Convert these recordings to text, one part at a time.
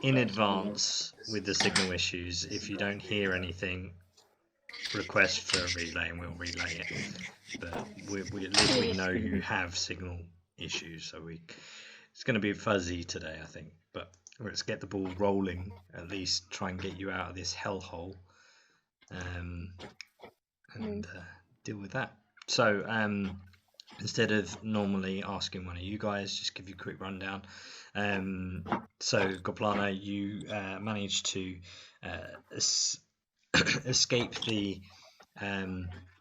in advance with the signal issues. If you don't hear anything, request for a relay and we'll relay it. But we at least we know you have signal issues, so it's going to be fuzzy today, I think. But let's get the ball rolling. At least try and get you out of this hellhole, and deal with that. So instead of normally asking one of you guys, just give you a quick rundown. So Goplana, you managed to escape the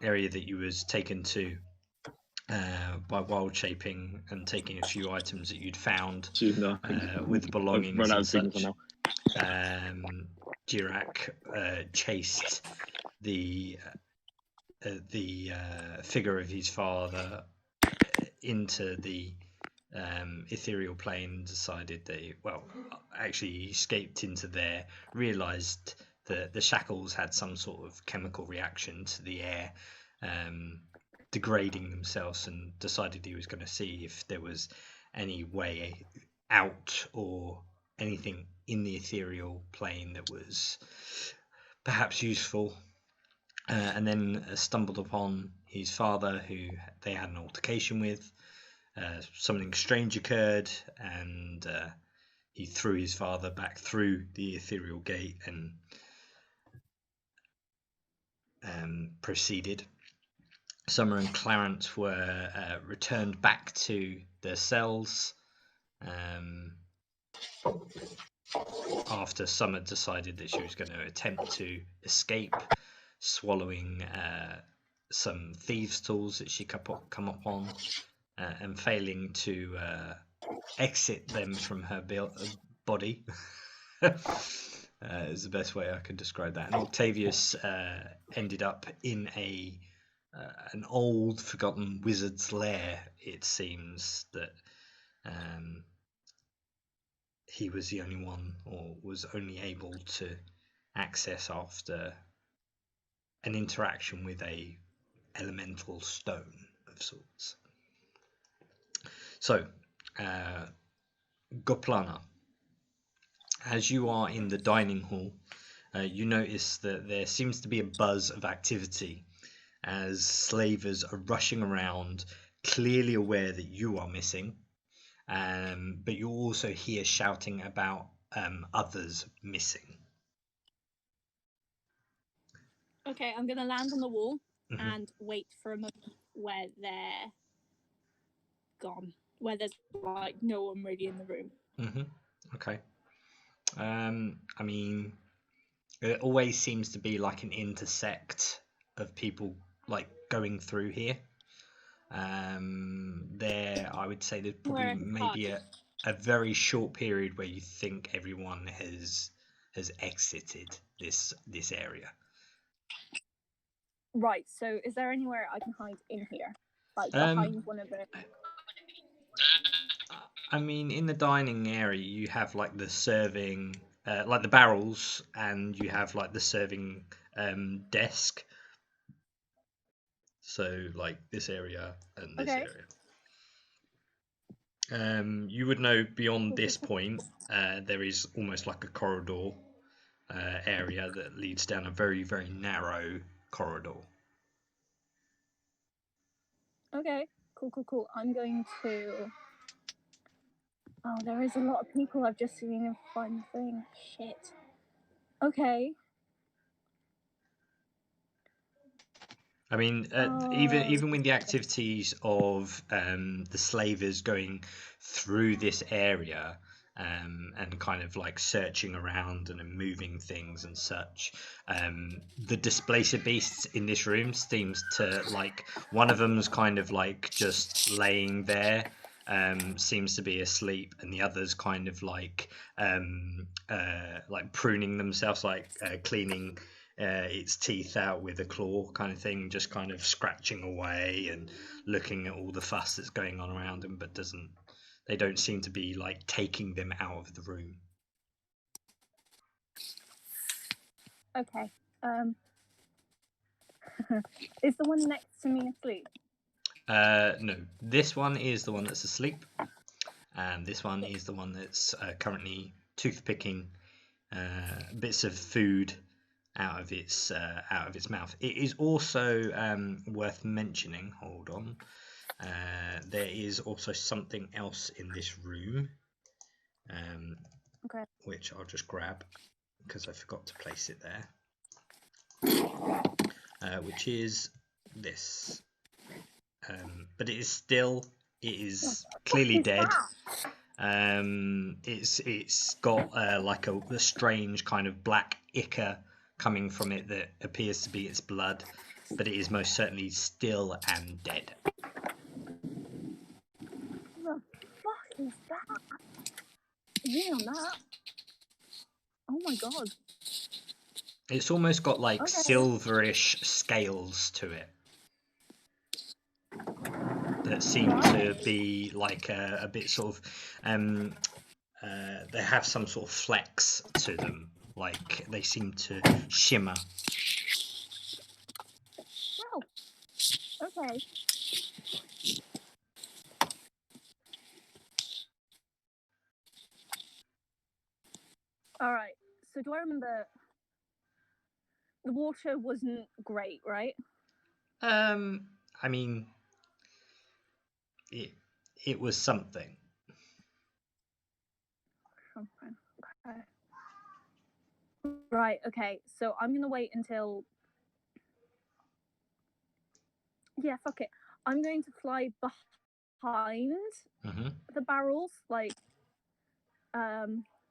area that you was taken to by wild shaping and taking a few items that you'd found with belongings and such. Jirak chased the figure of his father into the ethereal plane, decided that he escaped into there, realized that the shackles had some sort of chemical reaction to the air, degrading themselves, and decided he was going to see if there was any way out or anything in the ethereal plane that was perhaps useful, and then stumbled upon his father, who they had an altercation with. Something strange occurred, and he threw his father back through the ethereal gate and proceeded. Summer and Clarence were returned back to their cells after Summer decided that she was going to attempt to escape, swallowing some thieves' tools that she come upon, and failing to exit them from her body. Is the best way I can describe that. And Octavius ended up in an old, forgotten wizard's lair. It seems that he was the only one, or was only able to access after an interaction with a elemental stone of sorts. So, Goplana, as you are in the dining hall, you notice that there seems to be a buzz of activity as slavers are rushing around, clearly aware that you are missing, but you also hear shouting about others missing. Okay, I'm going to land on the wall and wait for a moment where they're gone, where there's like no one really in the room. Okay. I mean, it always seems to be like an intersect of people like going through here. There, I would say there's probably maybe a very short period where you think everyone has exited this area. Right. So, is there anywhere I can hide in here, like behind one of the? I mean, in the dining area, you have like the serving, like the barrels, and you have like the serving desk. So, like this area and this area. You would know beyond this point, there is almost like a corridor area that leads down a very, very narrow corridor. Okay, cool. I'm going to... Oh, there is a lot of people. I've just seen a fun thing. Shit. Okay. I mean, even with the activities of the slavers going through this area and kind of like searching around and moving things and such, the displacer beasts in this room seems to, like, one of them's kind of like just laying there, seems to be asleep, and the other's kind of like pruning themselves, like cleaning its teeth out with a claw kind of thing, just kind of scratching away and looking at all the fuss that's going on around them, but they don't seem to be like taking them out of the room. Okay. Is the one next to me asleep? No, this one is the one that's asleep, and this one is the one that's currently toothpicking bits of food out of its mouth. It is also worth mentioning. Hold on. There is also something else in this room, Okay. which I'll just grab because I forgot to place it there. Which is this, but it is clearly dead. It's got like a strange kind of black ichor coming from it that appears to be its blood, but it is most certainly still and dead. What the fuck is that? Zoom on that. Oh my god. It's almost got like Okay. silverish scales to it that seem to be like a bit sort of they have some sort of flex to them, like they seem to shimmer. Wow. Okay. All right. So do I remember the water wasn't great, right? I mean, it was something. Something. Okay. Right. Okay. So I'm gonna wait until. Yeah. Fuck it. I'm going to fly behind the barrels, like.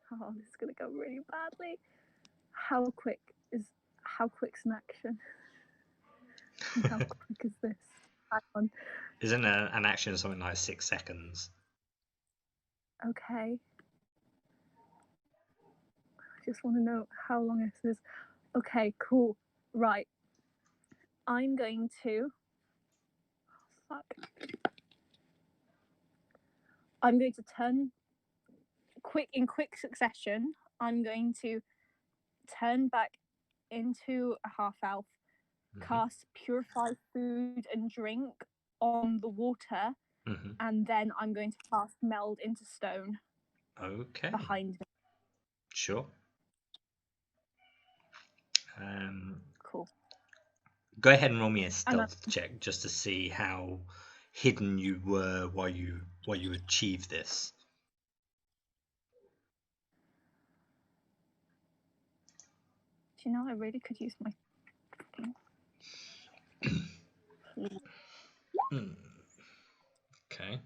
Oh, this is gonna go really badly. How quick's an action? How quick is this? Hang on. Isn't an action something like 6 seconds? Okay. I just want to know how long this is. Okay, cool. Right. I'm going to. Fuck. I'm going to turn in quick succession. I'm going to turn back into a half elf, cast Purify Food and Drink on the water, and then I'm going to cast Meld into Stone. Okay. Behind me. Sure. Cool. Go ahead and roll me a stealth check just to see how hidden you were while you achieved this. Do you know I really could use my Okay.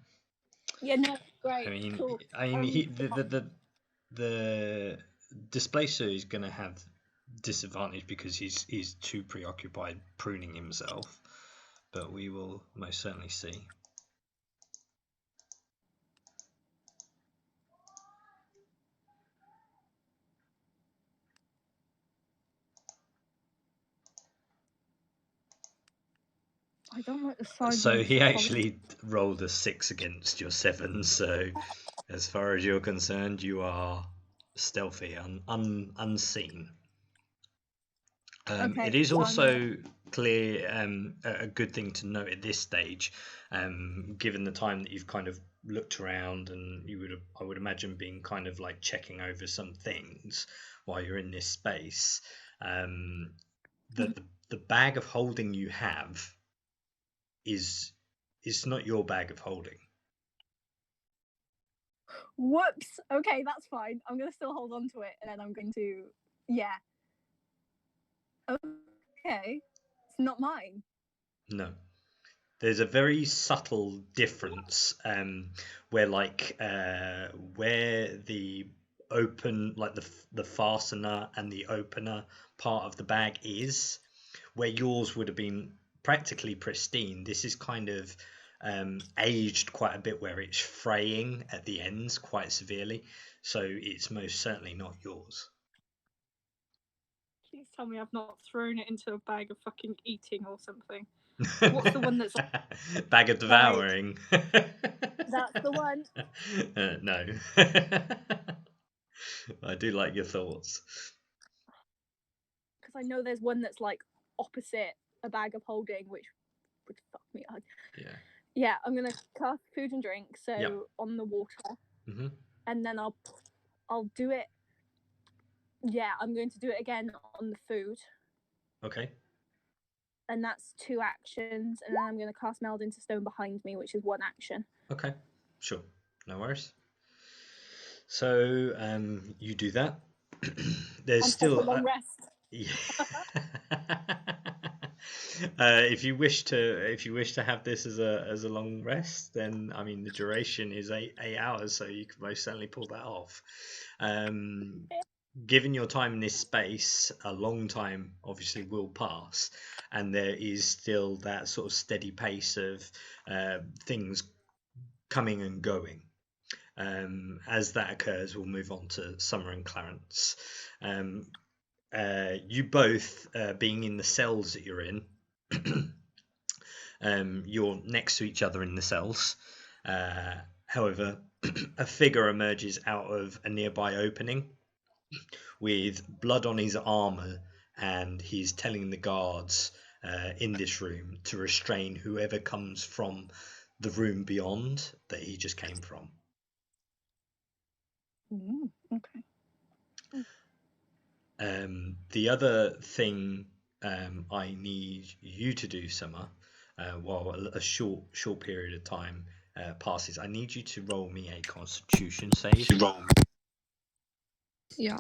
Yeah, no, great. I mean, cool. The displacer is going to have disadvantage because he's too preoccupied pruning himself, but we will most certainly see. I don't like the size. So he actually rolled a 6 against your 7. So, as far as you're concerned, you are stealthy, unseen. Okay, it is also clear, a good thing to note at this stage, given the time that you've kind of looked around, and I would imagine being kind of like checking over some things while you're in this space. The bag of holding you have is not your bag of holding. Whoops. Okay, that's fine. I'm gonna still hold on to it, and then I'm going to. Yeah. Okay. It's not mine. No. There's a very subtle difference, where where the open, like the fastener and the opener part of the bag is, where yours would have been practically pristine. This is kind of aged quite a bit, where it's fraying at the ends quite severely. So it's most certainly not yours. Please tell me I've not thrown it into a bag of fucking eating or something. What's the one that's like... Bag of devouring? That's the one. No. I do like your thoughts. Because I know there's one that's like opposite a bag of holding, which would fuck me up. Yeah. Yeah, I'm gonna cast food and drink, so on the water, and then I'll I'll do it. Yeah, I'm going to do it again on the food. Okay. And that's 2 actions, and then I'm going to cast Meld into Stone behind me, which is 1 action. Okay, sure, no worries. So you do that. There's still a long rest. Yeah. If you wish to have this as a long rest, then I mean the duration is 8 hours, so you can most certainly pull that off. Given your time in this space, a long time obviously will pass, and there is still that sort of steady pace of things coming and going. As that occurs, we'll move on to Summer and Clarence. You both, being in the cells that you're in, you're next to each other in the cells. However, a figure emerges out of a nearby opening with blood on his armor, and he's telling the guards in this room to restrain whoever comes from the room beyond that he just came from. Okay. The other thing I need you to do, Summer, while a short period of time passes, I need you to roll me a Constitution save. Yeah.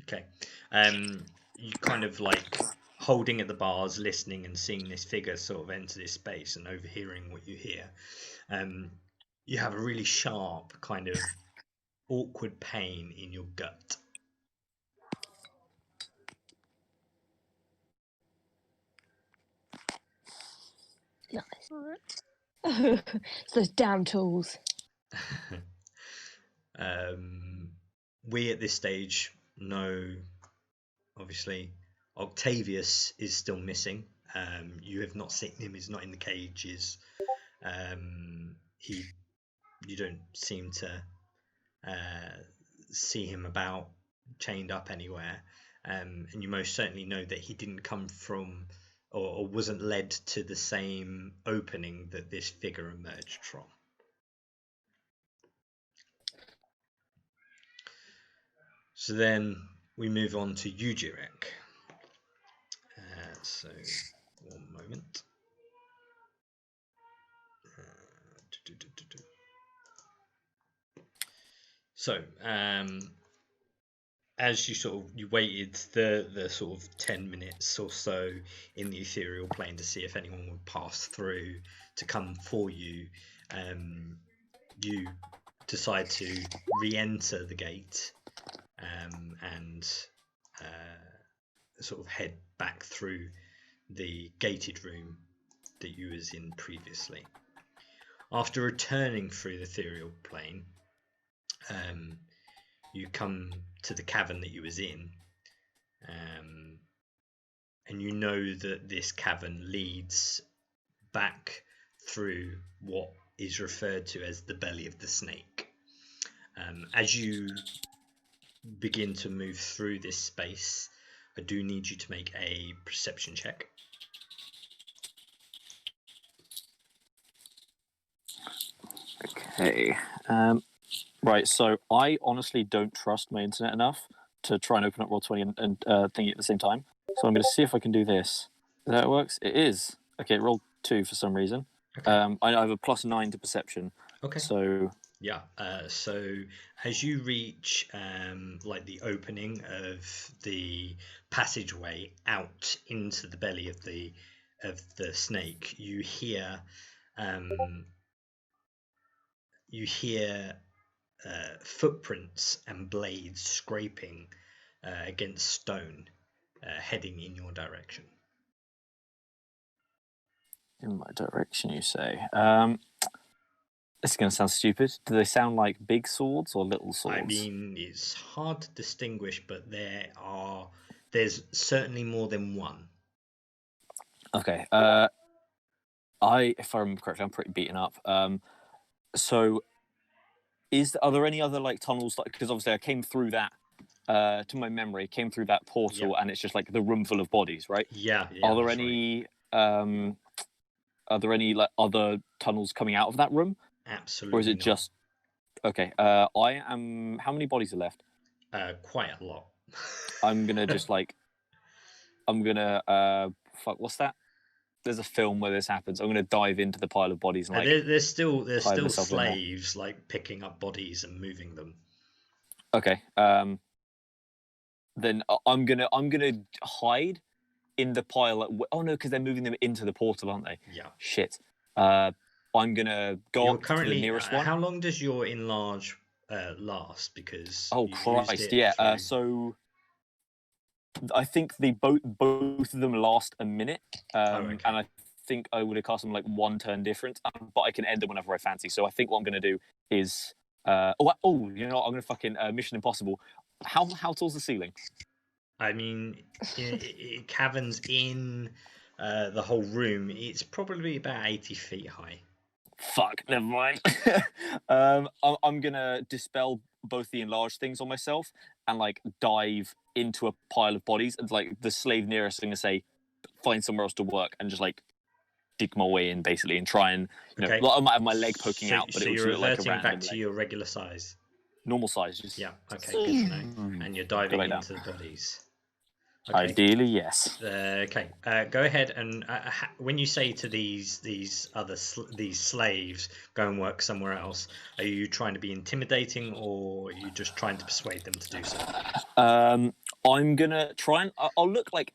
Okay. You kind of like holding at the bars, listening and seeing this figure sort of enter this space and overhearing what you hear. You have a really sharp kind of awkward pain in your gut. Nice. It's those damn tools. We at this stage know, obviously, Octavius is still missing. You have not seen him. He's not in the cages. You don't seem to see him about, chained up anywhere. And you most certainly know that he didn't come from or wasn't led to the same opening that this figure emerged from. So then we move on to Ujirek. So one moment. So as you waited the sort of 10 minutes or so in the ethereal plane to see if anyone would pass through to come for you, you decide to re-enter the gate and sort of head back through the gated room that you was in previously. After returning through the ethereal plane, you come to the cavern that you was in, and you know that this cavern leads back through what is referred to as the belly of the snake. As you begin to move through this space, I do need you to make a perception check. Okay. Right, so I honestly don't trust my internet enough to try and open up Roll20 and thingy at the same time. So I'm going to see if I can do this. Is that how it works? It is. Okay, roll 2 for some reason. Okay. I have a +9 to perception. Okay. So yeah. So as you reach like the opening of the passageway out into the belly of the snake, you hear footprints and blades scraping against stone, heading in your direction. in my direction, you say. This is going to sound stupid. Do they sound like big swords or little swords? I mean, it's hard to distinguish, but there's certainly more than one. Okay. If I remember correctly, I'm pretty beaten up. So, are there any other like tunnels? Like, because obviously I came through that to my memory, came through that portal, and it's just like the room full of bodies, right? Yeah. Are there that's any like other tunnels coming out of that room, right. Absolutely. or is it not. just okay? I am. How many bodies are left? Quite a lot. I'm gonna just like. I'm gonna fuck. What's that? There's a film where this happens. I'm gonna dive into the pile of bodies and like. There's still myself in there. slaves like picking up bodies and moving them. Okay. Then I'm gonna hide in the pile. Oh no, because they're moving them into the portal, aren't they? Yeah. Shit. I'm gonna go You're up currently, to the nearest one. How long does your enlarge last? Because Oh you Christ! used it Yeah. through- So I think they both of them last a minute. okay. And I think I would have cast them like one turn different. But I can end them whenever I fancy. So I think what I'm gonna do is you know what? I'm gonna fucking Mission Impossible. How tall's the ceiling? I mean, it caverns in the whole room. It's probably about 80 feet high. Fuck, never mind. I'm gonna dispel both the enlarged things on myself and like dive into a pile of bodies, and like the slave nearest, I'm gonna say, find somewhere else to work and just like dig my way in basically and try and Okay. like, I might have my leg poking out, but so it you're would look like a reverting random back to leg. your regular size. Normal size, just Yeah. Okay. Good to know. And you're diving back down. into the bodies. Okay. Ideally, yes. Okay. Go ahead and when you say to these slaves, go and work somewhere else, are you trying to be intimidating or are you just trying to persuade them to do so? I'm gonna try and I'll look like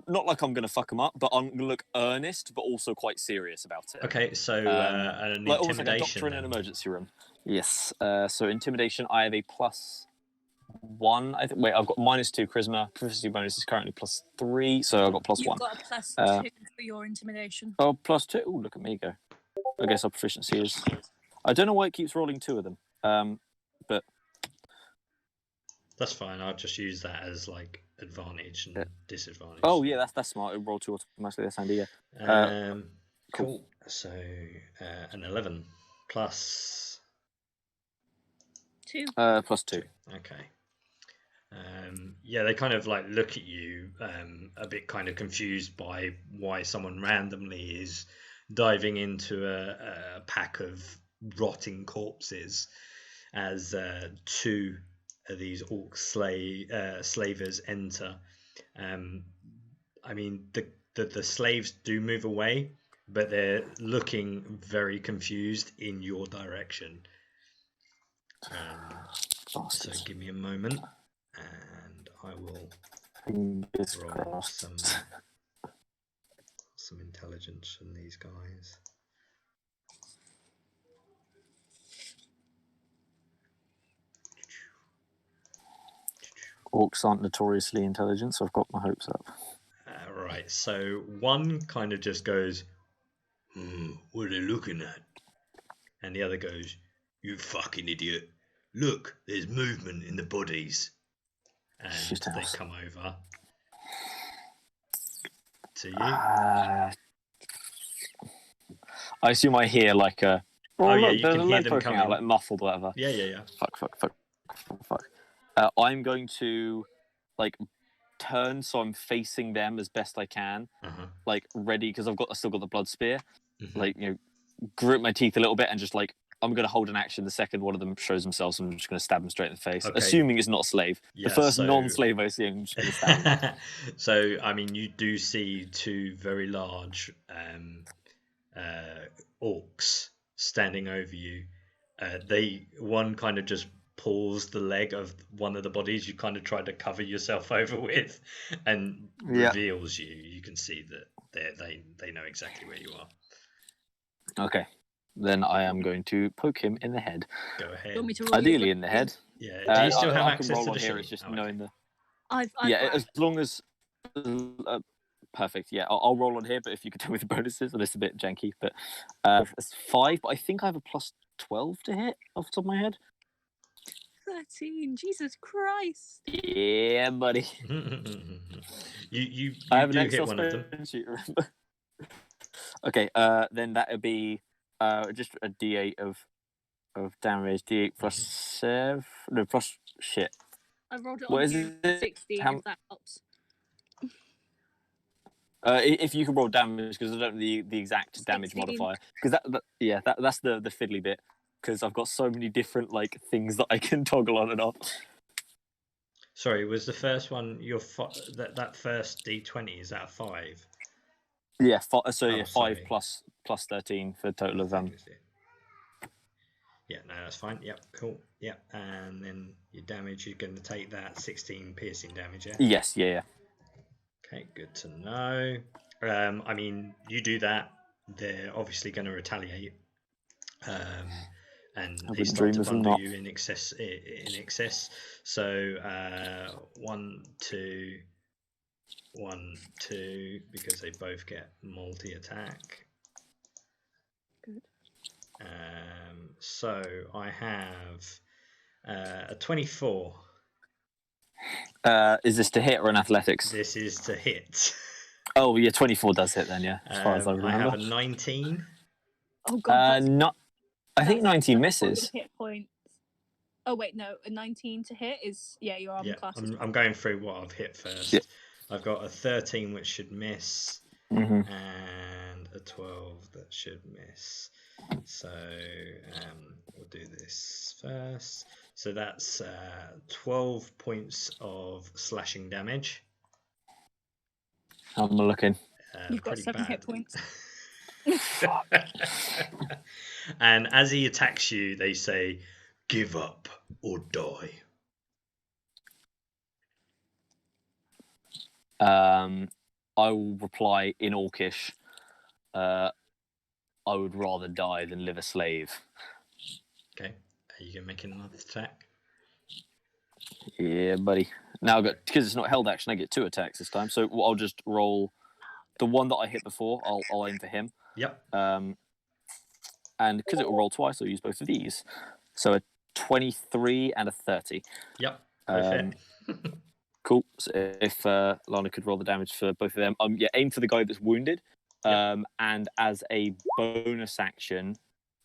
not like I'm gonna fuck them up, but I'm gonna look earnest, but also quite serious about it. Okay, so an like almost like a intimidation. doctor in an then. emergency room. Yes. So intimidation, I have a +1. I think. Wait, I've got -2 charisma. Proficiency bonus is currently +3, so I've got +1. You've got a +2 for your intimidation. Oh, +2. Oh, look at me go. I guess our proficiency is. I don't know why it keeps rolling 2 of them. But That's fine. I'll just use that as like advantage and disadvantage. oh yeah, that's smart. It'll roll 2 automatically. That's handy. Yeah. Cool. So an 11 plus 2. +2. Okay. Yeah, they kind of like look at you a bit kind of confused by why someone randomly is diving into a pack of rotting corpses as 2 of these orc slavers enter. I mean, the slaves do move away, but they're looking very confused in your direction. So give me a moment, and I will roll some intelligence from these guys. Orcs aren't notoriously intelligent, so I've got my hopes up. Right, so one kind of just goes, what are they looking at? And the other goes, you fucking idiot. Look, there's movement in the bodies. And they come over to you. I assume I hear like a... Oh, yeah, look, you can hear leg them poking coming. out, like muffled or whatever. Yeah. Fuck. I'm going to like turn so I'm facing them as best I can, like ready because I still got the blood spear. Like grit my teeth a little bit and just like I'm going to hold an action the second one of them shows themselves. I'm just going to stab them straight in the face, assuming it's not a slave. Yeah, the first non-slave I see, I'm just going to stab them. So I mean, you do see 2 very large orcs standing over you. One kind of just pulls the leg of one of the bodies you kind of tried to cover yourself over with and reveals you. You can see that they know exactly where you are. Okay, then I am going to poke him in the head. Go ahead. You want me to roll Ideally in the head. Yeah. Do you still have I access can roll to on the here. sheet? It's just knowing the. I've as long as. Perfect. Yeah, I'll roll on here. But if you could tell me the bonuses, and it's a bit janky, but it's 5. But I think I have a +12 to hit off the top of my head. 13. Jesus Christ. Yeah, buddy. you I have an do Excel hit one of them. spreadsheet, remember? Okay, then that would be just a D8 of damage. D8 plus 7. No, plus shit. I rolled it What on is here. it? 16, How- if that helps. If you can roll damage, because I don't know the exact damage 16. modifier, because that's the fiddly bit, because I've got so many different like things that I can toggle on and off. Sorry, was the first one that first D20? Is that a 5? Yeah, so Oh, 5 sorry. plus 13 for a total of Yeah, no, that's fine. Yep, cool. Yep, and then your damage, you're going to take that 16 piercing damage. Yeah. Yes, yeah. Okay, good to know. I mean, you do that, they're obviously going to retaliate, and I they wouldn't start dream to of them bundle not. you in excess. In excess. So 1, 2, 1, 2, because they both get multi-attack. Good. So I have a 24. Is this to hit or an athletics? This is to hit. Oh, yeah, 24 does hit then, yeah, as far as I remember. I have a 19. Oh god, I think 19 misses. Hit points. Oh wait, no, a 19 to hit is your armor class. I'm going through what I've hit first. Yeah. I've got a 13 which should miss, Mm-hmm. and a 12 that should miss. So we'll do this first. So that's 12 points of slashing damage. How am I looking? You've got Pretty 7 bad. hit points. And as he attacks you, they say, "Give up or die." I will reply in Orcish. I would rather die than live a slave. Okay, are you gonna make another attack? Yeah, buddy. Now because it's not held action, I get 2 attacks this time. So I'll just roll the one that I hit before. I'll aim for him. Yep. And because it will roll twice, I'll use both of these. So a 23 and a 30. Yep. Perfect. Cool. So if Lana could roll the damage for both of them, aim for the guy that's wounded. Yep. And as a bonus action,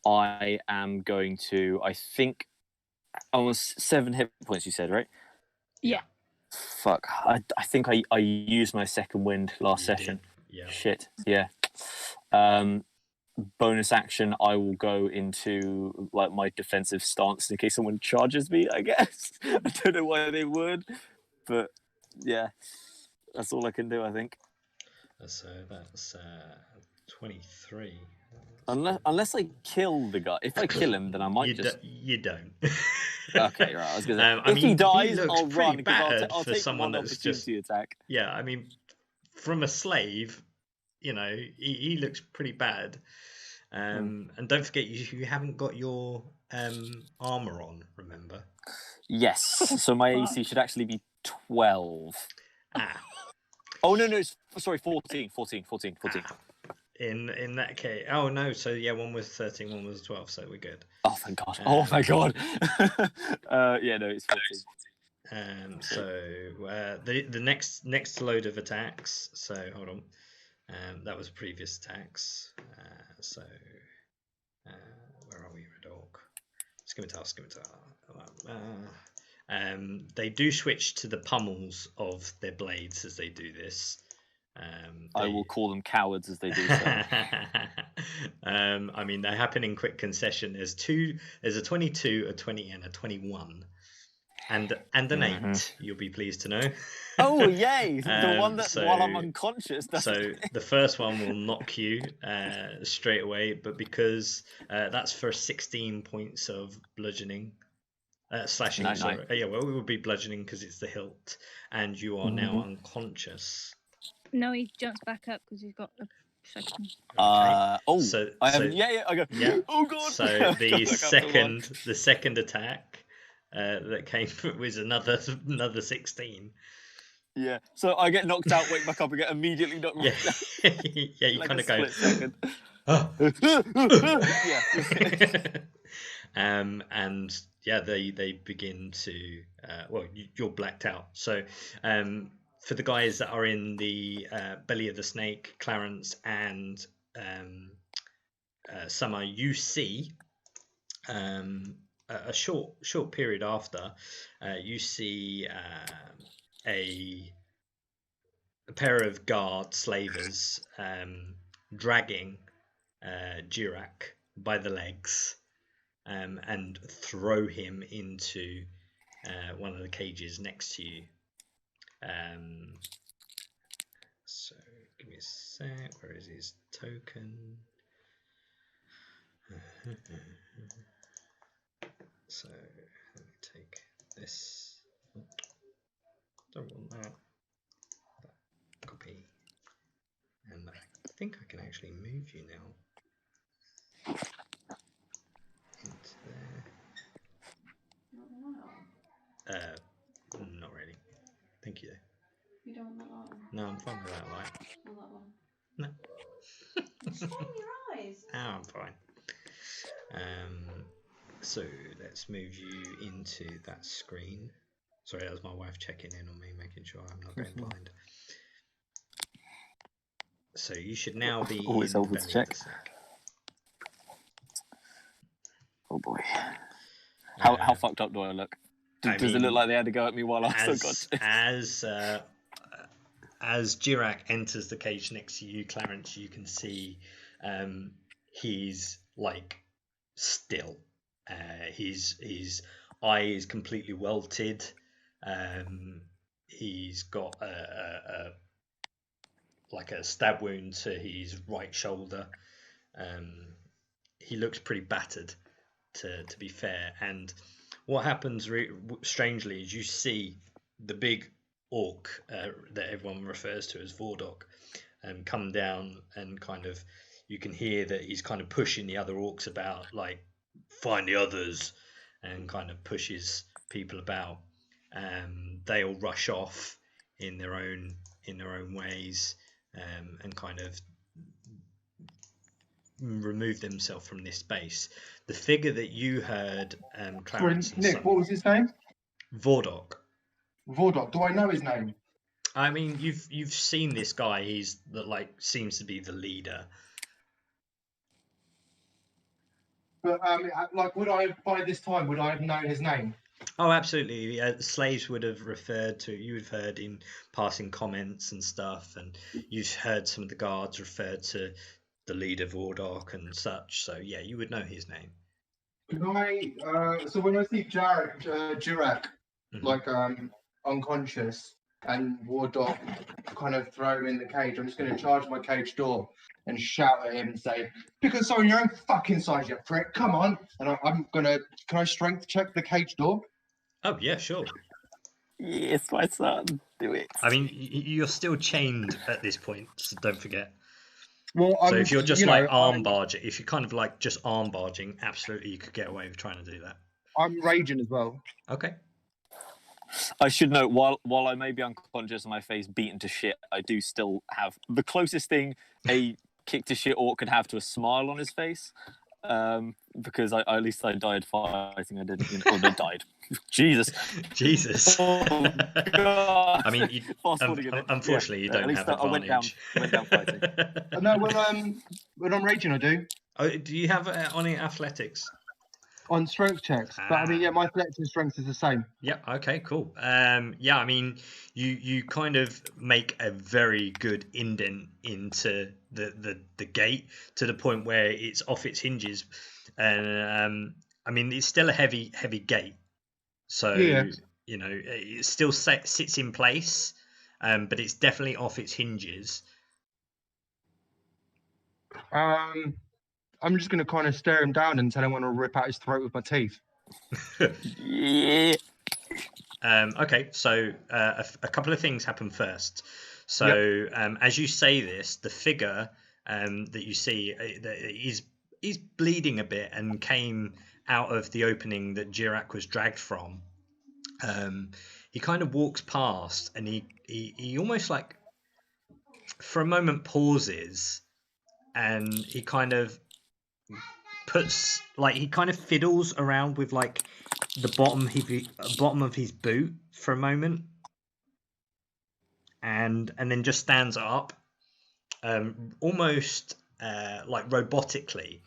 I am going to. I think almost 7 hit points. You said, right? Yeah. Fuck. I think I used my second wind last session. Yeah. Shit. Yeah. Bonus action, I will go into like my defensive stance in case someone charges me, I guess. I don't know why they would, but yeah, that's all I can do, I think. So that's 23. Unless I kill the guy. If I kill him, then I might You don't. Okay, right. I was gonna say, if he dies, looks I'll pretty run because I'll for take someone one that's opportunity attack. Yeah, I mean, from a slave, he looks pretty bad. And don't forget, you haven't got your armor on. Remember? Yes. So my AC should actually be 12. Ah. Oh no, it's sorry, 14. In that case, oh no, so yeah, one was 13, one was 12, so we're good. Oh thank God! Oh my God! Yeah, no, it's 14. So the next load of attacks. So hold on, that was previous attacks. So where are we, Redork? Scimitar. They do switch to the pummels of their blades as they do this. I will call them cowards as they do so. I mean, they happen in quick concession. There's a 22, a 20, and a 21, and an 8. You'll be pleased to know. Oh yay! The one that so, while I'm unconscious. So the first one will knock you straight away, but because that's for 16 points of bludgeoning. Slashing. No. Sorry. Yeah, well, it would be bludgeoning because it's the hilt, and you are now unconscious. No, he jumps back up because he's got a second. So I have. Yeah. I go. Yeah. Oh God. So the second attack that came was another 16. Yeah. So I get knocked out, wake back up, and get immediately knocked. Yeah. Back Yeah. You like kind of go. Second. Yeah. And yeah, they begin to. You're blacked out. So for the guys that are in the belly of the snake, Clarence and Summer, you see a short period after, you see a pair of guard slavers dragging Jirak by the legs and throw him into one of the cages next to you. So give me a sec. Where is his token? So let me take this. Don't want that. Copy. And I think I can actually move you now into there. Not really. Thank you. You don't want that one? No, I'm fine with that light. Or that one? No. What's wrong with your eyes? Oh, I'm fine. So let's move you into that screen. Sorry, that was my wife checking in on me, making sure I'm not going blind. So you should now be Always in the helpful to belly of check. the sack. Oh boy. How fucked up do I look? Does it look like they had to go at me while I was unconscious? As Jirak enters the cage next to you, Clarence, you can see he's like still. His eye is completely welted. He's got a stab wound to his right shoulder. He looks pretty battered, to be fair. And what happens strangely is you see the big orc that everyone refers to as Vordok come down, and kind of you can hear that he's kind of pushing the other orcs about, like, find the others, and kind of pushes people about. They all rush off in their own ways, and kind of remove themselves from this space. The figure that you heard, Clarence and Nick, what was his name? Vordok. Vordok. Do I know his name? I mean, you've seen this guy. He's seems to be the leader. But would I by this time would I have known his name? Oh, absolutely. Slaves would have referred to you. Have heard in passing comments and stuff, and you've heard some of the guards refer to the leader Vordok and such. So yeah, you would know his name. Can I? So when I see Jirak, like unconscious, and Wardog kind of throw him in the cage, I'm just going to charge my cage door and shout at him and say, "Pick a side on your own fucking size, you prick! Come on!" And I'm gonna. Can I strength check the cage door? Oh yeah, sure. Yes, my son, do it. I mean, you're still chained at this point, so don't forget. Well, so if you're just arm barging, if you're kind of like just arm barging, absolutely you could get away with trying to do that. I'm raging as well. Okay. I should note, while I may be unconscious and my face beaten to shit, I do still have the closest thing a kick to shit orc could have to a smile on his face. Because at least I died fighting. I didn't, or they died. Jesus. Oh, God. I mean, unfortunately, you don't have advantage. I went down fighting. No, when I'm raging, I do. Oh, do you have on athletics? On strength checks, but I mean, yeah, my athletics and strength is the same. Yeah. Okay. Cool. Yeah. I mean, you kind of make a very good indent into the gate to the point where it's off its hinges, and I mean, it's still a heavy gate, so yeah. You know it still sits in place, but it's definitely off its hinges. I'm just going to kind of stare him down and tell him I want to rip out his throat with my teeth. Yeah. Okay, so a couple of things happen first. So as you say this, the figure that you see is bleeding a bit and came out of the opening that Jirak was dragged from. He kind of walks past, and he almost like for a moment pauses, and he kind of fiddles around with like the bottom of his boot for a moment, and then just stands up, almost like robotically.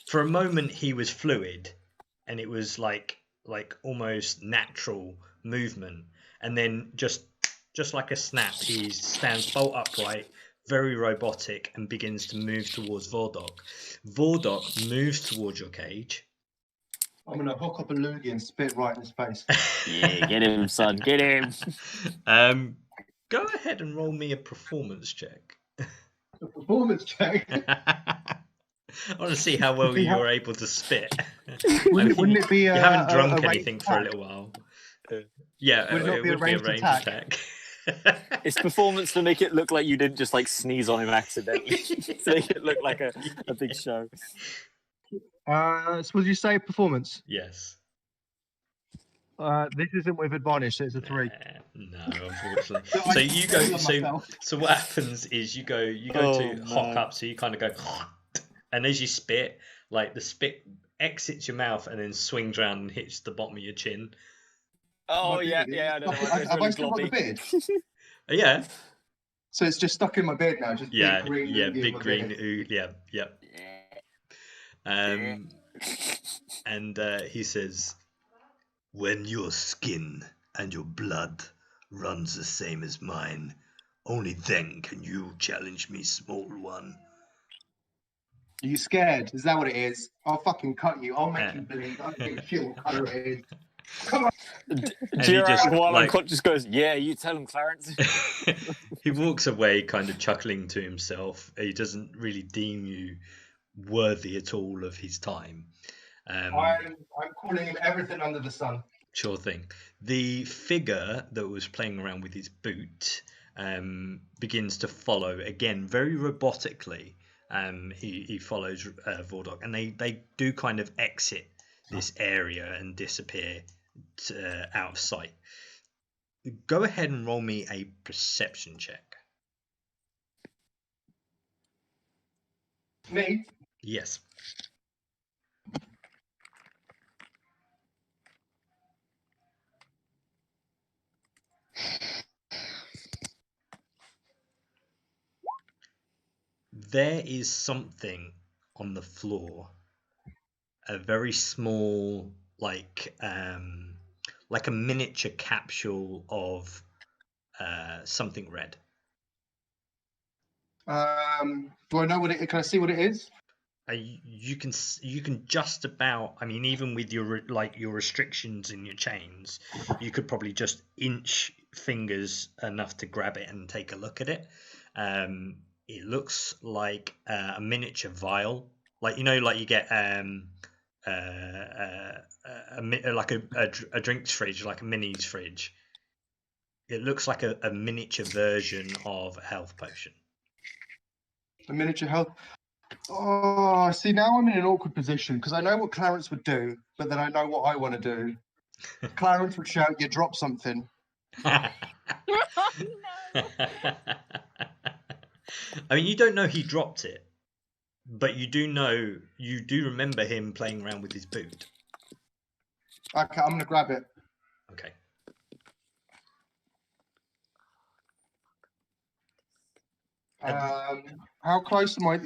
For a moment he was fluid, and it was like almost natural movement, and then just like a snap, he stands bolt upright, very robotic, and begins to move towards Vordok. Vordok moves towards your cage. I'm gonna hook up a loogie and spit right in his face. Yeah, get him, son. Get him. Go ahead and roll me a performance check. A performance check. I want to see how well you were able to spit. Wouldn't it be you haven't drunk a anything for a little while. Yeah, Would it not be a ranged attack. It's performance to make it look like you didn't just like sneeze on him accidentally. To make it look like a big show. So would you say performance? Yes. This isn't with advantage, so it's a 3. No, unfortunately. So So I you fail go. on So myself. so what happens is you go to hop up. So you kind of go, and as you spit, like the spit exits your mouth and then swings around and hits the bottom of your chin. Oh My yeah, beard, yeah. I don't know. Have I still got the beard? Yeah. So it's just stuck in my beard now, just Yeah. big green. Yeah. loogie in Big my green. beard. Ooh, yeah. Yep. And he says, "When your skin and your blood runs the same as mine, only then can you challenge me, small one." Are you scared? Is that what it is? I'll fucking cut you. I'll make you bleed. I don't give a shit what colour it is. Come on. And he Dirac, just, while like- unconscious, goes, "Yeah, you tell him, Clarence." He walks away kind of chuckling to himself. He doesn't really deem you worthy at all of his time. I'm calling him everything under the sun. Sure thing. The figure that was playing around with his boot begins to follow again very robotically. He follows Vordok, and they do kind of exit this area and disappear out of sight. Go ahead and roll me a perception check. Me? Yes. There is something on the floor, a very small, like a miniature capsule of something red. Do I know what it? Can I see what it is? You can just about. I mean, even with your restrictions in your chains, you could probably just inch fingers enough to grab it and take a look at it. It looks like a miniature vial, like you get like a drinks fridge, like a minis fridge. It looks like a miniature version of a health potion. A miniature health. Oh, see, now I'm in an awkward position because I know what Clarence would do, but then I know what I want to do. Clarence would shout, "You drop something." No. I mean, you don't know he dropped it, but you do remember him playing around with his boot. Okay, I'm gonna grab it. Okay. How close am I?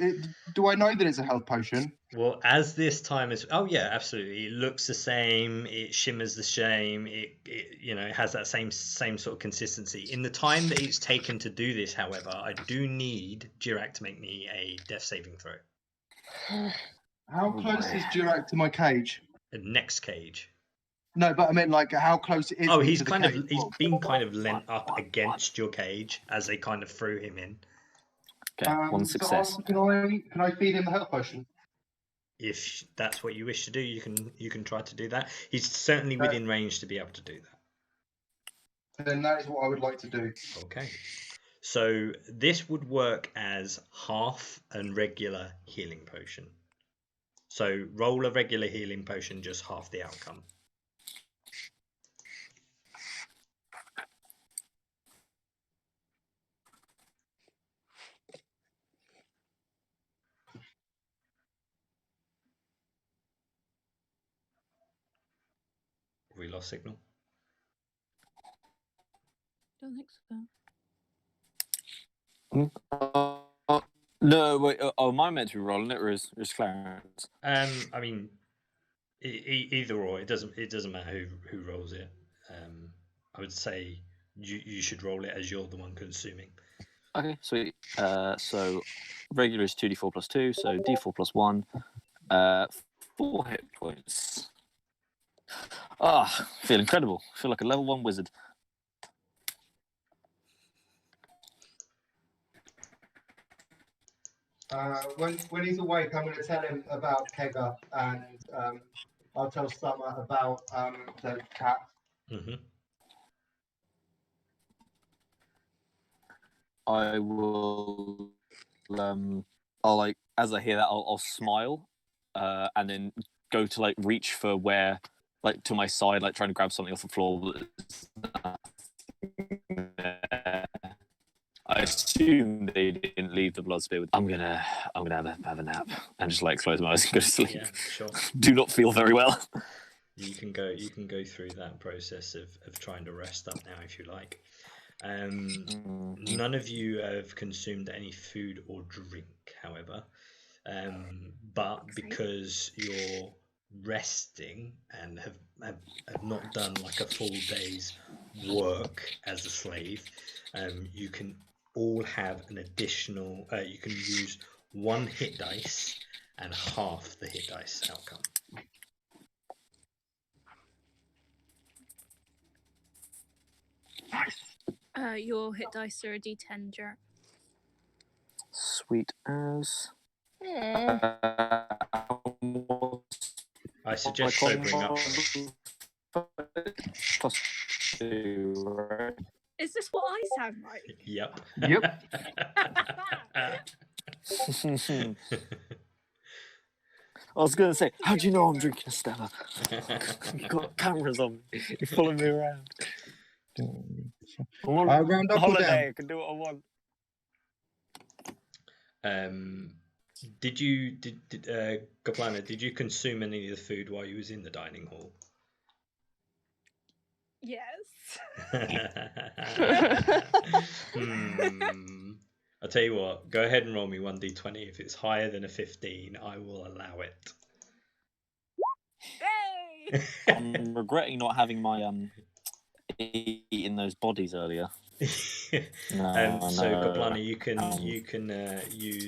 Do I know that it's a health potion? Well, as this time is, oh yeah, absolutely. It looks the same. It shimmers the same. It has that same sort of consistency. In the time that it's taken to do this, however, I do need Dirac to make me a death saving throw. How close is Dirac to my cage? The next cage. No, but I meant like how close is. Oh, he he's to the kind of cage? he's been kind of lent up against your cage as they kind of threw him in. Okay, one success. So can I feed him the health potion? If that's what you wish to do, you can try to do that. He's certainly within range to be able to do that. Then that is what I would like to do. Okay. So this would work as half and regular healing potion. So roll a regular healing potion, just half the outcome. We lost signal. Don't think so. No, wait. Am I meant to be rolling it, or is Clarence? I mean, Either or, it doesn't matter who rolls it. I would say you should roll it as you're the one consuming. Okay, sweet. So regular is 2d4 plus 2, so d4 plus 1. 4 hit points. Feel incredible. Feel like a level 1 wizard. When he's awake, I'm going to tell him about Kega, and I'll tell Summer about the cat. Mm-hmm. I will. I'll like as I hear that, I'll smile, and then go to like reach for where, like to my side, like trying to grab something off the floor. I assume they didn't leave the blood sphere. I'm gonna have a nap and just like close my eyes and go to sleep. Yeah, sure. Do not feel very well. You can go through that process of trying to rest up now if you like. None of you have consumed any food or drink, however, but because you're resting and have not done like a full day's work as a slave, you can all have an additional. You can use 1 hit dice and half the hit dice outcome. Your hit dice are a D10, Jared. Sweet as. I suggest sobering up. Plus 2, right? Is this what I sound like? Yep. I was going to say, how do you know I'm drinking a Stella? You've got cameras on me. You're following me around. I'm on Round up or holiday. down? I can do what I want. Kaplana, did you consume any of the food while you was in the dining hall? Yes. I'll tell you what, go ahead and roll me 1d20. If it's higher than a 15, I will allow it. Yay! I'm regretting not having my eating those bodies earlier. So Kaplana, you can use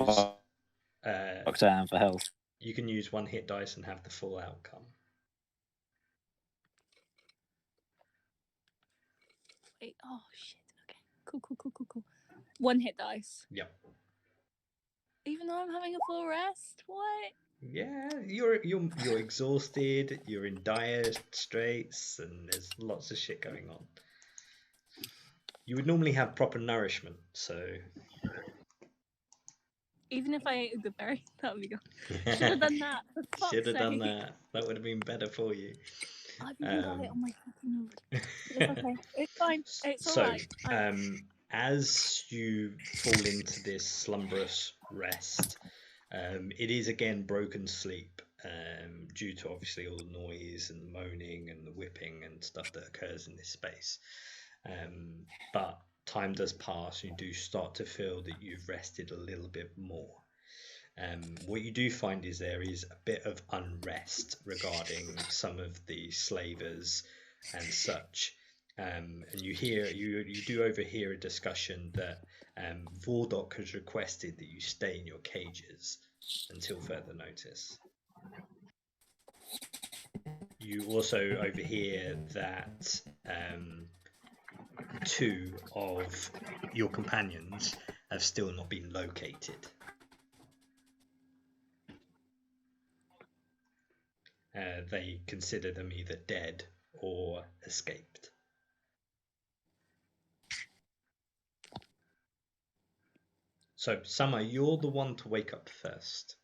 lockdown for health. You can use 1 hit dice and have the full outcome. Wait, oh shit. Okay. Cool. 1 hit dice. Yep. Even though I'm having a full rest? What? Yeah, you're exhausted, you're in dire straits, and there's lots of shit going on. You would normally have proper nourishment, so Even if I ate a good berry, that would be good. Should have done that. Should have done that. That would have been better for you. I've been diet on my fucking own. It's okay. It's fine. It's alright. As you fall into this slumberous rest, it is again broken sleep, due to obviously all the noise and the moaning and the whipping and stuff that occurs in this space. But time does pass, and you do start to feel that you've rested a little bit more. What you do find is there is a bit of unrest regarding some of the slavers and such. And you do overhear a discussion that Vordok has requested that you stay in your cages until further notice. You also overhear that 2 of your companions have still not been located. They consider them either dead or escaped. So, Summer, you're the one to wake up first.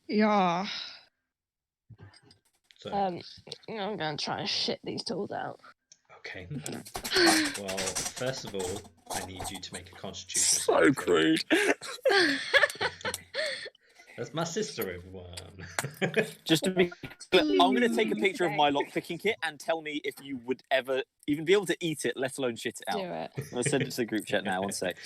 Yeah. So, I'm gonna try and shit these tools out. okay. Well, first of all, I need you to make a constitution. So crude. That's my sister, everyone. Just to be I'm going to take a picture of my lockpicking kit and tell me if you would ever even be able to eat it, let alone shit it Do out. it. I'm going to send it to the group chat now. 1 sec.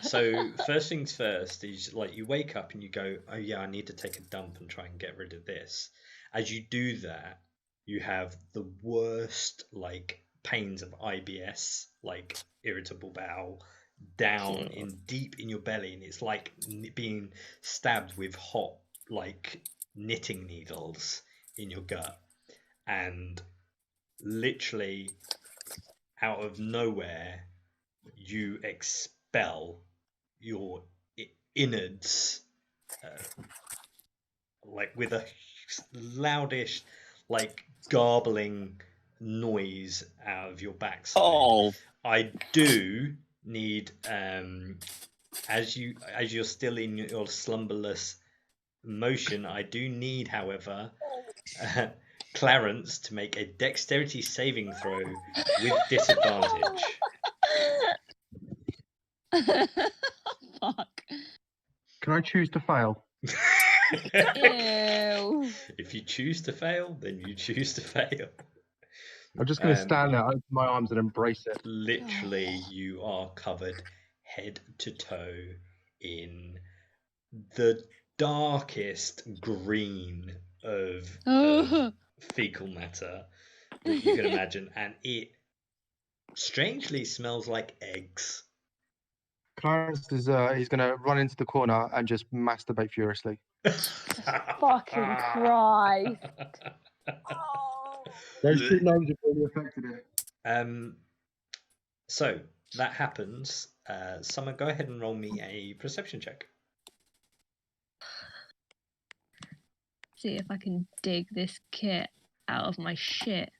So first things first is like you wake up and you go, oh yeah, I need to take a dump and try and get rid of this. As you do that, you have the worst like pains of IBS, like irritable bowel, down in deep in your belly, and it's like being stabbed with hot like knitting needles in your gut, and literally out of nowhere you expel your innards like with a loudish like garbling noise out of your backside. Oh, I do need as you're still in your slumberless motion, I do need, however, Clarence to make a dexterity saving throw with disadvantage. Fuck. Can I choose to fail? Ew. If you choose to fail, then you choose to fail. I'm just going to stand there, open my arms, and embrace it. Literally, you are covered head to toe in the darkest green of fecal matter that you can imagine, and it strangely smells like eggs. Clarence is he's going to run into the corner and just masturbate furiously. Fucking Christ. Oh. Those two names have really affected it. So that happens. Someone go ahead and roll me a perception check. See if I can dig this kit out of my shit.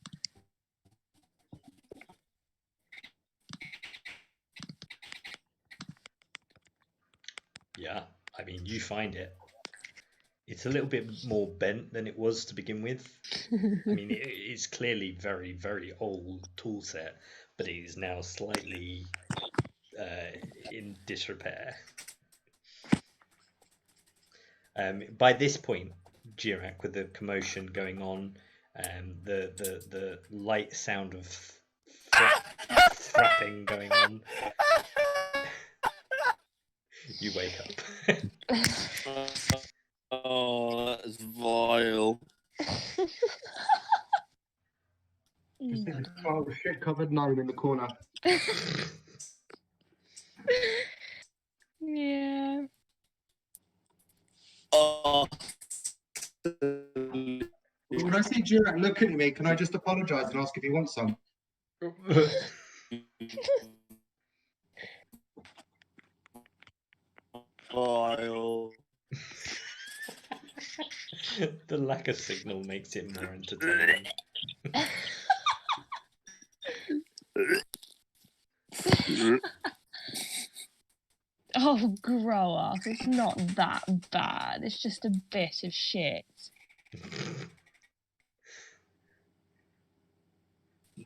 Yeah, I mean, you find it. It's a little bit more bent than it was to begin with. I mean, it's clearly very, very old tool set, but it is now slightly in disrepair. By this point, Jirak, with the commotion going on, the light sound of frapping going on, you wake up. oh, that's vile. Just see this child with shit-covered gnome in the corner. Yeah. Oh. When I see Jirak looking at me, can I just apologise and ask if he wants some? Vile. The lack of signal makes it more entertaining. Oh, grow up. It's not that bad. It's just a bit of shit.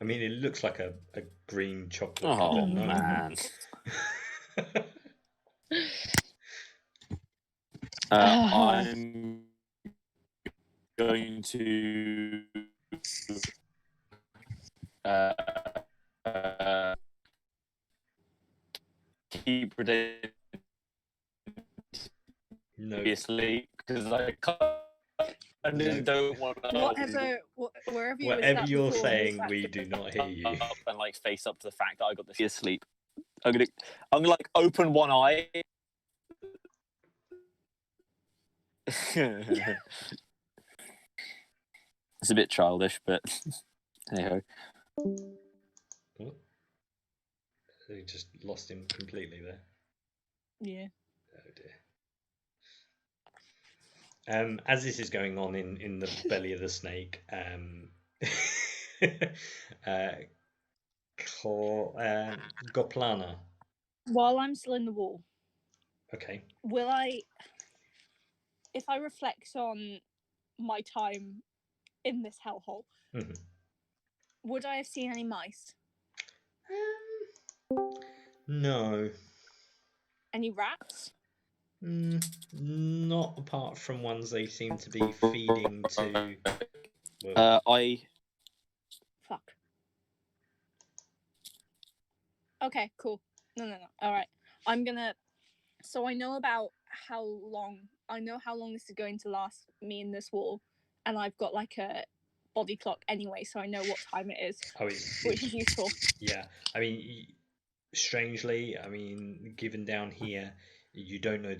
I mean, it looks like a green chocolate Oh, covered gnome. man. I'm going to keep predicting No. obviously because I can't. I just don't want to. Wherever you were Whatever sat you're before, saying, was we that- do not hear you. Up and like face up to the fact that I got this asleep. I'm gonna like open one eye. It's a bit childish, but anyhow. What? You just lost him completely there. Yeah. Oh dear. As this is going on in the belly of the snake, Goplana. While I'm still in the wall, Okay. will I, if I reflect on my time in this hellhole, would I have seen any mice? No. Any rats? Not apart from ones they seem to be feeding to I Fuck. Okay, cool. No. All right. I'm gonna. So I know about how long. I know how long this is going to last me in this wall, and I've got like a body clock anyway, so I know what time it is, which is useful. Yeah, I mean, strangely, I mean, given down here, you don't know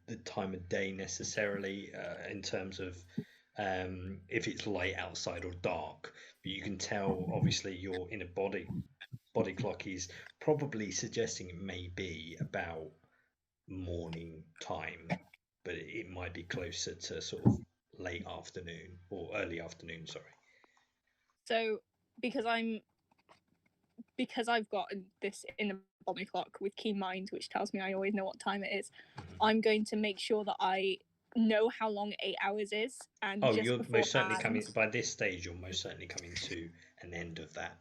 the time of day necessarily in terms of if it's light outside or dark, but you can tell obviously you're in a body clock is probably suggesting it may be about morning time, but it might be closer to sort of late afternoon or early afternoon, sorry. So because I've got this in a body clock with keen mind, which tells me I always know what time it is, I'm going to make sure that I know how long 8 hours is, and just you're most certainly beforehand- coming by this stage. You're most certainly coming to an end of that.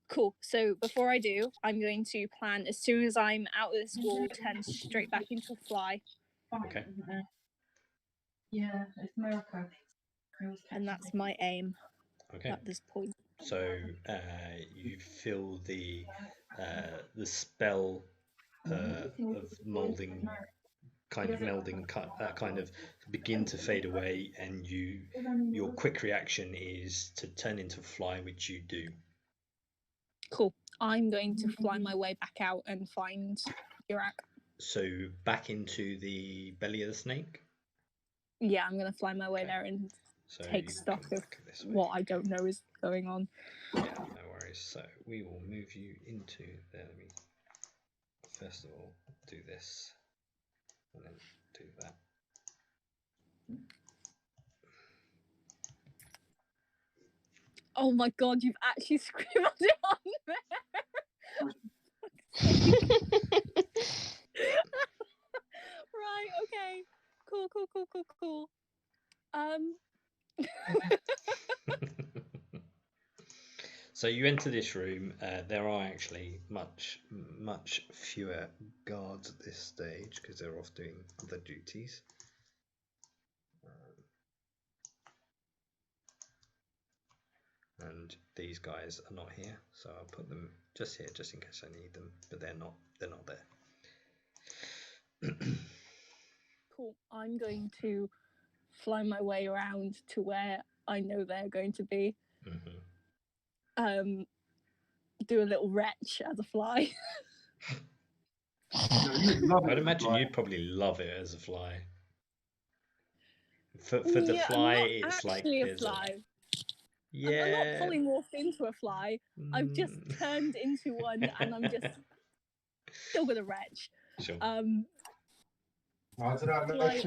Cool. So before I do, I'm going to plan as soon as I'm out of this wall, turn straight back into a fly, Okay. Yeah, it's America. and that's my aim Okay. at this point. So you feel the spell of molding, kind of melding, kind of begin to fade away, and your quick reaction is to turn into a fly, which you do. Cool. I'm going to fly my way back out and find Iraq. So back into the belly of the snake. Yeah, I'm going to fly my way Okay. there and So take you stock come of back this way. what I don't know is going on. Yeah, no worries. So we will move you into there. Let me first of all do this, and then do that. Oh my god, you've actually scribbled it on there! Right, okay. Cool. So you enter this room. There are actually much fewer guards at this stage because they're off doing other duties. And these guys are not here, so I'll put them just here, just in case I need them. But they're not there. Cool. I'm going to fly my way around to where I know they're going to be. Do a little retch as a fly. I'd imagine you'd probably love it as a fly. For the fly, I'm not it's like actually a there's fly. yeah. I'm not polymorphed into a fly. I've just turned into one, and I'm just still gonna retch. Sure. I don't know. Like-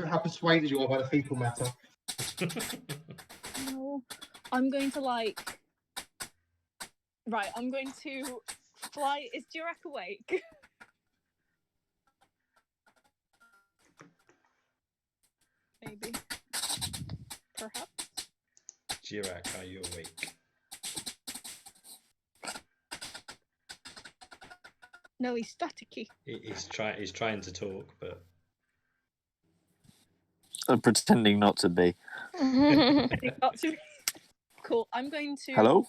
How persuaded you are by the fecal matter? No, I'm going to like. Right, I'm going to fly. Is Jirak awake? Maybe. Perhaps. Jirak, are you awake? No, he's staticky. He's trying to talk, but I'm pretending not to be. Not to. Cool. I'm going to. Hello?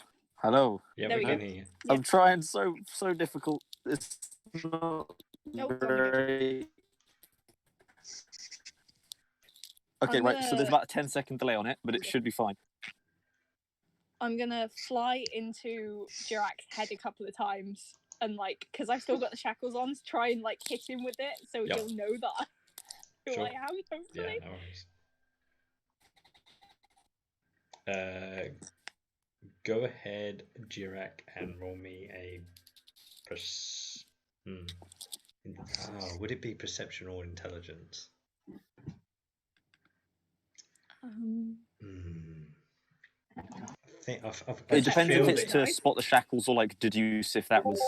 yeah, There we we can go. hear you. Yeah. I'm trying so difficult. It's not Nope, very... Okay, I'm right, so there's gonna- about a 10-second delay on it, but it should be fine. I'm gonna fly into Jirak's head a couple of times, and like, because I've still got the shackles on, try and like hit him with it, so Yep. he'll know that who Sure. I am. Hopefully. Yeah, no worries. Go ahead, Jirak, and roll me a would it be perception or intelligence? I It depends if feel it's that- to spot the shackles or like deduce if that was...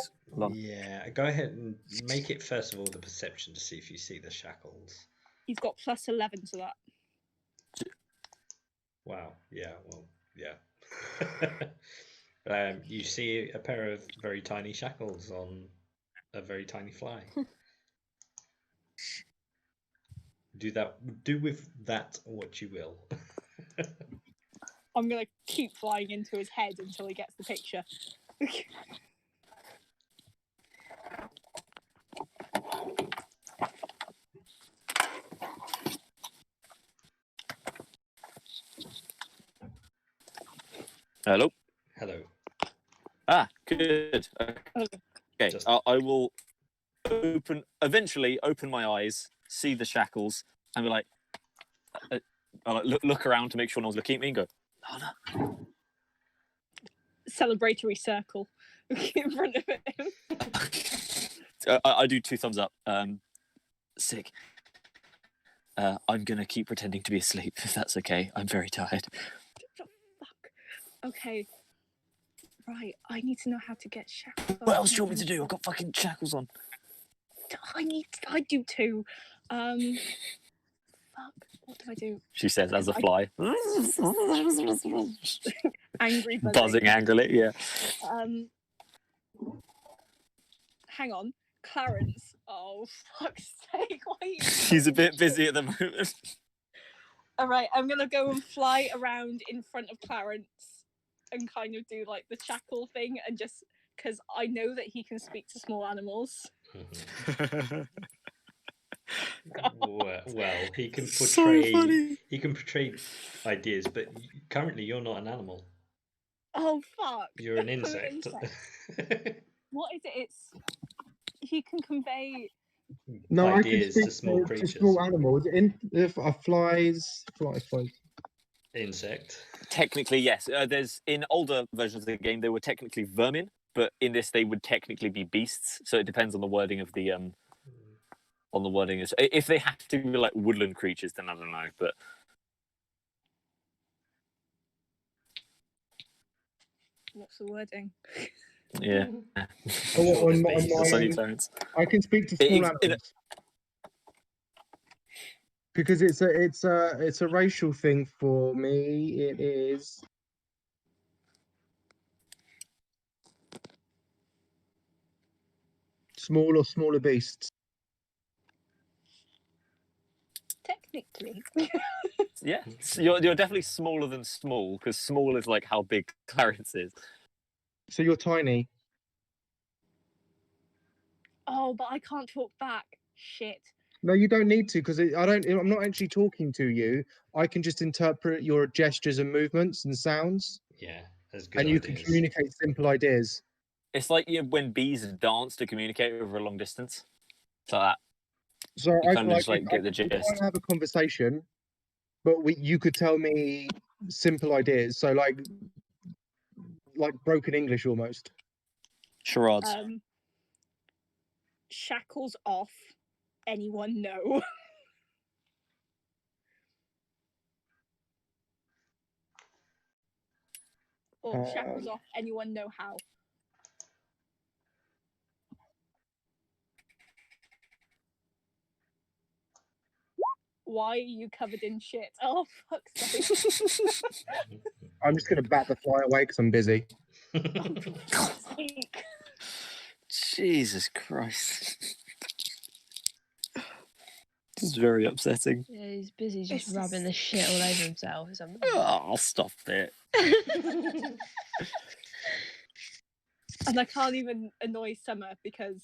Yeah, go ahead and make it first of all the perception to see if you see the shackles. He's got plus 11 to that. Wow. Yeah. Well. Yeah. You see a pair of very tiny shackles on a very tiny fly. Do with that what you will. I'm gonna keep flying into his head until he gets the picture. Hello. Hello. Ah, good. Okay, Just- I will eventually open my eyes, see the shackles, and be like, I'll look around to make sure no one's looking at me, and go, Lana. Celebratory circle in front of him. I do 2 thumbs up. Sick. I'm gonna keep pretending to be asleep if that's okay. I'm very tired. Fuck. Okay. Right. I need to know how to get shackles. What else do you want me to do? I've got fucking shackles on. I do too. Fuck. What do I do? She says as a fly. Angry Buzzing angrily, yeah. Hang on. Clarence. Oh, fuck's sake. Why are you... She's a bit busy at the moment. Alright, I'm gonna go and fly around in front of Clarence and kind of do like the shackle thing, and just because I know that he can speak to small animals. Well, he can portray. So funny. He can portray ideas, but currently you're not an animal. Oh fuck! You're an I'm insect. What is it? It's he can convey. No, I can Ideas speak to small creatures. small animals. Flies. Insect. Technically, yes. There's in older versions of the game they were technically vermin, but in this they would technically be beasts. So it depends on the wording of the on the wording. If they have to be like woodland creatures, then I don't know. But What's the wording? yeah, On that's my- only Clarence. I can speak to small It- animals because it's a racial thing for me. It is. Small or smaller beasts. Technically. Yeah, so you're definitely smaller than small because small is like how big Clarence is. So you're tiny. Oh, but I can't talk back. Shit. No, you don't need to because I'm not actually talking to you. I can just interpret your gestures and movements and sounds, Yeah, that's good. and you can ideas. communicate simple ideas. It's like when bees dance to communicate over a long distance. So that So you I kind of just like get the I can gist. have a conversation, but you could tell me simple ideas. So like broken English almost. Charades. Shackles off. Anyone know? Or shackles off. Anyone know how? Why are you covered in shit? Oh, fuck's sake. I'm just gonna bat the fly away because I'm busy. Oh, for fuck's sake. Jesus Christ. This is very upsetting. Yeah, he's busy just It's rubbing the shit all over himself. It's amazing. Oh, I'll stop it. And I can't even annoy Summer because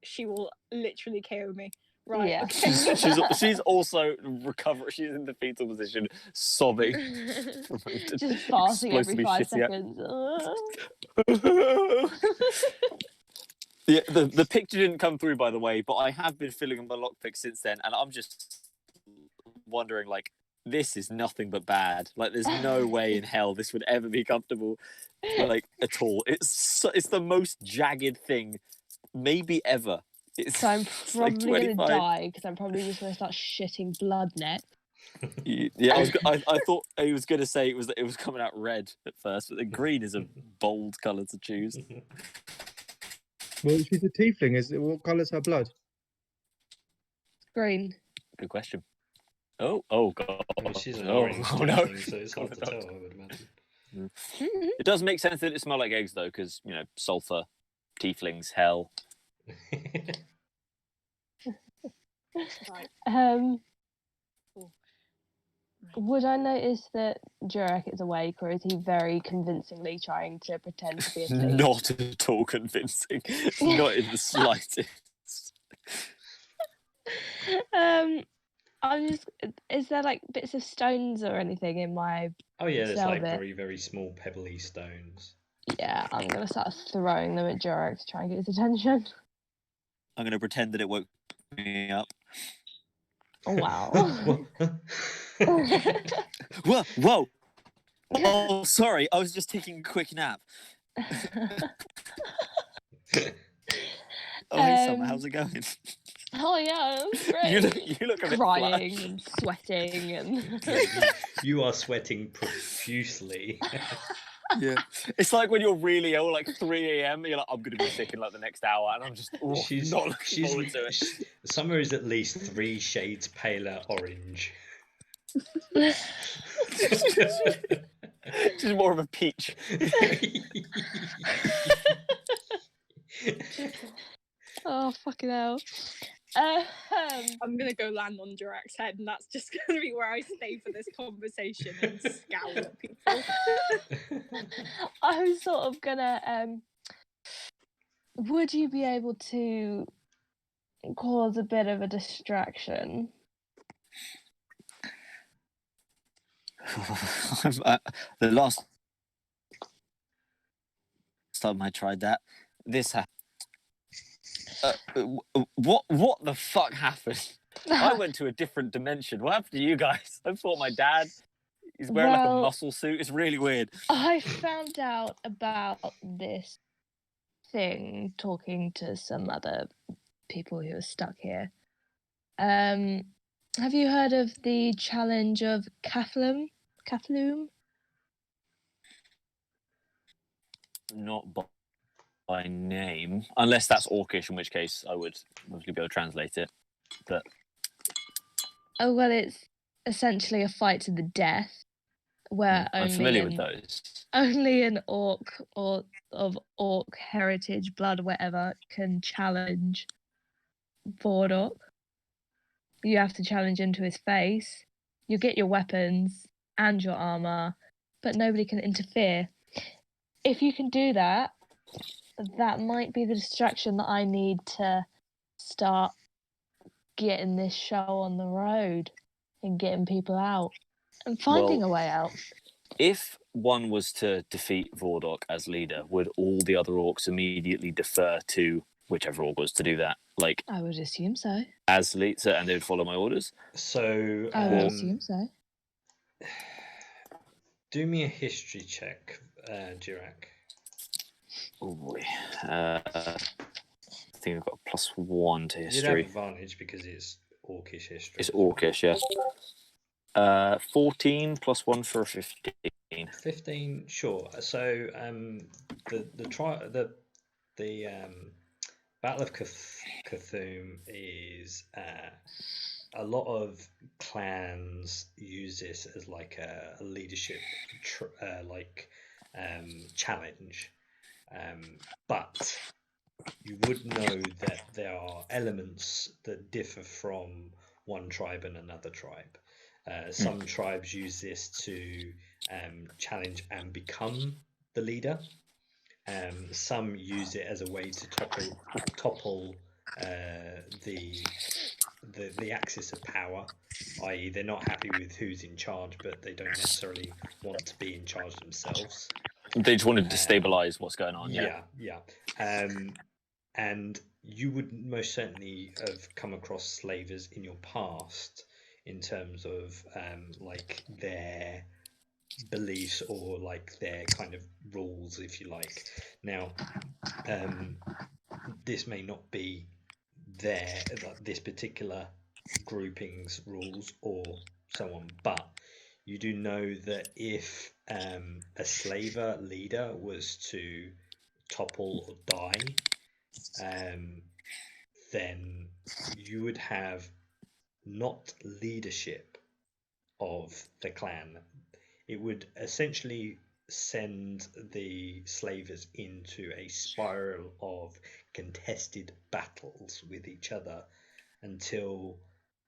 she will literally KO me. Right. Yeah. Okay. She's also recovering. She's in the fetal position, sobbing. Just farting every Explosively 5 shitty seconds. Yeah, the picture didn't come through, by the way, but I have been filling in my lockpick since then, and I'm just wondering, like, this is nothing but bad. Like, there's no way in hell this would ever be comfortable, like, at all. It's the most jagged thing, maybe ever. So I'm it's like probably going to 25. die because I'm probably just going to start shitting blood next. Yeah, I thought he was going to say it was coming out red at first, but the green is a bold colour to choose. Well, she's a tiefling. What colour's her blood? Green. Good question. Oh god. Well, she's an Oh, orange oh no. tiefling, so it's hard to tell, I would imagine. It does make sense that it smell like eggs, though, because, you know, sulfur, tieflings, hell. Right. Would I notice that Jurek is awake, or is he very convincingly trying to pretend to be asleep? Not at all convincing. Not in the slightest. I'm just. Is there like bits of stones or anything in my? Oh yeah, there's cell like bit? very, very small pebbly stones. Yeah, I'm gonna start throwing them at Jurek to try and get his attention. I'm going to pretend that it woke me up. Oh, wow. Whoa! Whoa! Oh, sorry. I was just taking a quick nap. Oh, hey, Summer. How's it going? Oh yeah, that's great. You look a bit crying flushed. and sweating and. You are sweating profusely. Yeah, it's like when you're really ill, like 3 a.m. You're like, I'm gonna be sick in like the next hour, and I'm just not looking forward to it. Summer is at least 3 shades paler orange. Just more of a peach. Oh fucking hell! I'm gonna go land on Jurek's head, and that's just gonna be where I stay for this conversation and scowl at people. I was sort of gonna. Would you be able to cause a bit of a distraction? The last time I tried that, this happened. What the fuck happened? I went to a different dimension. What happened to you guys? I thought my dad, he's wearing like a muscle suit. It's really weird. I found out about this thing talking to some other people who are stuck here. Have you heard of the challenge of Cathlum? Not by name, unless that's Orcish, in which case I would obviously be able to translate it. But oh well, it's essentially a fight to the death, where I'm familiar with those. Only an orc or of orc heritage, blood, whatever, can challenge Vordok. You have to challenge him to his face. You get your weapons and your armor, but nobody can interfere. If you can do that, that might be the distraction that I need to start getting this show on the road and getting people out and finding a way out. If one was to defeat Vordok as leader, would all the other orcs immediately defer to whichever orc was to do that? Like, I would assume so. As leader, and they would follow my orders? So I would assume so. Do me a history check, Jurek. Oh boy. I think I've got a +1 to history. You'd have advantage because it's Orcish history. It's Orcish, yeah. 14 +1 for a 15. 15, sure. So the Battle of Cthulhu is a lot of clans use this as like a leadership challenge, but you would know that there are elements that differ from one tribe and another tribe. Some tribes use this to challenge and become the leader. Some use it as a way to topple the axis of power, i.e. they're not happy with who's in charge, but they don't necessarily want to be in charge themselves. They just wanted to destabilize what's going on. Yeah. And you would most certainly have come across slavers in your past in terms of like their beliefs or like their kind of rules, if you like. Now, this may not be this particular grouping's rules or so on, but you do know that if a slaver leader was to topple or die, then you would have not leadership of the clan. It would essentially send the slavers into a spiral of contested battles with each other until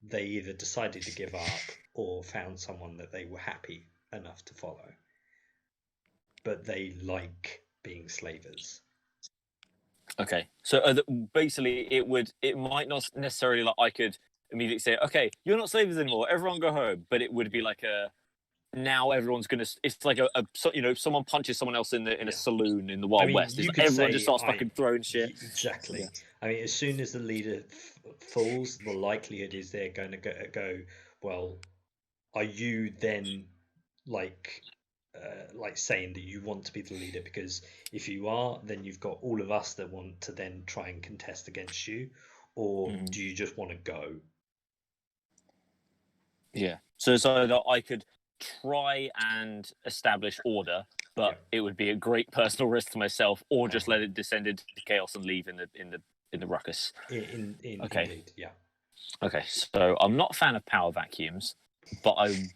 they either decided to give up or found someone that they were happy enough to follow. But they like being slavers. Okay, so basically, it might not necessarily like I could immediately say, okay, you're not slavers anymore, everyone go home. But it would be like now everyone's gonna. It's like someone punches someone else in a saloon in the Wild West. You Like could everyone say, just starts fucking throwing shit. Exactly. Yeah. I mean, as soon as the leader falls, the likelihood is they're going to go. Well, are you then like saying that you want to be the leader? Because if you are, then you've got all of us that want to then try and contest against you, or do you just want to go? Yeah. So that I could try and establish order, but it would be a great personal risk to myself, or just let it descend into chaos and leave in the ruckus. Indeed, yeah. Okay, so I'm not a fan of power vacuums, but I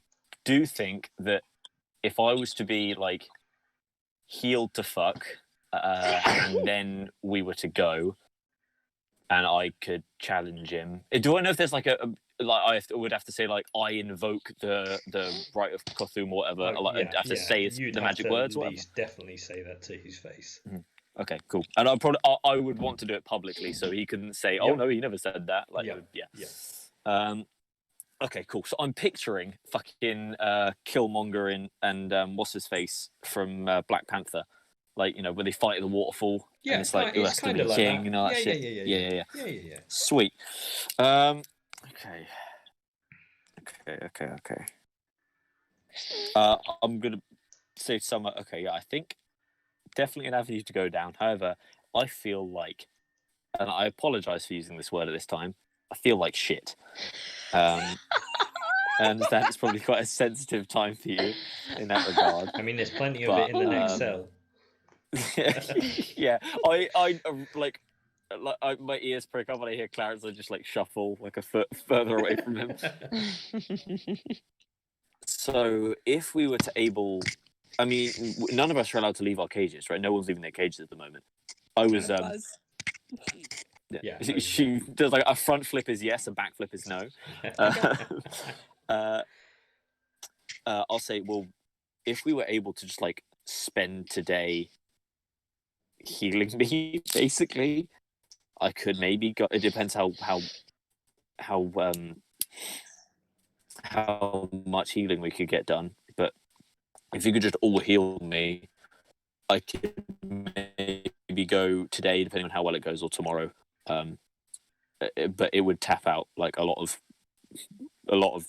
do think that if I was to be like healed to fuck, and then we were to go, and I could challenge him. Do I know if there's like I would have to say like I invoke the right of Cthulhu or whatever? I'd have to say the magic words. At least definitely say that to his face. Okay, cool. And I would want to do it publicly so he can say, "Oh no, he never said that." Like, okay, cool. So I'm picturing fucking Killmonger and what's his face from Black Panther, like when they fight at the waterfall. Yeah, and it's like it's kind of like king that. and all that shit. Yeah. Sweet. Okay. I'm gonna say summer. Okay, yeah, I think definitely an avenue to go down. However, I feel like, and I apologize for using this word at this time, I feel like shit. I understand it's probably quite a sensitive time for you in that regard. I mean, there's plenty of it in the next cell. Yeah, I like my ears prick up when I hear Clarence. I just like shuffle like a foot further away from him. So if we were to I mean, none of us are allowed to leave our cages, right? No one's leaving their cages at the moment. I was Yeah. She does like a front flip is yes, a back flip is no. I'll say, well, if we were able to just like spend today healing me, basically, I could maybe go. It depends how much healing we could get done. But if you could just all heal me, I could maybe go today, depending on how well it goes, or tomorrow. But it would tap out like a lot of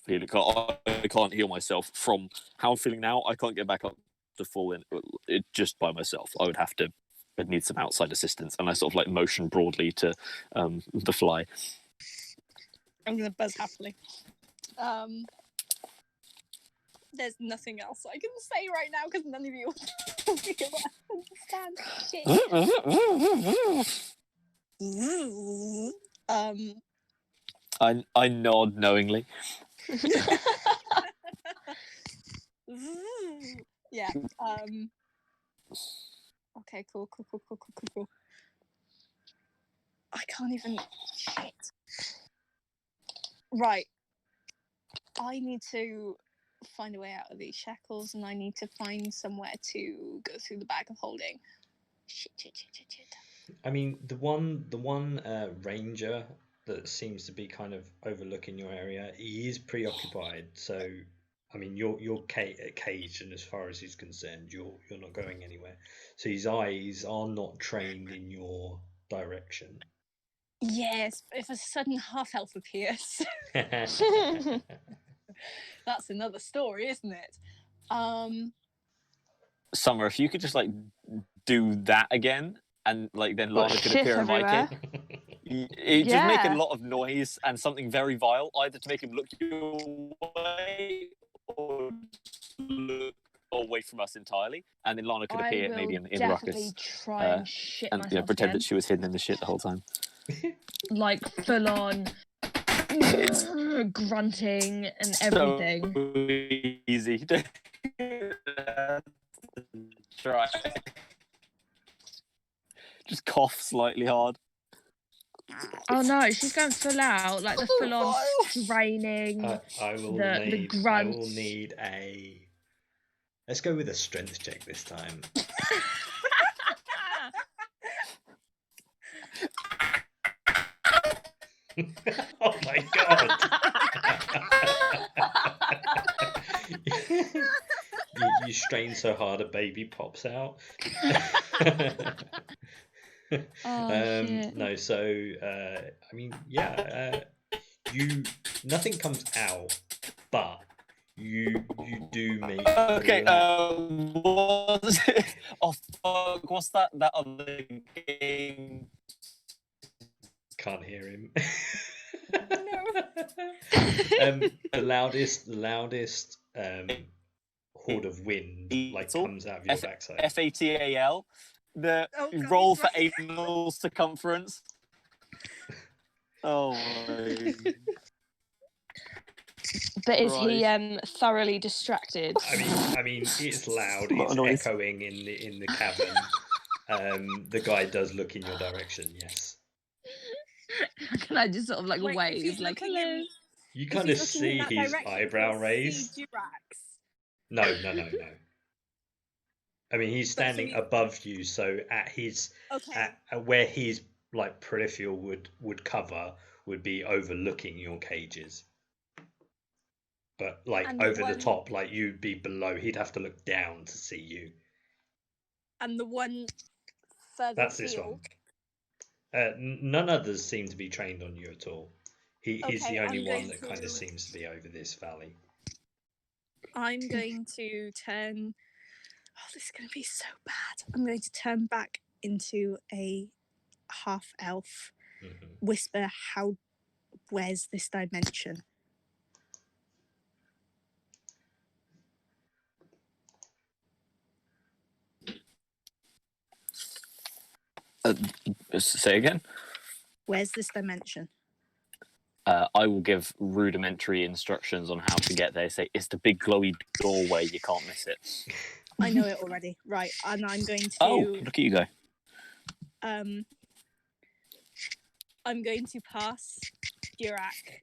healing. I can't heal myself from how I'm feeling now. I can't get back up to full in it just by myself. I'd need some outside assistance, and I sort of like motion broadly to the fly. I'm gonna buzz happily. There's nothing else I can say right now because none of you understand. I nod knowingly. Yeah. Okay. Cool. I can't even. Shit. Right. I need to find a way out of these shackles, and I need to find somewhere to go through the bag of holding. Shit. I mean, the one ranger that seems to be kind of overlooking your area, he is preoccupied. So, I mean, you're caged, and as far as he's concerned, you're not going anywhere. So his eyes are not trained in your direction. Yes, if a sudden half elf appears, that's another story, isn't it? Summer, if you could just like do that again, and like then Lana could appear in my cage. It just make a lot of noise and something very vile, either to make him look your way or look away from us entirely, and then Lana could appear maybe in ruckus. Try and shit myself pretend again. that she was hidden in the shit the whole time. Like full on grunting and everything. So easy. Try. Just cough slightly hard. Oh no, she's going full out, like the full on training. I will the need. I grunts. will need a. Let's go with a strength check this time. Oh my god! you strain so hard a baby pops out. Shit. No, so I mean, yeah, nothing comes out, but you do make. Okay, what's it? Oh fuck! What's that other game? Can't hear him. No. The loudest horde of wind like comes out of your backside. FATAL. The Oh, God, roll he's for right. anal circumference. Oh my. But is he Christ. thoroughly distracted? I mean, it's loud. What It's a noise. echoing in the cavern. The guy does look in your direction. Yes. Can I just sort of like Wait, if wave, he's like looking hello? in- You if kind he's of looking in see that his direction, eyebrow can I raised. see Jirax? No. I mean, he's But so standing he- above you, so at his Okay. at where his like peripheral would cover would be overlooking your cages. But like And over the one- top, like you'd be below. He'd have to look down to see you. And the one further That's this field. one. None others seem to be trained on you at all. He's Okay, the only I'm one going that kind to- of seems to be over this valley. I'm going to turn. Oh, this is going to be so bad. I'm going to turn back into a half elf. Whisper, where's this dimension? Say again. Where's this dimension? I will give rudimentary instructions on how to get there. Say it's the big glowy doorway. You can't miss it. I know it already. Right, and I'm going to. Oh, look at you go. I'm going to pass Dirac.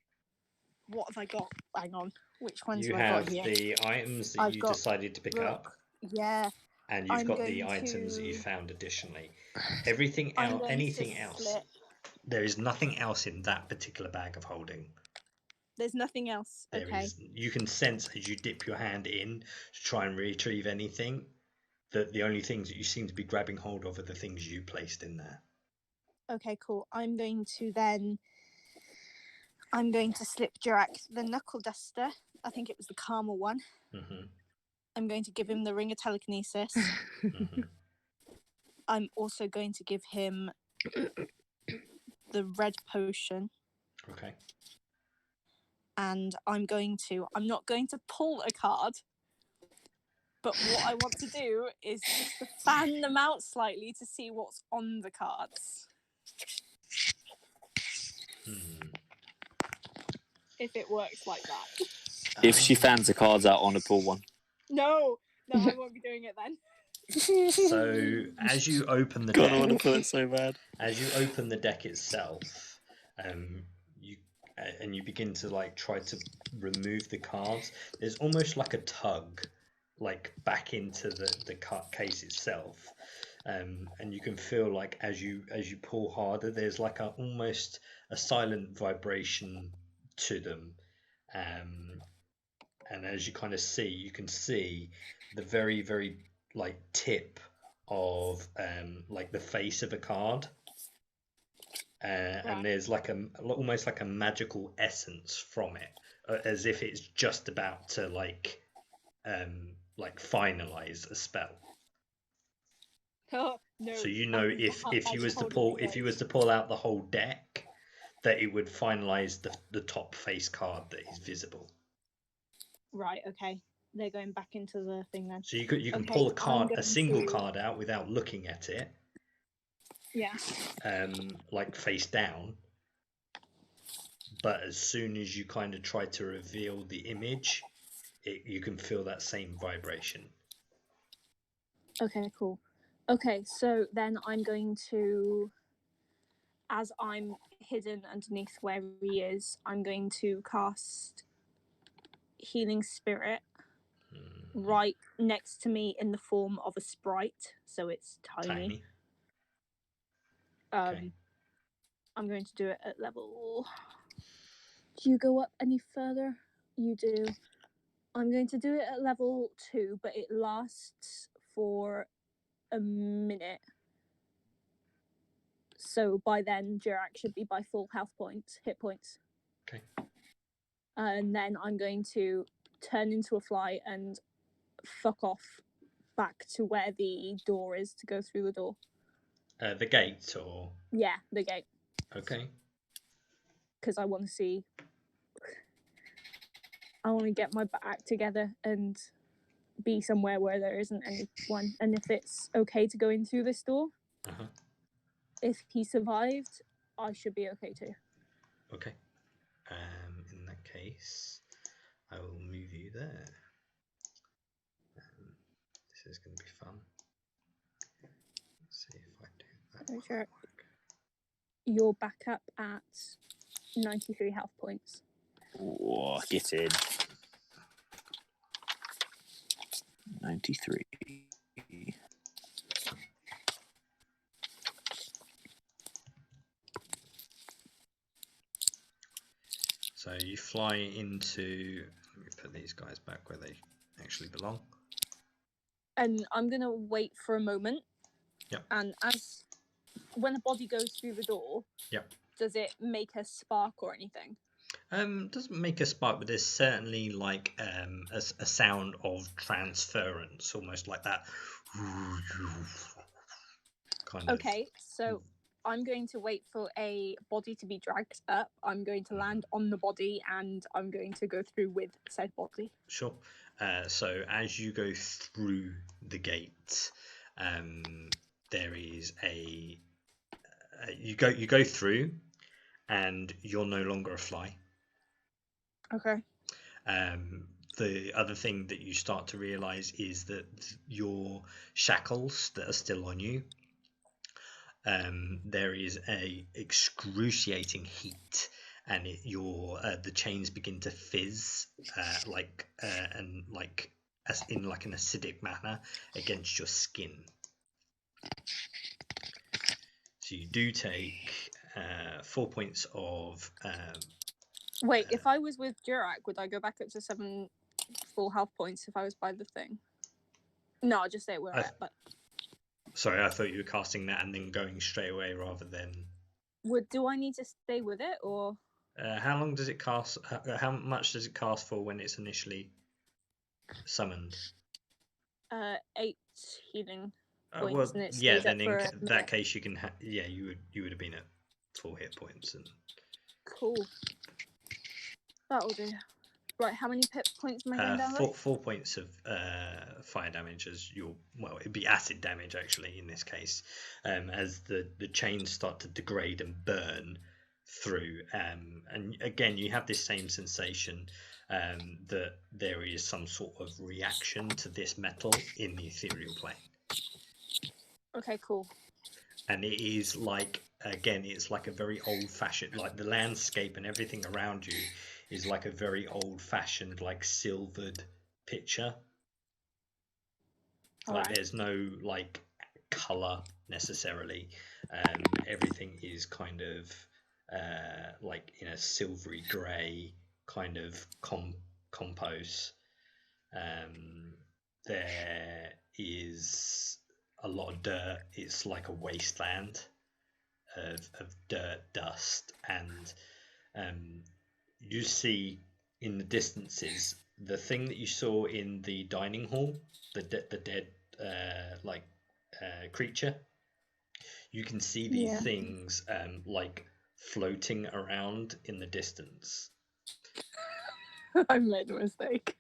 What have I got? Hang on. Which ones You have I have got here? the items that I've you got decided to pick up, Rook. Yeah. and you've I'm got the going items that you to- found additionally. Everything I'm else, going to anything else, split. there is nothing else in that particular bag of holding. There's nothing else. There Okay. is. You can sense as you dip your hand in to try and retrieve anything that the only things that you seem to be grabbing hold of are the things you placed in there. Okay, cool. I'm going to slip Dirac the knuckle duster. I think it was the caramel one. Mm-hmm. I'm going to give him the ring of telekinesis. Mm-hmm. I'm also going to give him the red potion. Okay. And I'm not going to pull a card, but what I want to do is just to fan them out slightly to see what's on the cards. If it works like that. If she fans the cards out on a pull one. No, I won't be doing it then. So as you open the God, I deck, want to put it so bad. as you open the deck itself, you begin to like try to remove the cards. There's almost like a tug, like back into the card case itself, and you can feel like as you pull harder, there's like almost a silent vibration to them, and as you kind of see, you can see the very very like tip of like the face of a card. And there's like almost like a magical essence from it, as if it's just about to like finalize a spell. Oh, no. So you know if you was to pull out the whole deck, that it would finalize the top face card that is visible. Right, okay. They're going back into the thing then. So you can Okay, pull I'm a single going to- card out without looking at it. Yeah. Like face down. But as soon as you kind of try to reveal the image, you can feel that same vibration. Okay, cool. Okay, so then I'm going to as I'm hidden underneath where he is, I'm going to cast Healing Spirit right next to me in the form of a sprite, so it's tiny. Okay. I'm going to do it at level... Do you go up any further? You do. I'm going to do it at level 2, but it lasts for a minute. So by then, Jirak should be by full hit points. Okay. And then I'm going to turn into a fly and fuck off back to where the door is to go through the door. The gate, or? Yeah, the gate. Okay. Because I want to see... I want to get my act together and be somewhere where there isn't anyone. And if it's okay to go in through this door, if he survived, I should be okay too. Okay. In that case, I will move you there. This is going to be fun. Let's see if I do that. Sure. You're back up at 93 health points. Oh, get in. 93. So you fly into... Let me put these guys back where they actually belong. And I'm going to wait for a moment. Yep. And when a body goes through the door, does it make a spark or anything? Doesn't make a spark, but there's certainly like a sound of transference, almost like that. Kind of. Okay, so I'm going to wait for a body to be dragged up. I'm going to land on the body, and I'm going to go through with said body. Sure. So as you go through the gate, there is a you go through, and you're no longer a fly. Okay. The other thing that you start to realize is that your shackles that are still on you, there is a excruciating heat, and the chains begin to fizz in like an acidic manner against your skin. So you do take 4 points of Wait, if I was with Jirak, would I go back up to 7 full health points if I was by the thing? No, I'll just say where I'm at, but... Sorry, I thought you were casting that and then going straight away rather than... Do I need to stay with it, or...? How long does it cast? How much does it cast for when it's initially summoned? 8 healing points, Well, and it stays yeah. up Then in for that case, you can. You would have been at full hit points and. Cool. That'll do. Right, how many points am I going down? 4 points of fire damage as it'd be acid damage actually in this case, as the chains start to degrade and burn through, and again you have this same sensation that there is some sort of reaction to this metal in the ethereal plane. Okay, cool. And it is like, again, it's like a very old-fashioned, like the landscape and everything around you is like a very old-fashioned, like silvered picture. Like there's no like color necessarily. Everything is kind of like in a silvery grey kind of compose. There is a lot of dirt. It's like a wasteland of dirt, dust, and you see in the distances the thing that you saw in the dining hall, the dead creature. You can see these things like floating around in the distance. I made a mistake.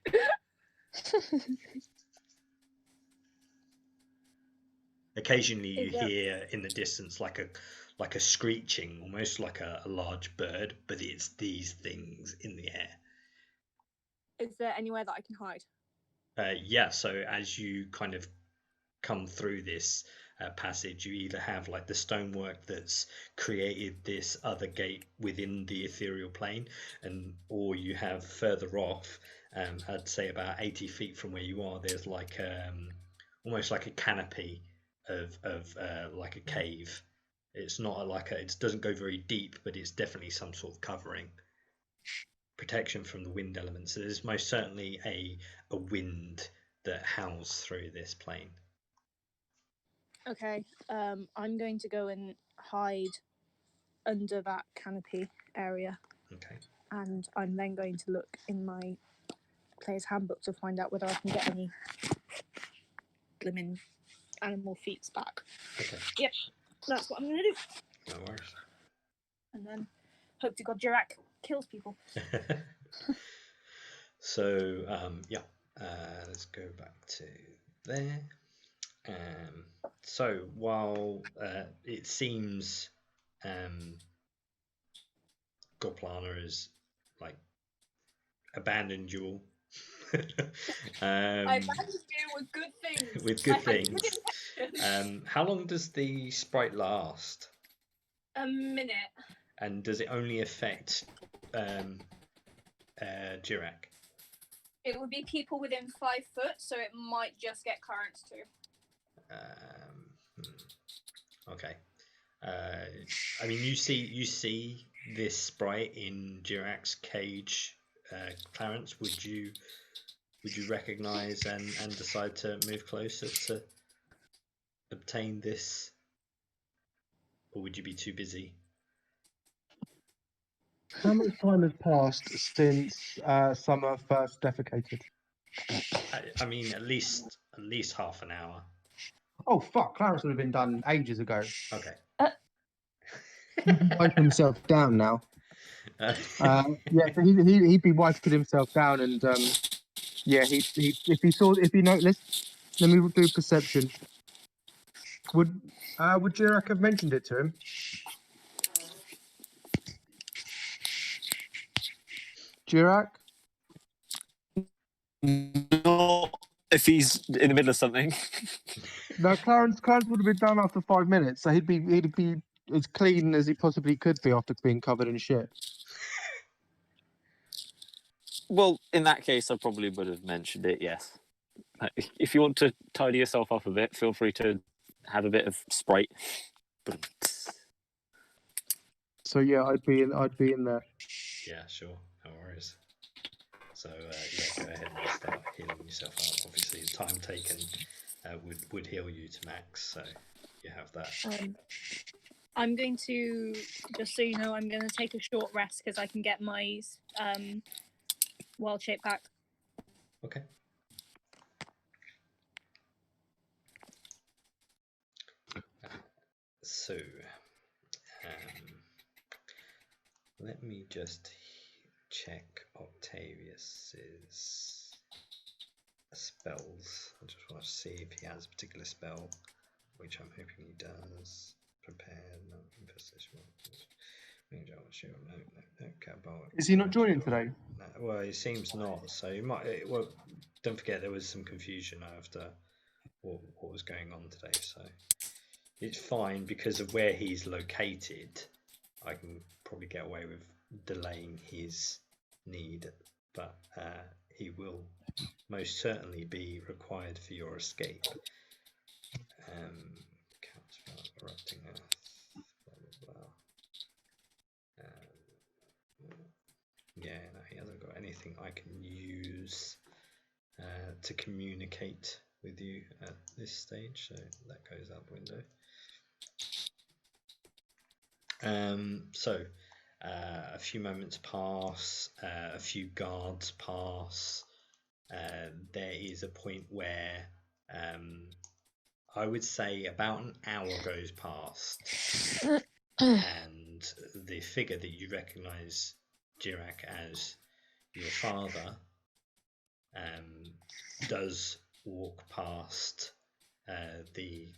Occasionally you hear in the distance like a screeching, almost like a large bird, but it's these things in the air. Is there anywhere that I can hide? Yeah, so as you kind of come through this, passage. You either have like the stonework that's created this other gate within the ethereal plane, or you have further off, I'd say about 80 feet from where you are, there's like almost like a canopy of like a cave. It's not it doesn't go very deep, but it's definitely some sort of covering, protection from the wind elements. So there's most certainly a wind that howls through this plane. Okay, I'm going to go and hide under that canopy area. Okay. And I'm then going to look in my player's handbook to find out whether I can get any glimmin' animal feats back. Okay. Yep, that's what I'm going to do. No worries. And then hope to God Jirak kills people. So, let's go back to there. So while it seems Goplana is like abandoned you all. I abandoned you with good things. With good things. How long does the sprite last? A minute. And does it only affect Jirak? It would be people within 5 foot, so it might just get currents too. Okay. I mean, you see this sprite in Jirak's cage, Clarence. Would you recognise and decide to move closer to obtain this, or would you be too busy? How much time has passed since Summer first defecated? I mean, at least half an hour. Oh fuck! Clarence would have been done ages ago. Okay. Wipe himself down now. Yeah, so he'd be wiping himself down, and yeah, if he noticed, let me do perception. Would Jirak have mentioned it to him? Jirak? Not if he's in the middle of something. No, Clarence would have been done after 5 minutes, so he'd be as clean as he possibly could be after being covered in shit. Well, in that case, I probably would have mentioned it. Yes. If you want to tidy yourself up a bit, feel free to have a bit of Sprite. So yeah, I'd be in there. Yeah, sure, no worries. So go ahead and start healing yourself up. Obviously, the time taken would heal you to max, so you have that. I'm going to, just so you know, I'm going to take a short rest because I can get my wild shape back. Okay. So, let me just check Octavius's spells. I just want to see if he has a particular spell, which I'm hoping he does. Prepare, no infestation. Is he not joining today? No, well, it seems not. So you might. Well, don't forget there was some confusion after what was going on today. So it's fine because of where he's located. I can probably get away with delaying his need, but he will most certainly be required for your escape. Erupting Earth, blah blah blah. Yeah, no, he hasn't got anything I can use to communicate with you at this stage, so that goes out the window. A few moments pass, a few guards pass. There is a point where I would say about an hour goes past, and the figure that you recognise Jirak as your father does walk past the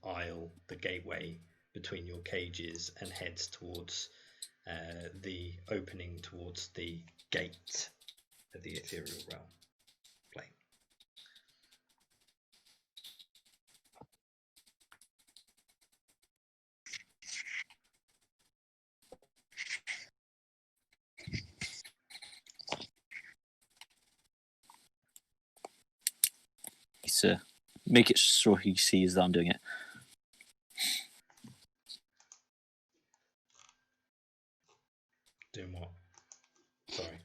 aisle, the gateway between your cages, and heads towards the opening towards the gate of the ethereal realm plane. needs to make it sure he sees that I'm doing it. Doing what? Sorry.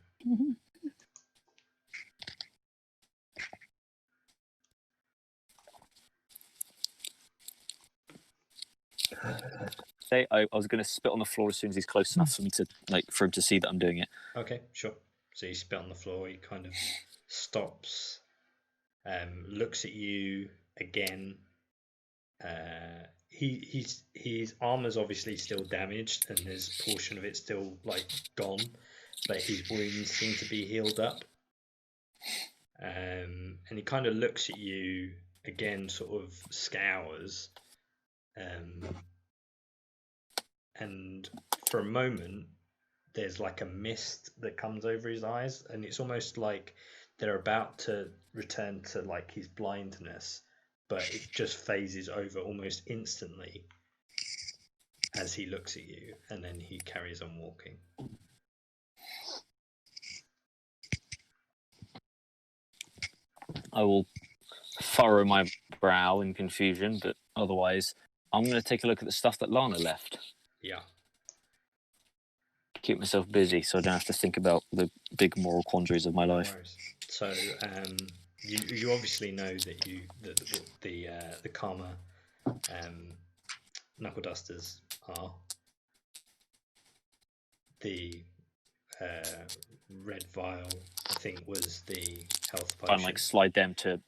I was going to spit on the floor as soon as he's close enough for me to for him to see that I'm doing it. Okay, sure. So you spit on the floor. He kind of stops, looks at you again. His armor's obviously still damaged, and there's a portion of it still gone, but his wounds seem to be healed up. And he kind of looks at you again, sort of scours. And for a moment, there's a mist that comes over his eyes, and it's almost like they're about to return to his blindness, but it just phases over almost instantly as he looks at you, and then he carries on walking. I will furrow my brow in confusion, but otherwise, I'm going to take a look at the stuff that Lana left. Yeah. Keep myself busy so I don't have to think about the big moral quandaries of my life. So, you obviously know that the Karma knuckle dusters are the red vial. I think was the health potion. And slide them to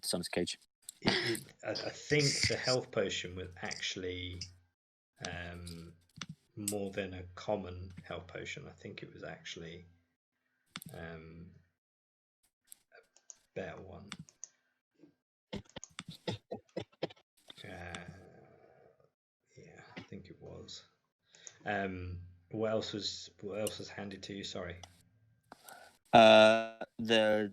Summer's cage. I think the health potion was actually more than a common health potion. I think it was actually a better one. Yeah, I think it was. What else was handed to you? Sorry. The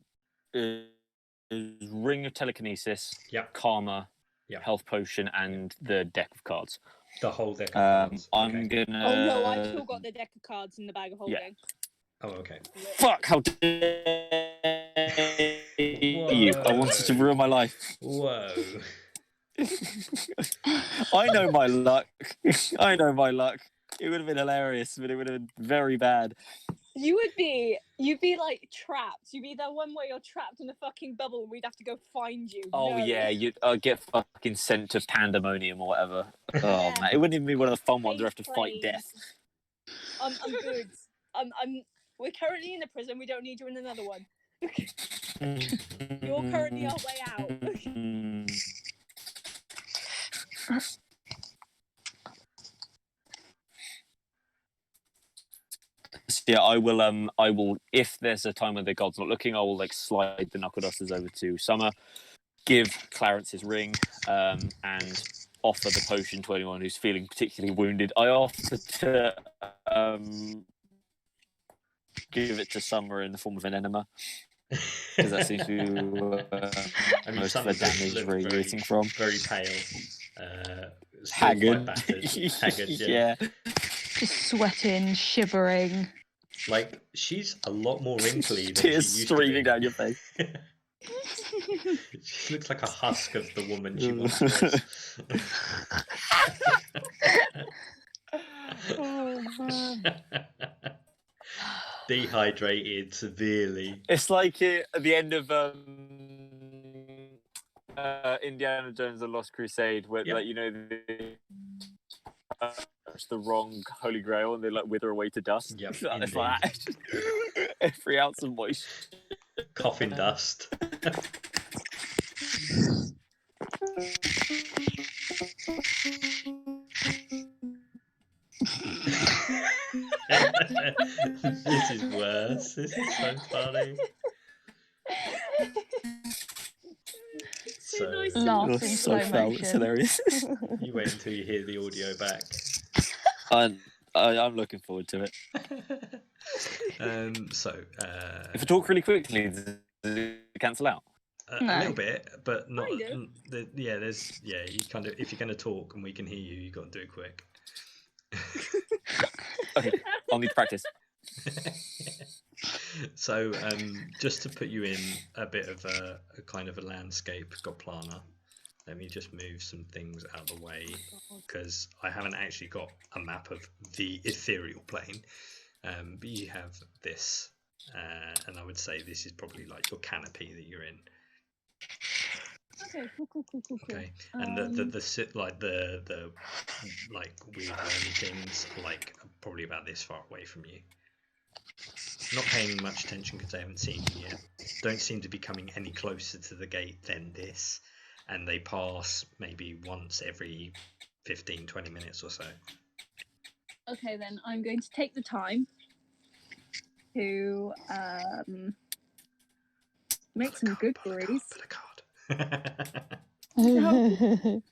ring of telekinesis. Yep. Karma. Yep. Health potion and the deck of cards. The whole deck of cards. I'm gonna. Oh no, I've still got the deck of cards in the bag of holding. Yeah. Oh, okay. Fuck! How dare you? I wanted to ruin my life. Whoa. I know my luck. I know my luck. It would have been hilarious, but it would have been very bad. You'd be trapped. You'd be the one where you're trapped in a fucking bubble and we'd have to go find you. Oh no. yeah, you'd get fucking sent to pandemonium or whatever. Oh man, it wouldn't even be one of the fun ones where you have to fight death. I'm good. We're currently in a prison. We don't need you in another one. You're currently our way out. Yeah, I will. If there's a time when the god's not looking, I will slide the knuckle dusters over to Summer, give Clarence his ring, and offer the potion to anyone who's feeling particularly wounded. I offer to give it to Summer in the form of an enema, because that seems to be most of the damage radiating from. Very pale, haggard. Haggard, yeah. Just sweating, shivering. She's a lot more wrinkly than tears she used streaming to be. down your face. She looks like a husk of the woman she once was. Oh man. Dehydrated severely. It's like at the end of Indiana Jones: The Lost Crusade, where it's the wrong Holy Grail and they wither away to dust. Yep, it's like that. Every ounce of moisture. Coffin dust. This is worse. This is so funny. So Laugh in slow motion. It's hilarious. You wait until you hear the audio back. I'm looking forward to it. If I talk really quickly, does it cancel out? A little bit, but not. You kind of, if you're going to talk and we can hear you, you got to do it quick. Okay, I'll need to practice. So just to put you in a bit of a kind of a landscape, Goplana, let me just move some things out of the way because I haven't actually got a map of the ethereal plane. But you have this, and I would say this is probably like your canopy that you're in. Okay, cool. Okay, and the like the like weird wormy things are like probably about this far away from you. Not paying much attention because they haven't seen you yet. Don't seem to be coming any closer to the gate than this, and they pass maybe once every 15-20 minutes or so. Okay, then I'm going to take the time to make some good brews. Pull a card. Do it.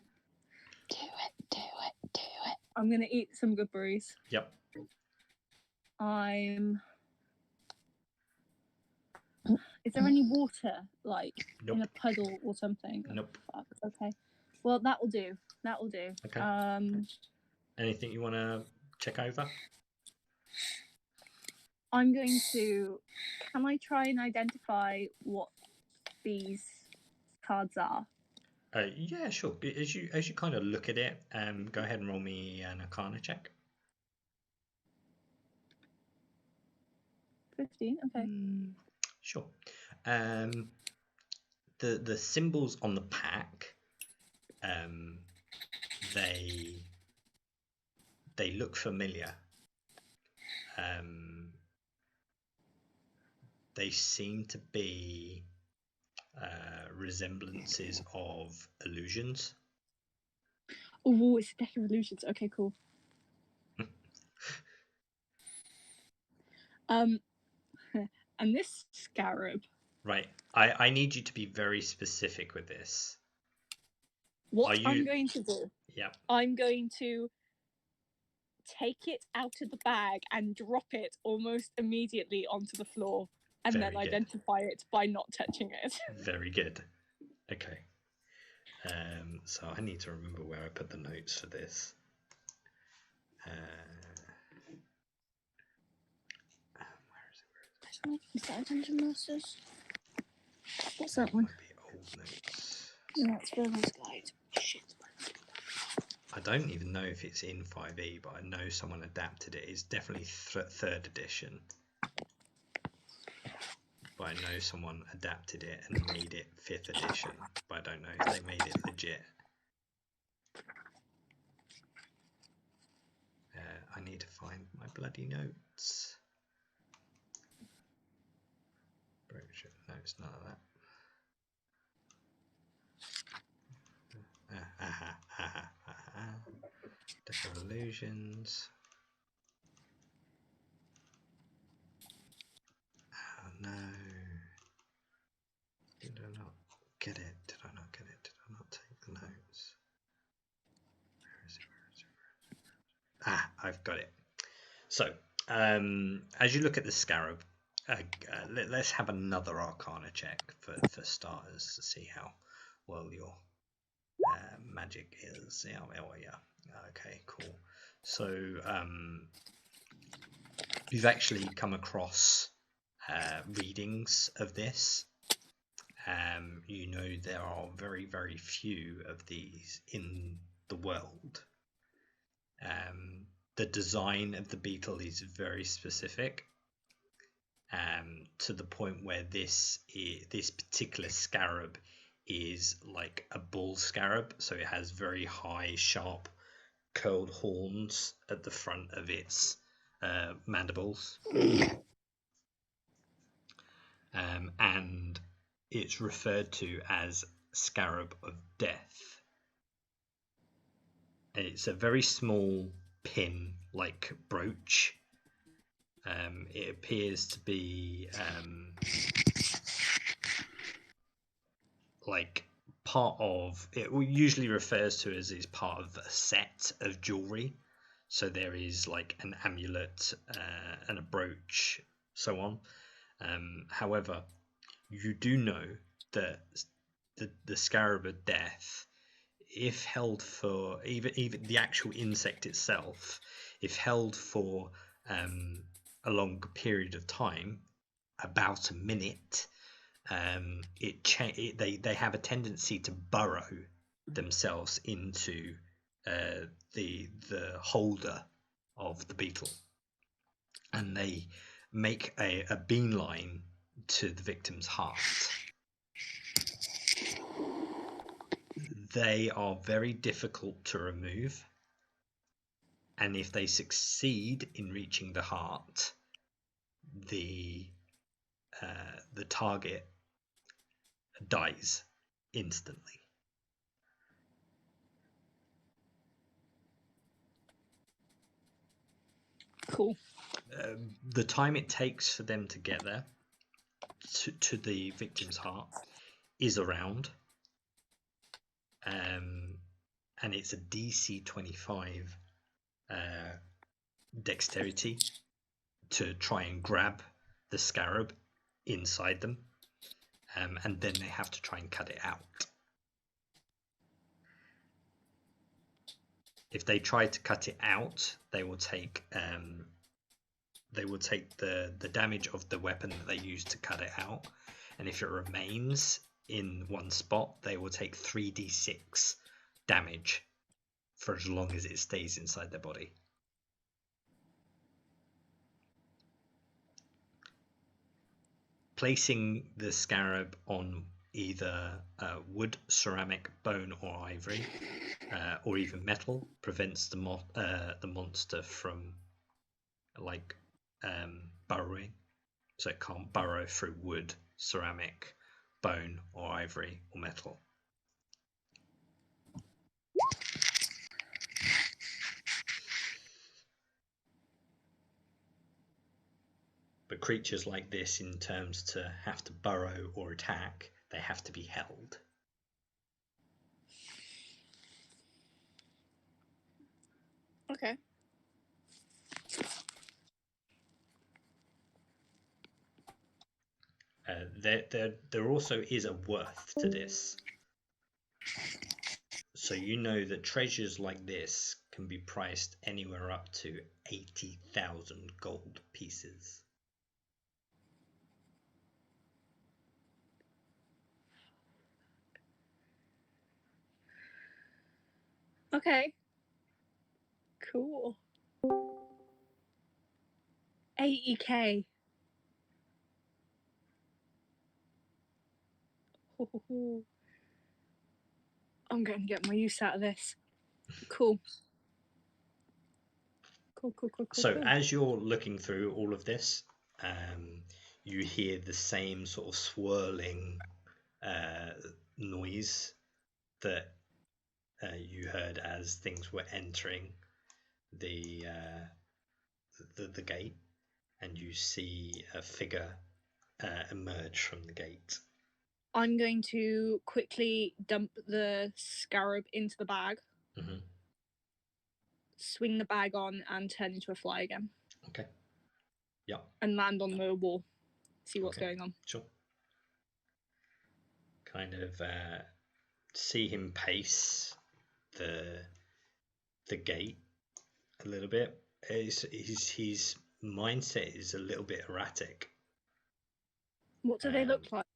I'm gonna eat some good brews. Yep. Is there any water, like Nope. in a puddle or something? Nope. Oh, fuck. Okay. Well, that will do. Okay. Anything you want to check over? I'm going to. Can I try and identify what these cards are? Yeah, sure. As you kind of look at it, go ahead and roll me an Arcana check. 15. Okay. Sure. The symbols on the pack, they look familiar. They seem to be resemblances of illusions. Oh, it's a deck of illusions. Okay, cool. And this scarab. Right. I need you to be very specific with this. What I'm going to do. Yeah. I'm going to take it out of the bag and drop it almost immediately onto the floor, and Very then good. identify it by not touching it. Very good. Okay. So I need to remember where I put the notes for this. Where is it? Is that Dungeon Masters? What's that one? Might be old notes. No, it's Vermon's Guide. Shit. I don't even know if it's in 5e, but I know someone adapted it. It's definitely 3rd edition. But I know someone adapted it and made it 5th edition. But I don't know if they made it legit. I need to find my bloody notes. Brochure. No, it's none of that. Deck of Illusions. Oh no. Did I not get it? Did I not get it? Did I not take the notes? Where is it? Ah, I've got it. So, as you look at the scarab, let's have another Arcana check for starters to see how well your magic is. Yeah. Okay, cool. So you've actually come across readings of this. You know there are very, very few of these in the world. The design of the beetle is very specific, to the point where this particular scarab is like a bull scarab, so it has very high, sharp, curled horns at the front of its mandibles, and it's referred to as Scarab of Death. It's a very small pin-like brooch. It appears to be like part of it. Usually refers to as part of a set of jewelry. So there is like an amulet and a brooch, so on. However, you do know that the Scarab of Death, if held for even the actual insect itself, if held for a long period of time, about a minute, they have a tendency to burrow themselves into the holder of the beetle, and they make a beeline to the victim's heart. They are very difficult to remove, and if they succeed in reaching the heart, the target dies instantly. Cool. The time it takes for them to get there to the victim's heart is around, and it's a DC 25 dexterity to try and grab the scarab inside them, and then they have to try and cut it out. If they try to cut it out, they will take the damage of the weapon that they use to cut it out, and if it remains in one spot, they will take 3d6 damage for as long as it stays inside their body. Placing the scarab on either wood, ceramic, bone, or ivory, or even metal, prevents the monster from burrowing. So it can't burrow through wood, ceramic, bone, or ivory, or metal. But creatures like this, in terms to have to burrow or attack, they have to be held. Okay. There also is a worth to this. So you know that treasures like this can be priced anywhere up to 80,000 gold pieces. Okay. Cool. 80k. I'm going to get my use out of this. Cool. Cool. So as you're looking through all of this, you hear the same sort of swirling noise that you heard as things were entering the gate, and you see a figure emerge from the gate. I'm going to quickly dump the scarab into the bag, swing the bag on, and turn into a fly again. Okay. Yeah. And land on the wall. See what's going on. Sure. Kind of see him pace the gate a little bit. His mindset is a little bit erratic. What do they look like?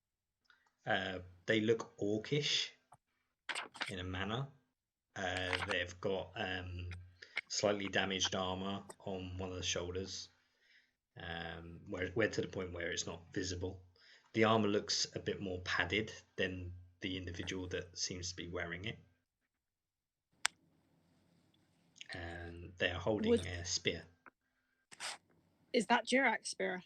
They look orcish in a manner. They've got slightly damaged armor on one of the shoulders, where to the point where it's not visible. The armor looks a bit more padded than the individual that seems to be wearing it. And they are holding a spear. Is that Jirak's spear?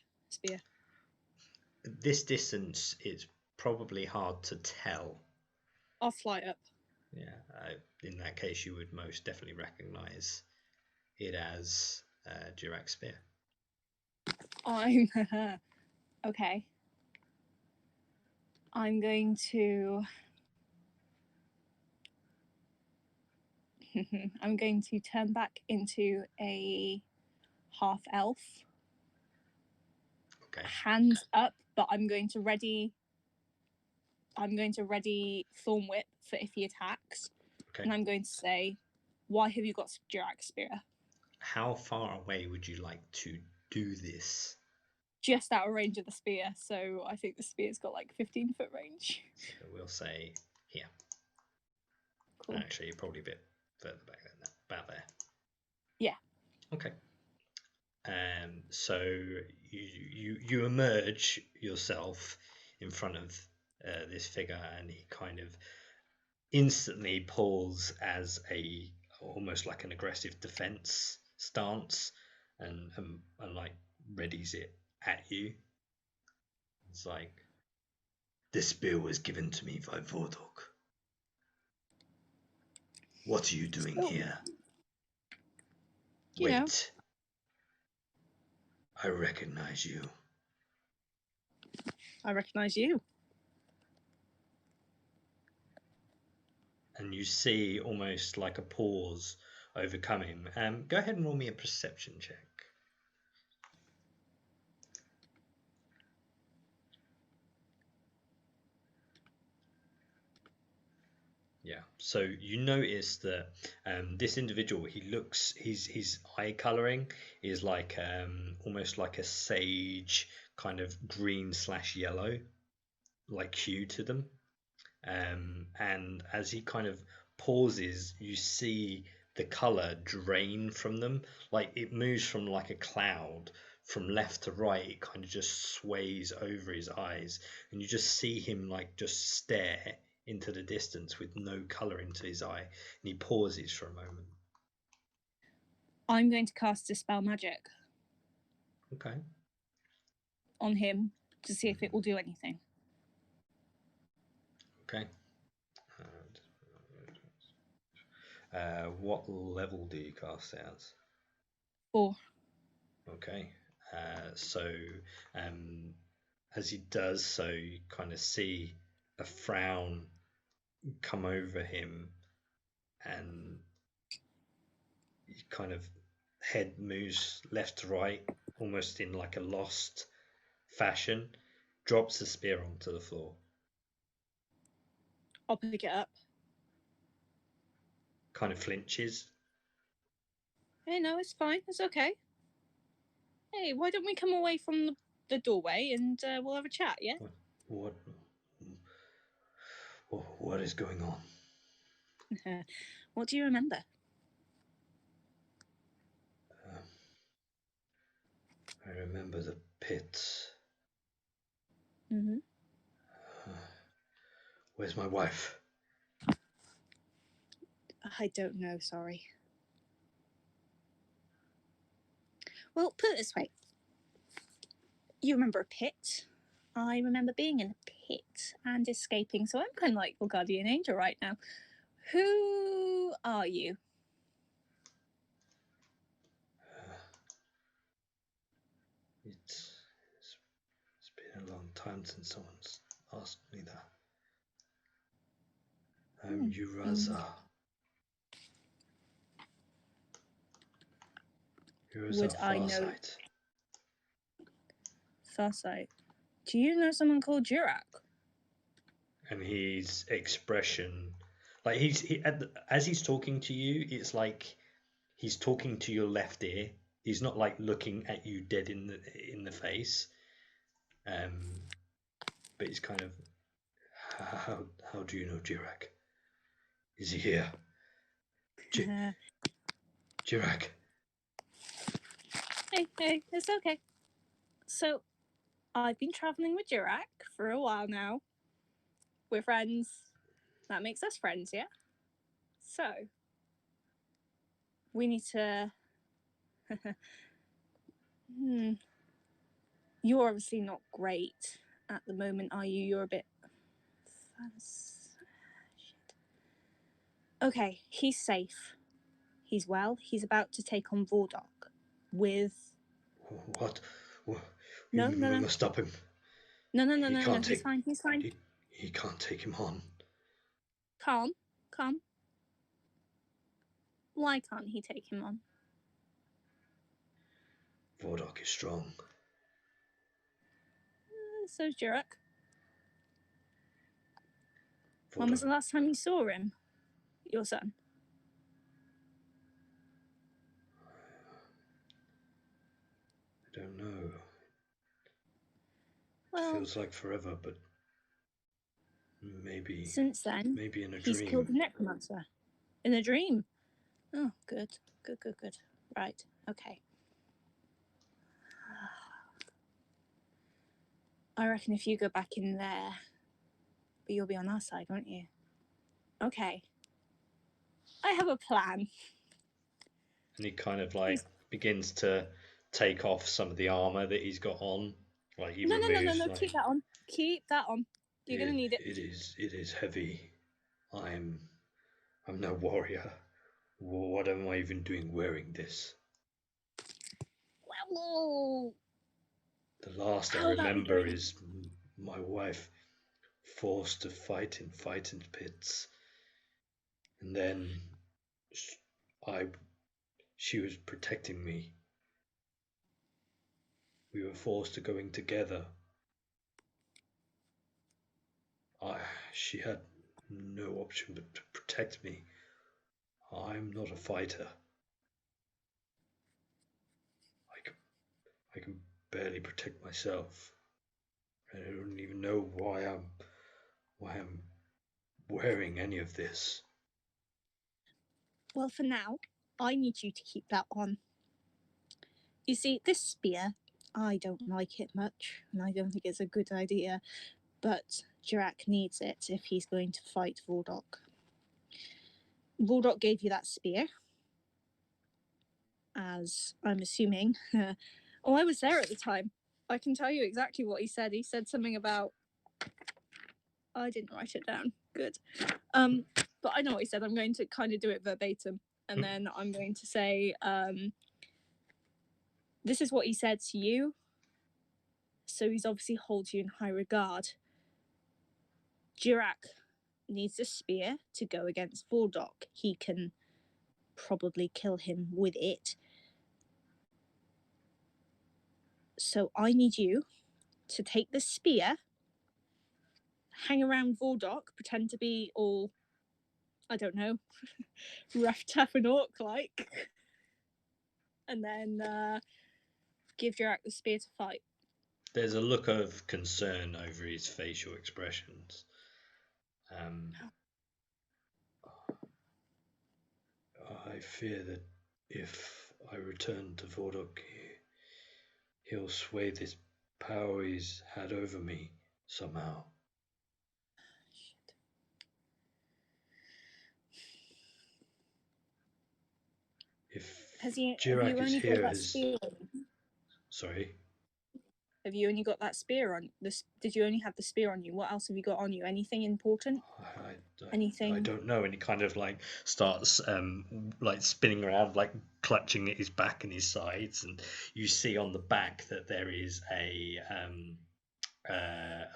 This distance, it's probably hard to tell. I'll fly up. Yeah, in that case, you would most definitely recognize it as Jirak's spear. I'm okay. I'm going to turn back into a half elf. Okay. Hands up, but I'm going to ready Thorn Whip for if he attacks. Okay. And I'm going to say, "Why have you got Jirak's spear?" How far away would you like to do this? just out of range of the spear, so I think the spear's got like 15-foot range. So we'll say here. Cool. Actually, you're probably a bit further back than that. About there. Yeah. Okay. So you emerge yourself in front of this figure, and he kind of instantly pulls as a almost like an aggressive defense stance, and like readies it at you. It's like, this spear was given to me by Vordok. What are you doing here? You know. Wait. I recognize you. I recognise you. And you see almost like a pause overcome him. Go ahead and roll me a perception check. Yeah. So you notice that this individual, his eye coloring is like almost like a sage kind of green/yellow, like hue to them. And as he kind of pauses, you see the color drain from them. Like it moves from like a cloud from left to right. It kind of just sways over his eyes, and you just see him like just stare into the distance with no color into his eye, and he pauses for a moment. I'm going to cast Dispel Magic Okay. on him to see if it will do anything. Okay. What level do you cast it as? 4. Okay. So as he does so, you kind of see a frown come over him, and he kind of head moves left to right, almost in like a lost fashion, drops the spear onto the floor. I'll pick it up. Kind of flinches. Hey, no, it's fine. It's okay. Hey, why don't we come away from the doorway and we'll have a chat, yeah? What is going on? What do you remember? I remember the pit. Mm-hmm. Where's my wife? I don't know, sorry. Well, put it this way. You remember a pit. I remember being in a pit and escaping, so I'm kind of like your guardian angel right now. Who are you? It's been a long time since someone's asked me that. I'm Uraza. Uraza Would I know? Farsight. Farsight. Do you know someone called Jurak? And his expression, like as he's talking to you, it's like he's talking to your left ear. He's not like looking at you dead in the face. But he's kind of, how do you know Jirak? Is he here? Jirak. Hey, it's okay. So, I've been traveling with Jurak for a while now. We're friends. That makes us friends, yeah? So, we need to... You're obviously not great at the moment, are you? You're a bit... Shit. Okay, he's safe. He's well. He's about to take on Vordok with... What? No. We must stop him. No. He's fine. He can't take him on. Calm. Why can't he take him on? Vordok is strong. So's Jurak. When was the last time you saw him? Your son? I don't know. Well, Feels like forever, but maybe since then, maybe in a he's dream. killed a necromancer. In a dream. Oh, good. Good. Right, okay. I reckon if you go back in there, but you'll be on our side, won't you? Okay. I have a plan. And he kind of like begins to take off some of the armor that he's got on. Like he No, removes. no. Like, Keep that on. Keep that on. You're gonna need it. It is heavy. I'm no warrior. What am I even doing wearing this? Well, The last I how about we remember go- is my wife forced to fight in pits, and then she was protecting me. We were forced to going together. She had no option but to protect me. I'm not a fighter. I can barely protect myself. And I don't even know why I'm wearing any of this. Well, for now, I need you to keep that on. You see, this spear, I don't like it much, and I don't think it's a good idea, but Jirak needs it if he's going to fight Vordok. Vordok gave you that spear, as I'm assuming. Oh, I was there at the time. I can tell you exactly what he said. He said something about... I didn't write it down. Good. But I know what he said. I'm going to kind of do it verbatim, and then I'm going to say, this is what he said to you. So he's obviously holds you in high regard. Jirak needs a spear to go against Vordok. He can probably kill him with it. So I need you to take the spear, hang around Vordok, pretend to be all, I don't know, rough, tough and orc-like, and then give Jirak the spear to fight. There's a look of concern over his facial expressions. I fear that if I return to Vordok, he'll sway this power he's had over me somehow. Shit. If Have you Jirak is only got here that as... spear? Sorry? Have you only got that spear on this? Did you only have the spear on you? What else have you got on you? Anything important? Anything? I don't know. And he kind of like starts like spinning around, like clutching at his back and his sides, and you see on the back that there is a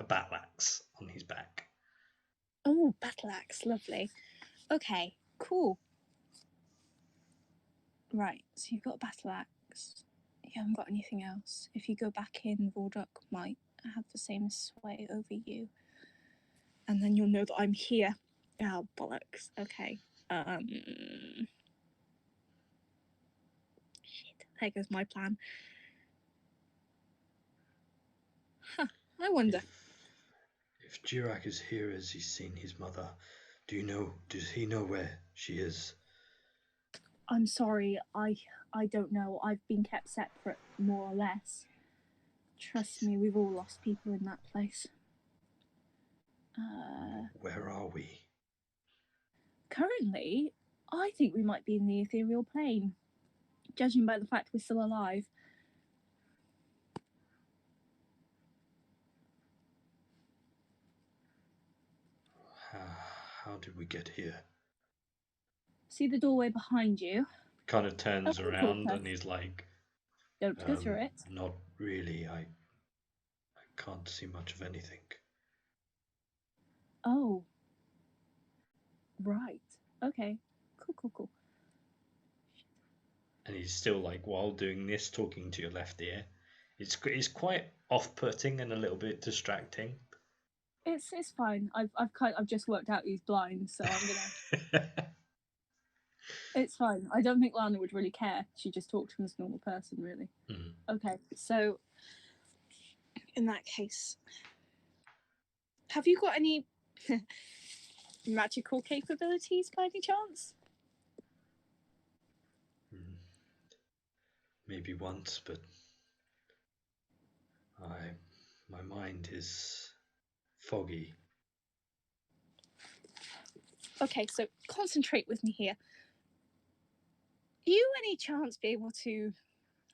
battle axe on his back. Oh, battle axe, lovely. Okay, cool. Right, so you've got a battle axe. You haven't got anything else. If you go back in, Vordok might have the same sway over you. And then you'll know that I'm here. Oh, bollocks. Okay. Shit, there goes my plan. Huh, I wonder. If Jirak is here as he's seen his mother, does he know where she is? I'm sorry, I don't know. I've been kept separate, more or less. Trust me, we've all lost people in that place. Where are we? Currently, I think we might be in the ethereal plane, judging by the fact we're still alive. How did we get here? See the doorway behind you? Kind of turns Okay, around cool. and he's like, Don't go through it. Not really. I can't see much of anything. Oh. Right. Okay. Cool. And he's still like, while doing this, talking to your left ear. It's quite off-putting and a little bit distracting. It's fine. I've just worked out he's blind, so I'm gonna. It's fine. I don't think Lana would really care. She just talked to him as a normal person, really. Mm. Okay, so In that case, have you got any magical capabilities by any chance? Maybe once, but my mind is foggy. Okay, so concentrate with me here. You any chance be able to,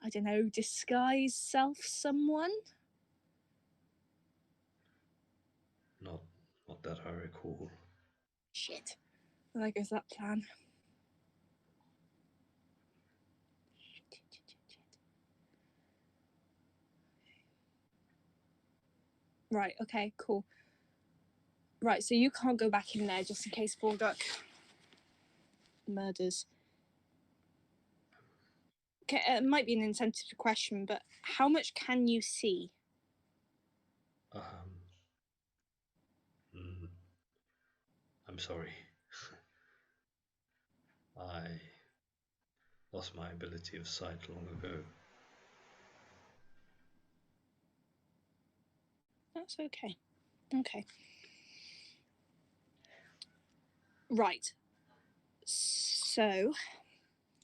I don't know, disguise someone? Not that I recall. Shit. Well, there goes that plan. Shit. Right, okay, cool. Right, so you can't go back in there just in case Vorduck murders. Okay, it might be an insensitive question, but how much can you see? I'm sorry. I lost my ability of sight long ago. That's okay. Okay. Right. So,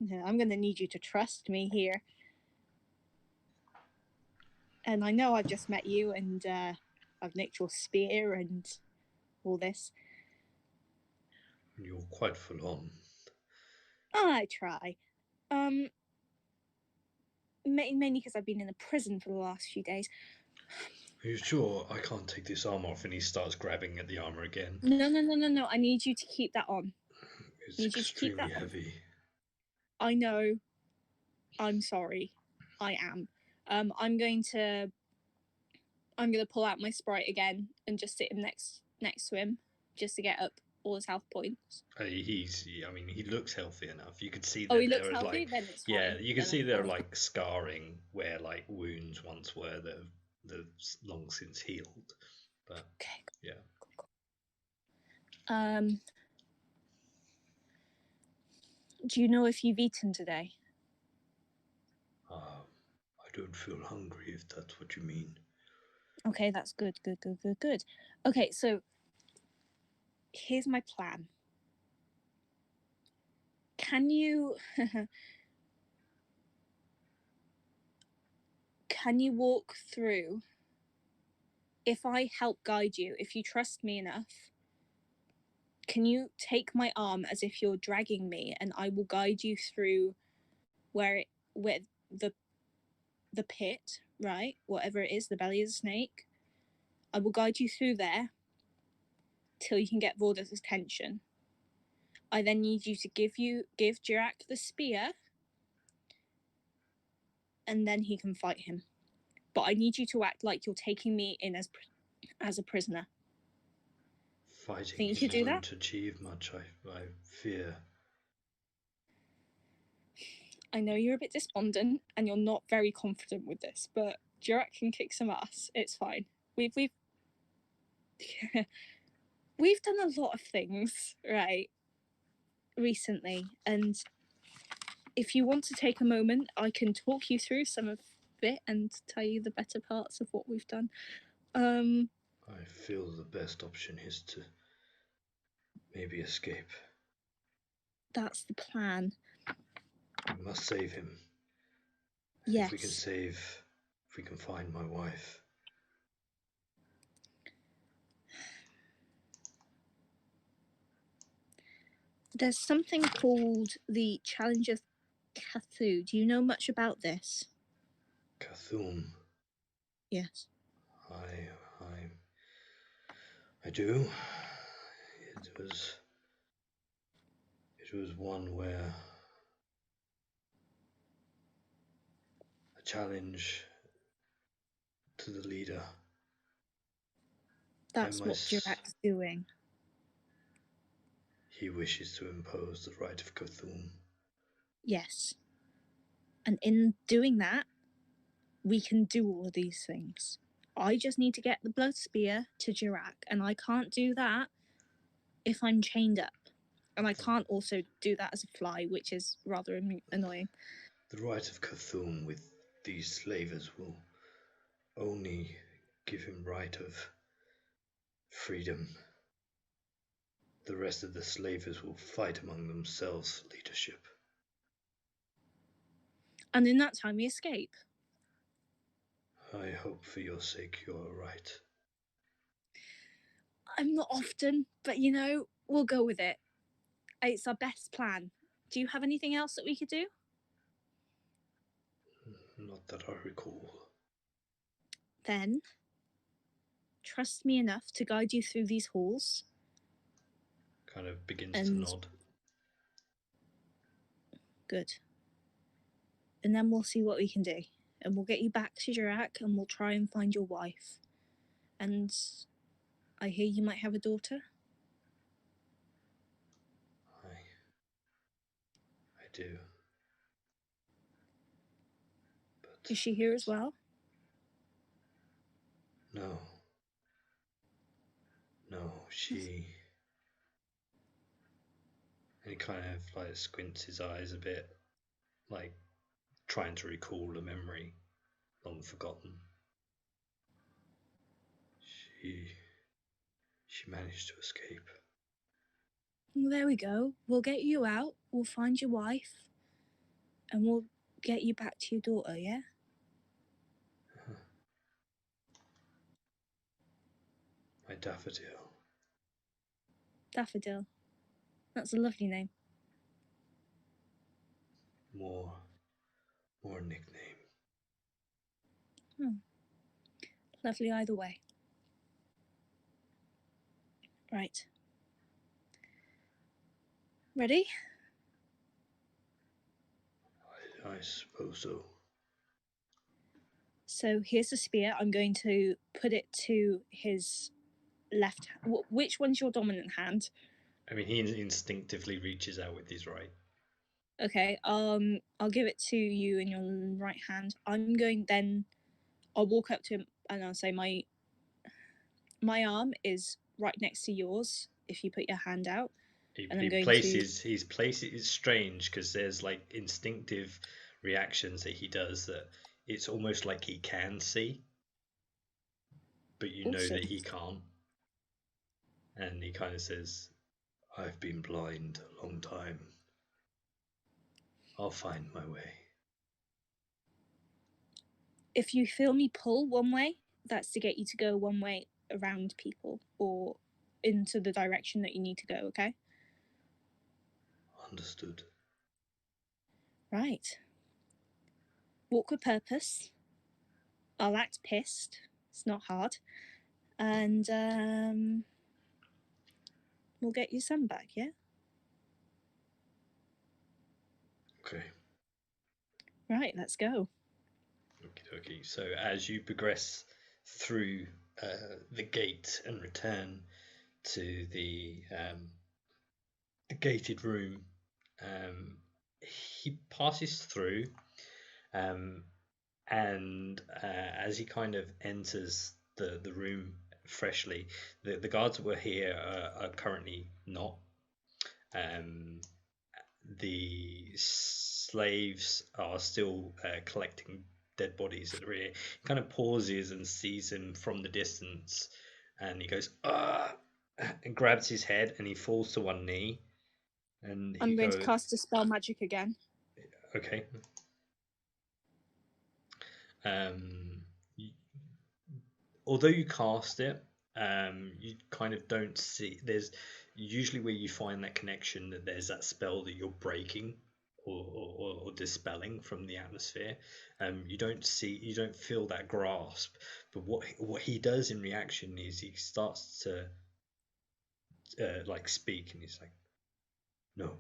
I'm going to need you to trust me here. And I know I've just met you and I've nicked your spear and all this. You're quite full on. I try. Mainly because I've been in a prison for the last few days. Are you sure I can't take this armor off? And he starts grabbing at the armor again. No. I need you to keep that on. It's extremely heavy. I know. I'm sorry. I am. I'm going to pull out my sprite again and just sit him next to him, just to get up all his health points. He looks healthy enough. You could see Oh, that he looks there are healthy. like, Then it's yeah, fine. you can Then see it's there are fine. like scarring where like wounds once were that have long since healed. But okay. Yeah. Cool. Do you know if you've eaten today? I don't feel hungry, if that's what you mean. Okay, that's good. Okay, so here's my plan. Can you walk through? If I help guide you, if you trust me enough, can you take my arm as if you're dragging me, and I will guide you through where the pit, right? Whatever it is, the belly of the snake. I will guide you through there till you can get Vorda's attention. I then need you to give Jirak the spear, and then he can fight him. But I need you to act like you're taking me in as a prisoner. Fighting won't achieve much, I fear. I know you're a bit despondent and you're not very confident with this, but Jirak can kick some ass. It's fine. We've we've done a lot of things, right, recently, and if you want to take a moment, I can talk you through some of it and tell you the better parts of what we've done. I feel the best option is to maybe escape. That's the plan. We must save him. Yes. If we can find my wife. There's something called the Challenge of Cthulhu. Do you know much about this? Cthulhu. Yes. I do. It was one where a challenge to the leader. That's what Jirak's doing. He wishes to impose the right of Cthulhu. Yes. And in doing that, we can do all of these things. I just need to get the blood spear to Jirak, and I can't do that if I'm chained up. And I can't also do that as a fly, which is rather annoying. The right of Cthulhu with these slavers will only give him right of freedom. The rest of the slavers will fight among themselves, leadership. And in that time, we escape. I hope for your sake you're right. I'm not often, but we'll go with it. It's our best plan. Do you have anything else that we could do? Not that I recall. Then, trust me enough to guide you through these halls. Kind of begins to nod. Good. And then we'll see what we can do. And we'll get you back to Jirak and we'll try and find your wife. And I hear you might have a daughter? I do. But Is she here as well? no. No, she... And he kind of like squints his eyes a bit, like trying to recall a memory long forgotten. She managed to escape. Well, there we go. We'll get you out, we'll find your wife, and we'll get you back to your daughter, yeah? My daffodil. Daffodil. That's a lovely name. More a nickname. Lovely either way. Right. Ready? I suppose so. So here's the spear. I'm going to put it to his left. Which one's your dominant hand? I mean, he instinctively reaches out with his right. Okay. I'll give it to you in your right hand. I'll walk up to him and I'll say my arm is right next to yours if you put your hand out. His place is strange because there's like instinctive reactions that he does that it's almost like he can see, but you know that he can't. And he kind of says, I've been blind a long time. I'll find my way. If you feel me pull one way, that's to get you to go one way around people or into the direction that you need to go, okay? Understood. Right. Walk with purpose. I'll act pissed. It's not hard. And we'll get your son back, yeah? Okay. Right, let's go. Okay. So as you progress through the gate and return to the gated room, he passes through, and as he kind of enters the room freshly, the guards that were here are currently not. The slaves are still collecting dead bodies at the rear. He kind of pauses and sees him from the distance, and he goes, and grabs his head, and he falls to one knee. And I'm going to cast a spell magic again. Okay. Although you cast it, you kind of don't see. There's usually where you find that connection that there's that spell that you're breaking or dispelling from the atmosphere. You don't feel that grasp. But what he does in reaction is he starts to like speak, and he's like, no,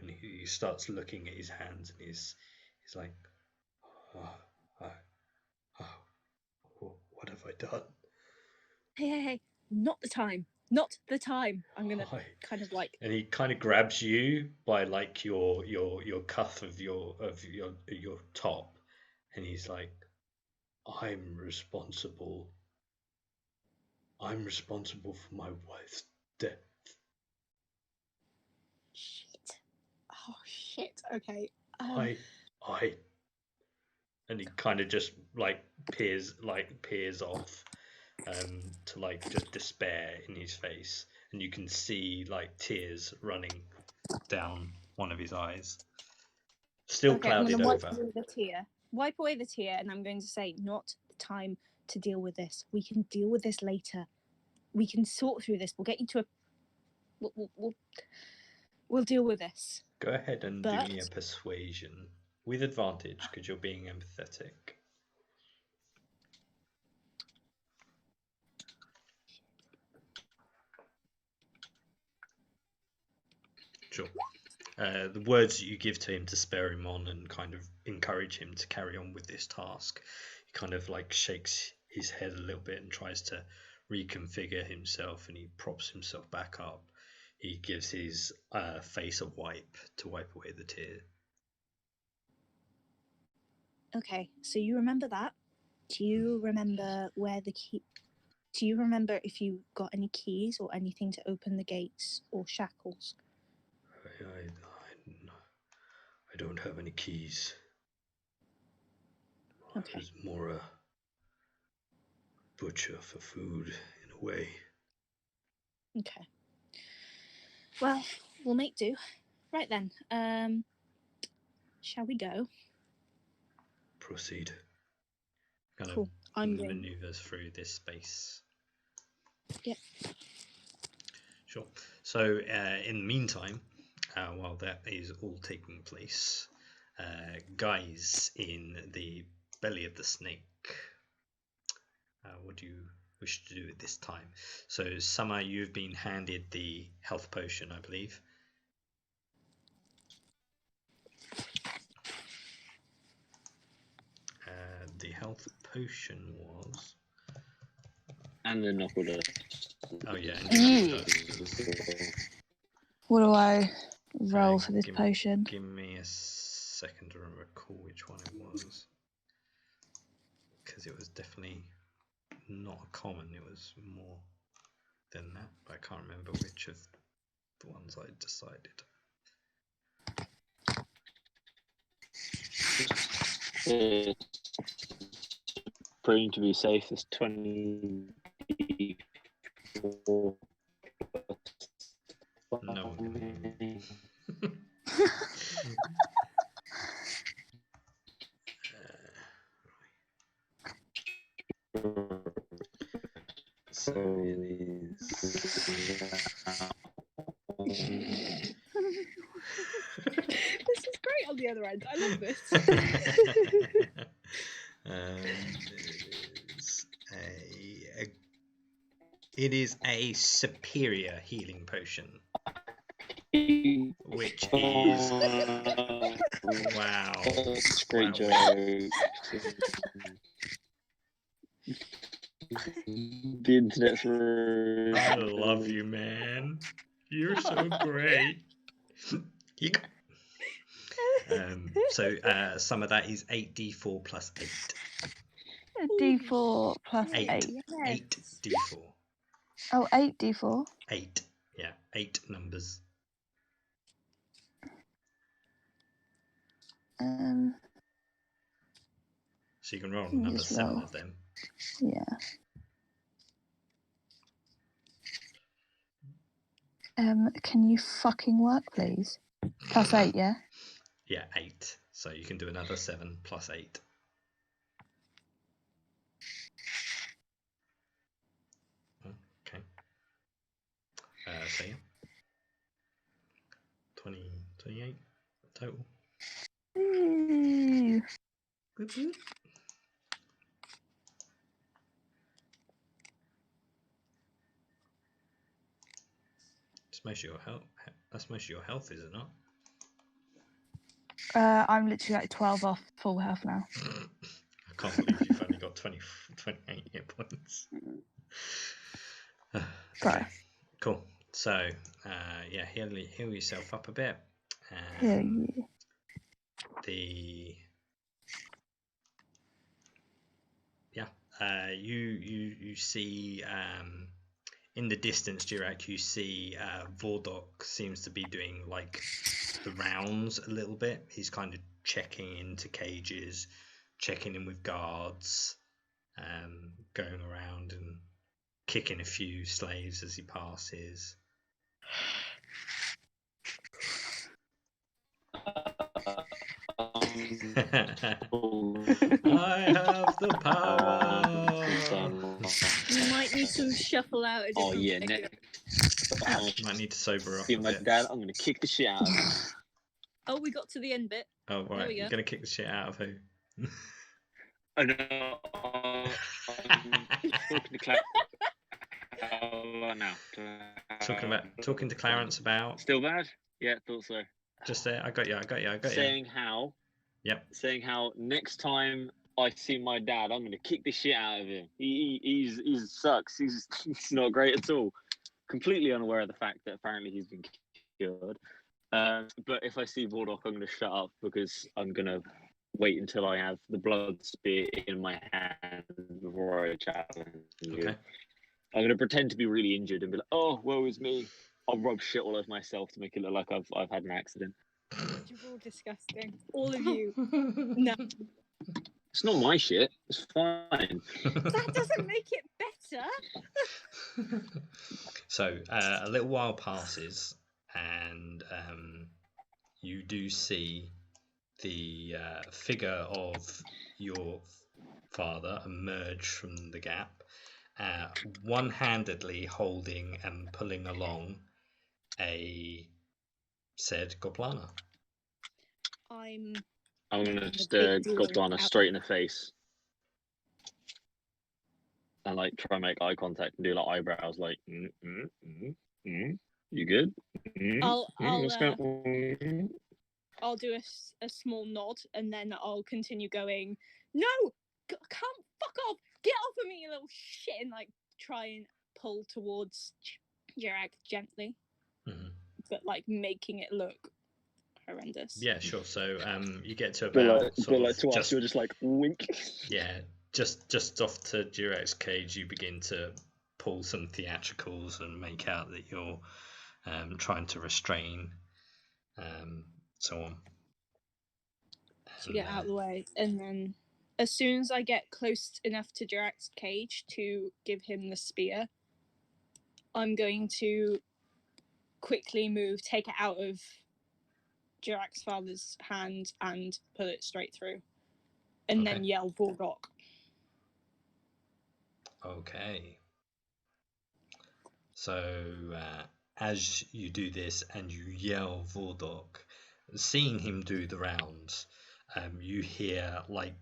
and he starts looking at his hands, and he's like, what have I done? Hey, not the time. Not the time. I'm gonna kind of like. And he kind of grabs you by like your cuff of your top, and he's like, I'm responsible for my wife's death. Shit. Oh shit. Okay. I And he kind of just like peers off, to like just despair in his face, and you can see like tears running down one of his eyes, still Okay, I'm clouded going to wipe over. away the tear. Wipe away the tear, and I'm going to say, not the time to deal with this. We can deal with this later. We can sort through this. We'll get you to a. We'll deal with this. Go ahead and do But me a persuasion with advantage because you're being empathetic. Sure. The words that you give to him to spur him on and kind of encourage him to carry on with this task, he kind of like shakes his head a little bit and tries to reconfigure himself, and he props himself back up. He gives his face a wipe to wipe away the tear. okay, so you remember that? Do you remember where the key? Do you remember if you got any keys or anything to open the gates or shackles? I don't have any keys. Okay. I was more a butcher for food in a way. Okay. Well, we'll make do. Right then. Shall we go? Proceed. Kind Cool. I'm of going. maneuvers through this space. Yep. Sure. So in the meantime, while that is all taking place, guys in the belly of the snake, what do you wish to do at this time? So Summer, you've been handed the health potion, I believe. The health potion was... And the knuckle dust. Oh yeah. What do I roll for this potion? Give me a second to recall which one it was, because it was definitely not a common. It was more than that, but I can't remember which of the ones I decided. Proving to be safe is 24. No one can hear me. So it is. This is great on the other end. I love this. It is a superior healing potion, which is wow. That's a great joke. The internet's rude. I love you, man. You're so great. So some of that is 8d4 plus 8. A D4 plus 8. 8d4. Oh, 8d4. 8. Yeah, 8 numbers. So you can roll another 7 of them. Yeah. Can you fucking work, please? Plus 8, yeah? Yeah, 8. So you can do another 7 plus 8. Okay. So yeah. 28 total. Ooh. Boop, boop. That's most of your health. That's most of your health, is it not? I'm literally like 12 off full health now. I can't believe you've only got 28 hit points. Okay, cool. So, yeah, heal yourself up a bit. Yeah. You see in the distance, Jirak, you see Vordok seems to be doing like the rounds a little bit. He's kind of checking into cages, checking in with guards, going around and kicking a few slaves as he passes. I have the power. You might need to shuffle out a different figure. Might need to sober up See a my bit. dad, I'm gonna kick the shit out of him. Oh, we got to the end bit. Oh, There right. we You're go. going to kick the shit out of who? I know. Talking to Clarence. Now. Talking to Clarence about. Still bad? Yeah, thought so. Just there. I got you. Saying how. Yep. Saying how next time I see my dad, I'm gonna kick the shit out of him. He sucks. He's not great at all. Completely unaware of the fact that apparently he's been cured. But if I see Vordok, I'm gonna shut up because I'm gonna wait until I have the blood spear in my hand before I challenge you. Okay. I'm gonna pretend to be really injured and be like, "Oh, woe is me." I'll rub shit all over myself to make it look like I've had an accident. You're all disgusting. All of you. No. It's not my shit. It's fine. That doesn't make it better. So a little while passes, and you do see the figure of your father emerge from the gap, one-handedly holding and pulling along a said Goblana. I'm gonna just Goblana straight in the face and like try and make eye contact and do like eyebrows, like you good? I'll do a small nod and then I'll continue going. No, come fuck off! Get off of me, you little shit! And like try and pull towards Jirag gently, but like making it look horrendous. Yeah, sure. So you get to about you're just like wink. Yeah, just off to Jirag's cage, you begin to pull some theatricals and make out that you're trying to restrain, so on. To get out of the way, and then as soon as I get close enough to Jirag's cage to give him the spear, I'm going to quickly take it out of Jirag's father's hand and put it straight through, and then yell Vordok. Okay. So as you do this and you yell Vordok, seeing him do the rounds, you hear like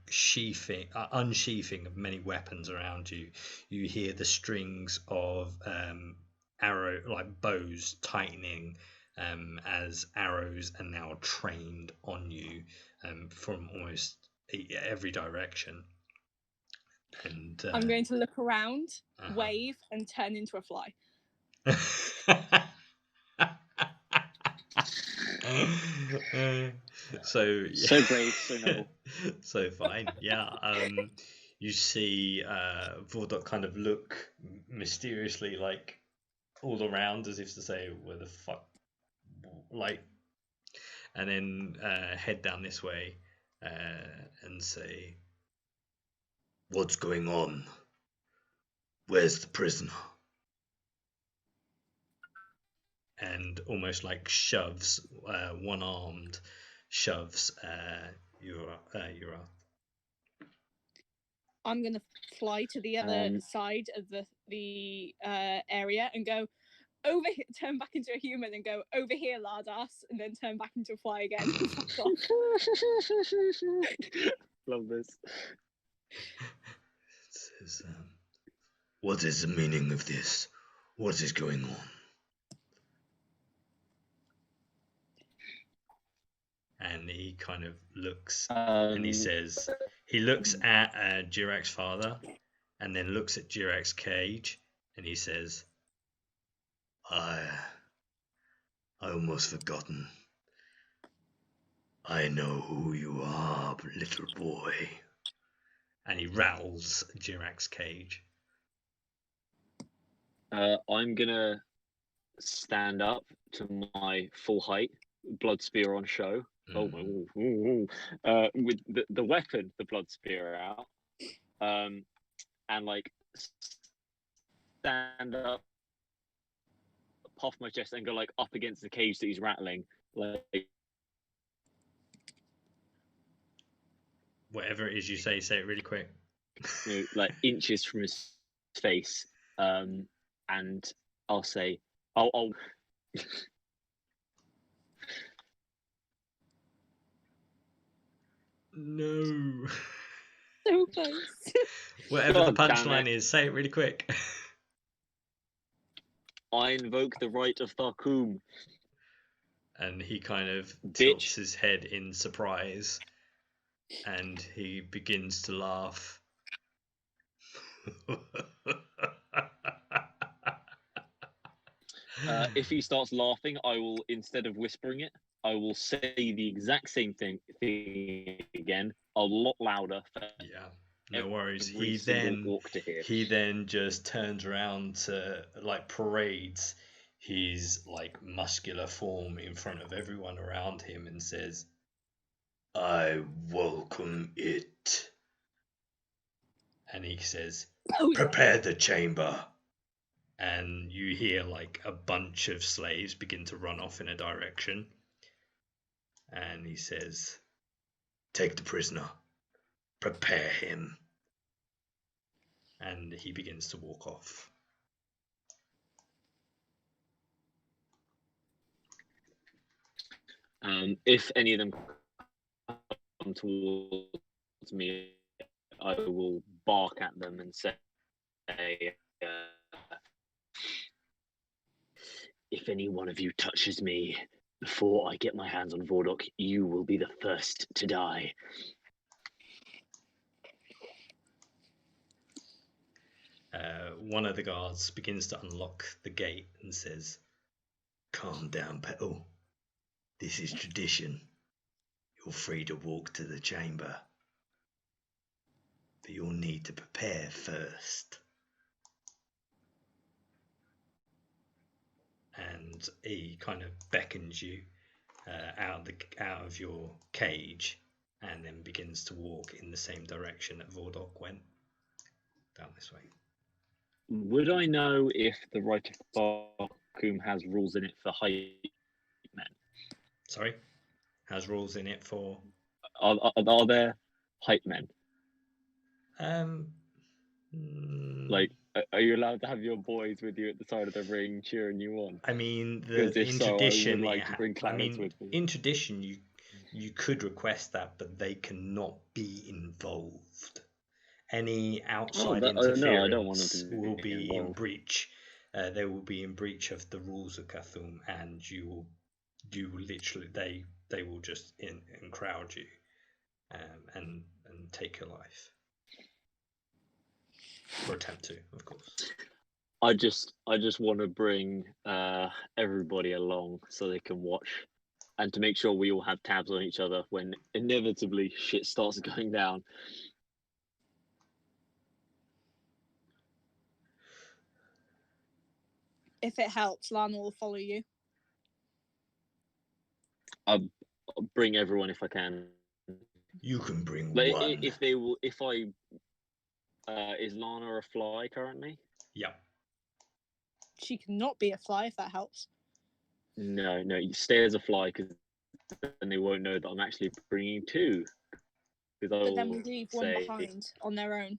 unsheathing of many weapons around you. You hear the strings of bows tightening as arrows are now trained on you from almost every direction. And I'm going to look around, wave, and turn into a fly. So brave, so noble. So fine, yeah. You see Vordok kind of look mysteriously like all around as if to say, where the fuck, like, and then head down this way and say, what's going on? Where's the prisoner? And almost like shoves, one-armed shoves Yura. I'm gonna fly to the other side of the area and go over here, turn back into a human and go over here, lardass, and then turn back into a fly again. Love this. It says, what is the meaning of this? What is going on? And he kind of looks and he says, he looks at Jirag's father and then looks at Jirag's cage and he says, I almost forgotten. I know who you are, little boy. And he rattles Jirag's cage. I'm gonna stand up to my full height, blood spear on show, Oh, with the weapon, the blood spear out, and like stand up, puff my chest, and go like up against the cage that he's rattling, like Whatever it is you say it really quick. like inches from his face, and I'll say, I'll No. So close. Whatever the God damn punchline it. is, say it really quick. I invoke the right of Tharkum. And he kind of Bitch. tilts his head in surprise, and he begins to laugh. If he starts laughing, I will, instead of whispering it, I will say the exact same thing again, a lot louder. Yeah, no worries. Every He single orc to hear. then just turns around to like parades his like muscular form in front of everyone around him and says, "I welcome it." And he says, "Prepare the chamber." And you hear like a bunch of slaves begin to run off in a direction. And he says, "Take the prisoner. Prepare him." And he begins to walk off. If any of them come towards me, I will bark at them and say, if any one of you touches me before I get my hands on Vordok, you will be the first to die. One of the guards begins to unlock the gate and says, "Calm down, Petal. This is tradition. You're free to walk to the chamber. But you'll need to prepare first." And he kind of beckons you out of your cage, and then begins to walk in the same direction that Vordok went, down this way. Would I know if the Rite of Tharkum has rules in it for hype men? Sorry? Has rules in it for? Are there hype men? Like, are you allowed to have your boys with you at the side of the ring cheering you on? I mean, In tradition, you could request that, but they cannot be involved. Any outside interference will be in breach. They will be in breach of the rules of Cthulhu, and you will literally they will just crowd you, and take your life. Or attempt to, of course. I just want to bring everybody along so they can watch, and to make sure we all have tabs on each other when inevitably shit starts going down. If it helps, Lana will follow you. I'll bring everyone if I can. You can bring one. If they will, if I is Lana a fly currently? Yeah. She cannot be a fly if that helps. No, you stay as a fly because then they won't know that I'm actually bringing two. But then we leave one behind on their own.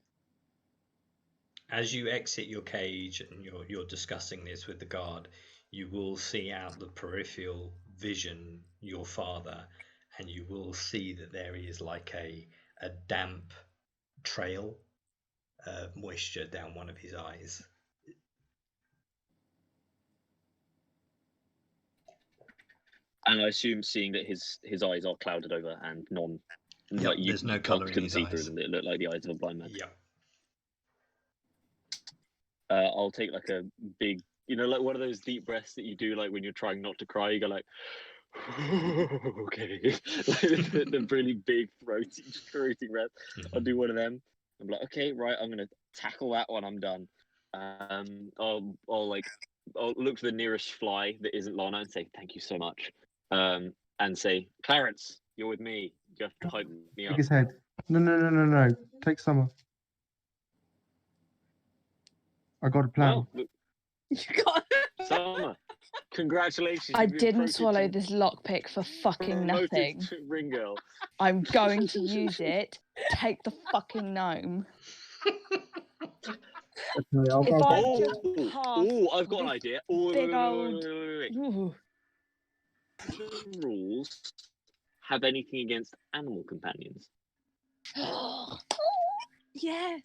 As you exit your cage and you're discussing this with the guard, you will see out the peripheral vision your father, and you will see that there is like a damp trail of moisture down one of his eyes. And I assume, seeing that his eyes are clouded over and there's no colour in his eyes. Them, they look like the eyes of a blind man. Yeah. I'll take like a big, like one of those deep breaths that you do, like when you're trying not to cry. You go like, okay, like the really big throaty breath. Mm-hmm. I'll do one of them. I'm like, okay, right, I'm gonna tackle that one. I'm done. I'll look for the nearest fly that isn't Lana and say thank you so much. and say, Clarence, you're with me. You have to hype me Take up. his head. No. Take Summer. I got a plan. Well, look, You got Summer, congratulations. I you've been didn't promoted swallow to- this lockpick for fucking promoted nothing. to Ring Girl. I'm going to use it. Take the fucking gnome. Okay, I'll If go. I Oh, just pass I've got an this idea. Oh, big wait. old- Ooh. The rules have anything against animal companions? yes.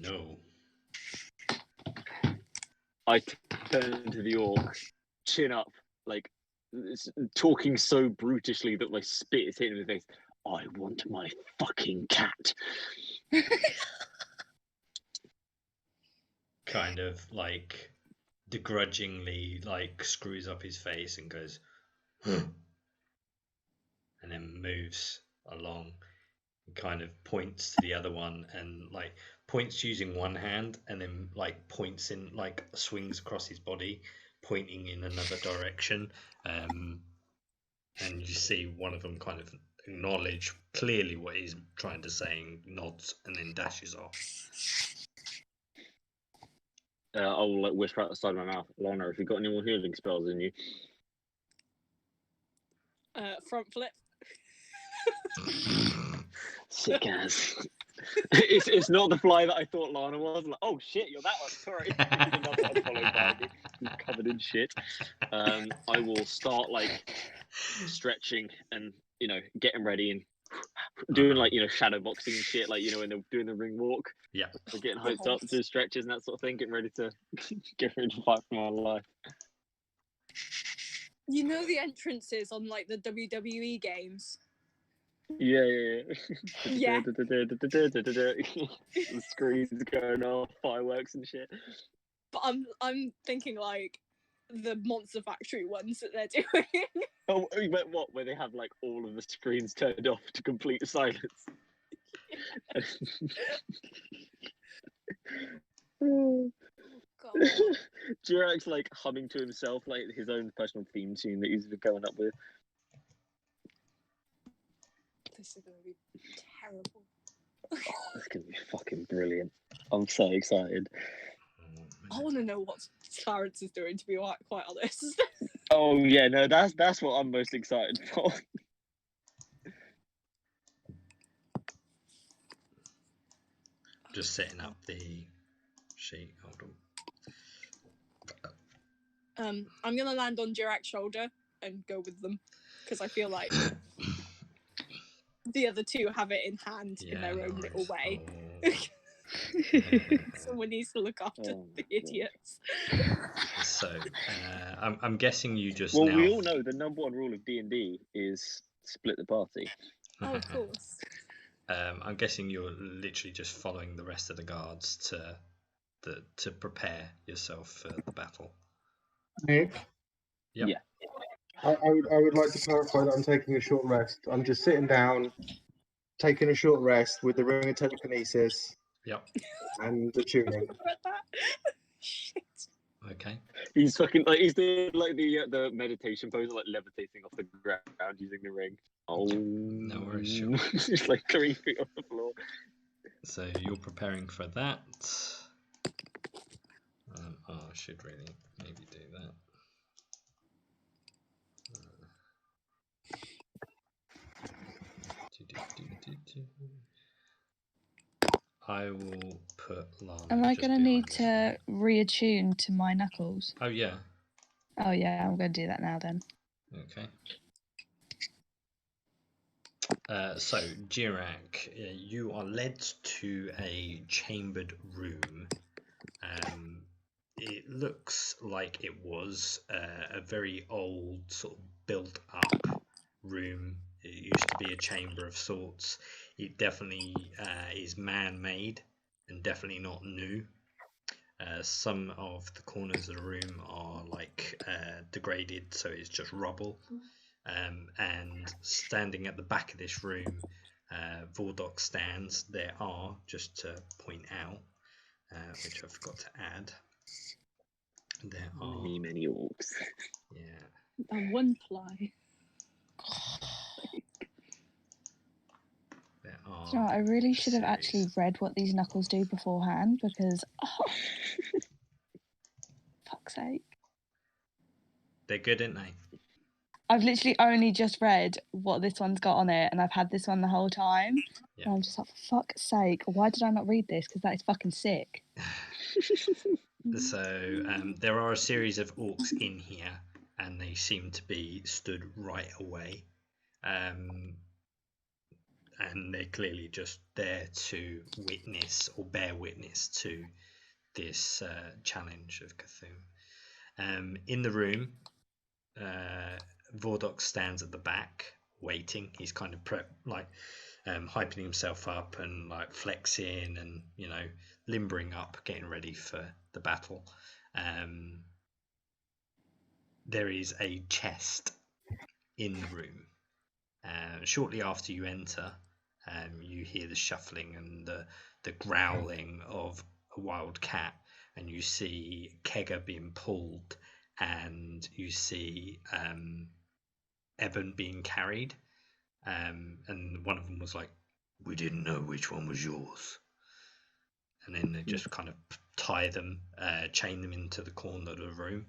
No. I turn to the orc, chin up, like talking so brutishly that my spit is hitting him in the face. I want my fucking cat. Kind of like begrudgingly like screws up his face and goes, huh, and then moves along and kind of points to the other one and like points using one hand and then like points in like swings across his body pointing in another direction, and you see one of them kind of acknowledge clearly what he's trying to say and nods and then dashes off. I'll like whisper out the side of my mouth, Lana, if you've got any more healing spells in you. Front flip. Sick ass. It's not the fly that I thought Lana was. Like, oh shit, you're that one. Sorry. Another one followed by me, who's covered in shit. I will start like stretching and getting ready and doing like shadow boxing and shit, like when they're doing the ring walk. Yeah. They're getting hyped up, doing stretches and that sort of thing, getting ready to get ready to fight for my life. You know the entrances on like the WWE games. Yeah. Yeah. The screens going off, fireworks and shit. But I'm thinking like the Monster Factory ones that they're doing. Oh, you meant what? Where they have like all of the screens turned off to complete silence. God. Jirak's like humming to himself like his own personal theme tune that he's been going up with. This is gonna be terrible. It's gonna be fucking brilliant. I'm so excited. I want to know what Clarence is doing, to be quite honest. Oh yeah, no, that's what I'm most excited for. Just setting up the sheet. Hold on. I'm gonna land on Jirak's shoulder and go with them because I feel like the other two have it in hand in their own little way. Someone needs to look after the idiots. So I'm guessing you just well, now. we all know the number one rule of D&D is split the party. Oh, of course. I'm guessing you're literally just following the rest of the guards to prepare yourself for the battle. Nick? Yep. Yeah. I would like to clarify that I'm taking a short rest. I'm just sitting down, taking a short rest with the ring of telekinesis. Yep. And the tuning. Shit. Okay. He's fucking like he's doing like the meditation pose, like levitating off the ground using the ring. Oh, no worries, sure. It's like 3 feet off the floor. So you're preparing for that. I should really maybe do that. I will put Lana. Am I just going to need behind to reattune to my knuckles? Oh yeah. Oh yeah, I'm going to do that now then. Okay. So Jirak, you are led to a chambered room. It looks like it was a very old, sort of built up room. It used to be a chamber of sorts. It definitely is man-made and definitely not new. Some of the corners of the room are like degraded, so it's just rubble. And standing at the back of this room, Vordok stands. There are, just to point out, which I forgot to add, there are many orcs. Yeah, That one fly. There Do are you know what, I really should have series. actually read what these knuckles do beforehand because, fuck's sake. They're good, aren't they? I've literally only just read what this one's got on it, and I've had this one the whole time. Yeah. And I'm just like, for fuck's sake, why did I not read this? Because that is fucking sick. So there are a series of orcs in here, and they seem to be stood right away. And they're clearly just there to witness or bear witness to this challenge of Cthulhu. In the room, Vordok stands at the back waiting. He's kind of hyping himself up and like flexing and, you know, limbering up, getting ready for the battle. There is a chest in the room. Shortly after you enter, you hear the shuffling and the growling of a wild cat, and you see Kegger being pulled, and you see Eben being carried, and one of them was like, "We didn't know which one was yours," and then they just kind of tie them, chain them into the corner of the room.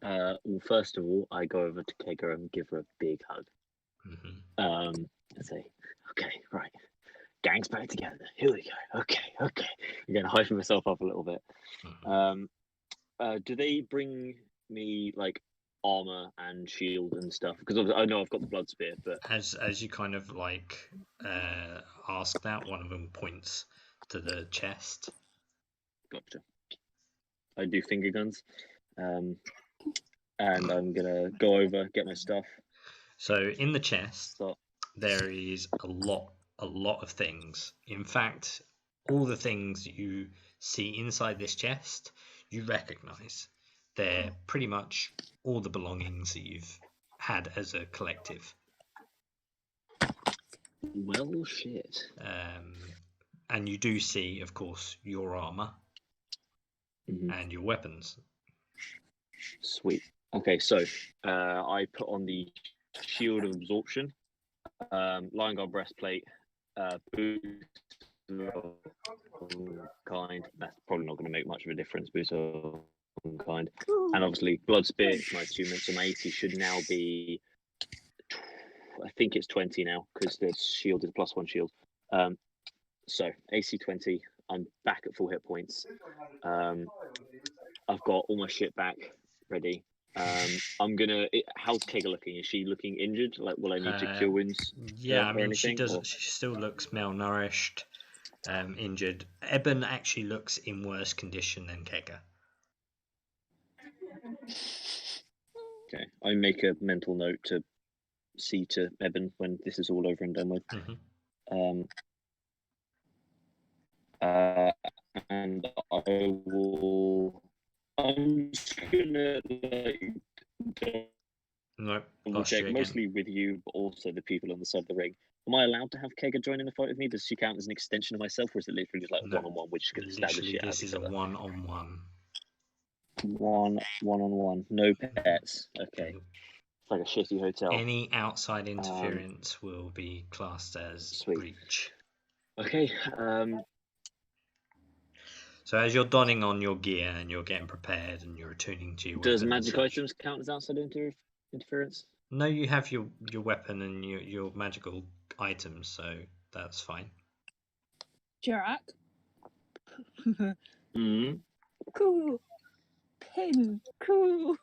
Well, first of all, I go over to Kegger and give her a big hug. And say, "Okay, right, gang's back together. Here we go. Okay. I'm gonna hype myself up a little bit." Do they bring me like armor and shield and stuff? Because I know I've got the blood spear, but as you kind of like ask that, one of them points to the chest. Gotcha. I do finger guns, and I'm gonna go over, get my stuff. So in the chest, there is a lot of things. In fact, all the things that you see inside this chest, you recognize. They're pretty much all the belongings that you've had as a collective. Well, shit. And you do see, of course, your armor and your weapons. Sweet. Okay, so I put on the shield of absorption, lion guard breastplate, boots of kind. That's probably not going to make much of a difference. Boots of kind, and obviously blood spear is my attunement. So my AC should now be, I think it's 20 now because the shield is a +1 shield. So AC 20. I'm back at full hit points. I've got all my shit back ready. I'm gonna. How's Kegger looking? Is she looking injured? Like, will I need to cure wounds? Yeah, I mean, anything, she does. Or? She still looks malnourished, injured. Eben actually looks in worse condition than Kegger. Okay, I make a mental note to see to Eben when this is all over and done with. And I will. I'm just gonna check mostly with you, but also the people on the side of the ring. Am I allowed to have Kegger join in the fight with me? Does she count as an extension of myself, or is it literally just like one-on-one? We're just gonna stab the shit out of each other? This is a one-on-one. One-on-one. No pets. Okay. It's like a shitty hotel. Any outside interference will be classed as breach. Okay. So as you're donning on your gear and you're getting prepared and you're attuning to your weapon, does magic items count as outside interference? No, you have your weapon and your magical items, so that's fine. Jirak. Cool. Pin. Cool.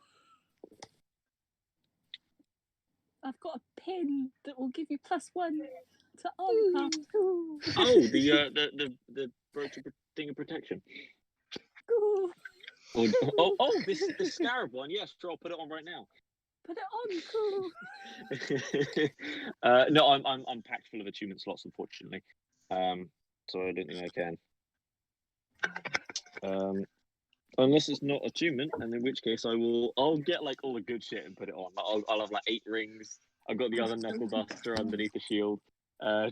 I've got a pin that will give you +1 to armor. Oh, the brooch thing of protection. Cool. Oh, this is the scarab one. Yes, sure, I'll put it on right now. Put it on, cool. No, I'm packed full of attunement slots, unfortunately. So I don't think I can. Unless it's not attunement, and in which case I'll get like all the good shit and put it on. I'll have like 8 rings. I've got the other knuckle duster underneath the shield.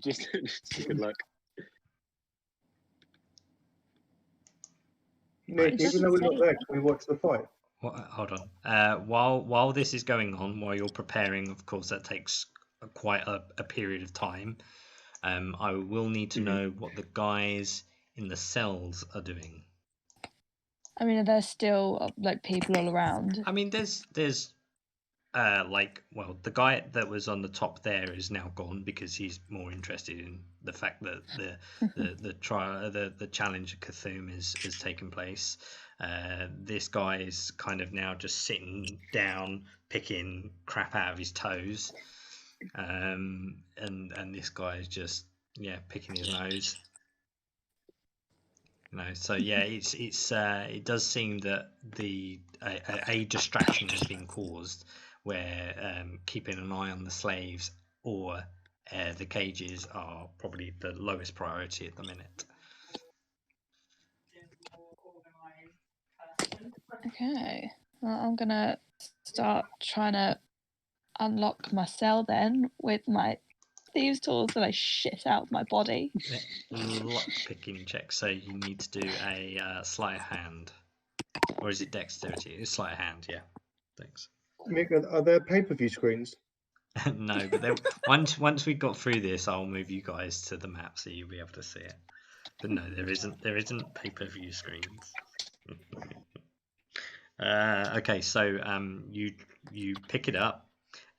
Just good luck. Nick, even though we're not there, can we watch the fight? Hold on. While this is going on, while you're preparing, of course, that takes quite a period of time. I will need to know what the guys in the cells are doing. I mean, are there still like people all around? I mean, there's the guy that was on the top there is now gone because he's more interested in the fact that the challenge of Cthulhu is taken place. This guy is kind of now just sitting down, picking crap out of his toes, and this guy is just picking his nose. So it does seem that a distraction has been caused where keeping an eye on the slaves or the cages are probably the lowest priority at the minute. Okay, well, I'm gonna start trying to unlock my cell then with my thieves' tools that I shit out of my body. Luck picking check. So you need to do a sleight of hand, or is it dexterity? It's sleight of hand. Yeah, thanks. Nick, are there pay-per-view screens? No, but then once we got through this, I'll move you guys to the map so you'll be able to see it. But no, there isn't pay-per-view screens. Okay, so you pick it up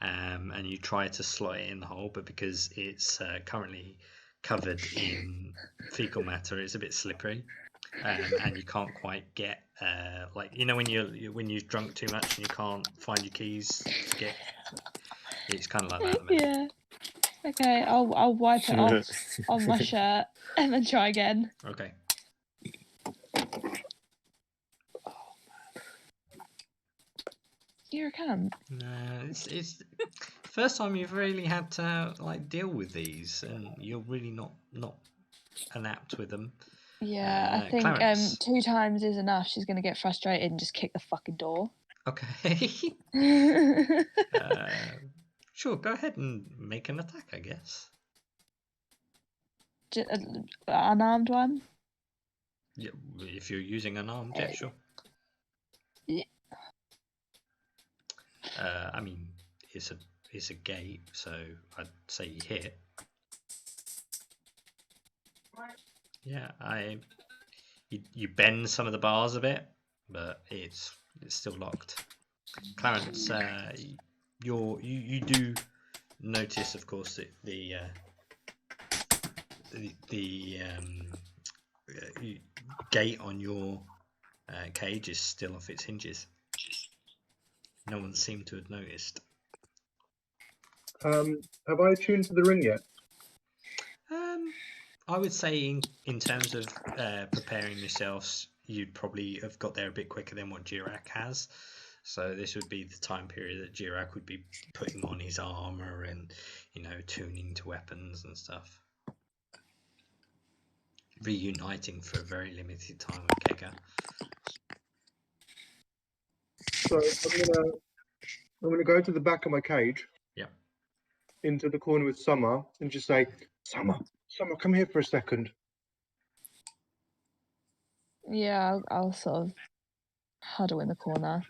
and you try to slot it in the hole, but because it's currently covered in fecal matter, it's a bit slippery, and you can't quite get when you've drunk too much and you can't find your keys to get. It's kind of like that at the minute. Yeah. Okay, I'll wipe it off on my shirt and then try again. Okay. You're a cunt. No, it's first time you've really had to deal with these, and you're really not inept with them. Yeah, I think Clarence. 2 times is enough. She's gonna get frustrated and just kick the fucking door. Okay. Sure, go ahead and make an attack, I guess. Unarmed one? Yeah, if you're using an arm, yeah, sure. Yeah. I mean, it's a gate, so I'd say you hit. Yeah, you bend some of the bars a bit, but it's still locked. Clarence, you do notice, of course, that the gate on your cage is still off its hinges. No one seemed to have noticed. Have I tuned to the ring yet? I would say in terms of preparing yourselves, you'd probably have got there a bit quicker than what Jirak has. So this would be the time period that Jirak would be putting on his armor and, tuning to weapons and stuff. Reuniting for a very limited time with Kega. So I'm gonna go to the back of my cage. Yeah. Into the corner with Summer and just say, Summer, come here for a second. Yeah, I'll sort of huddle in the corner.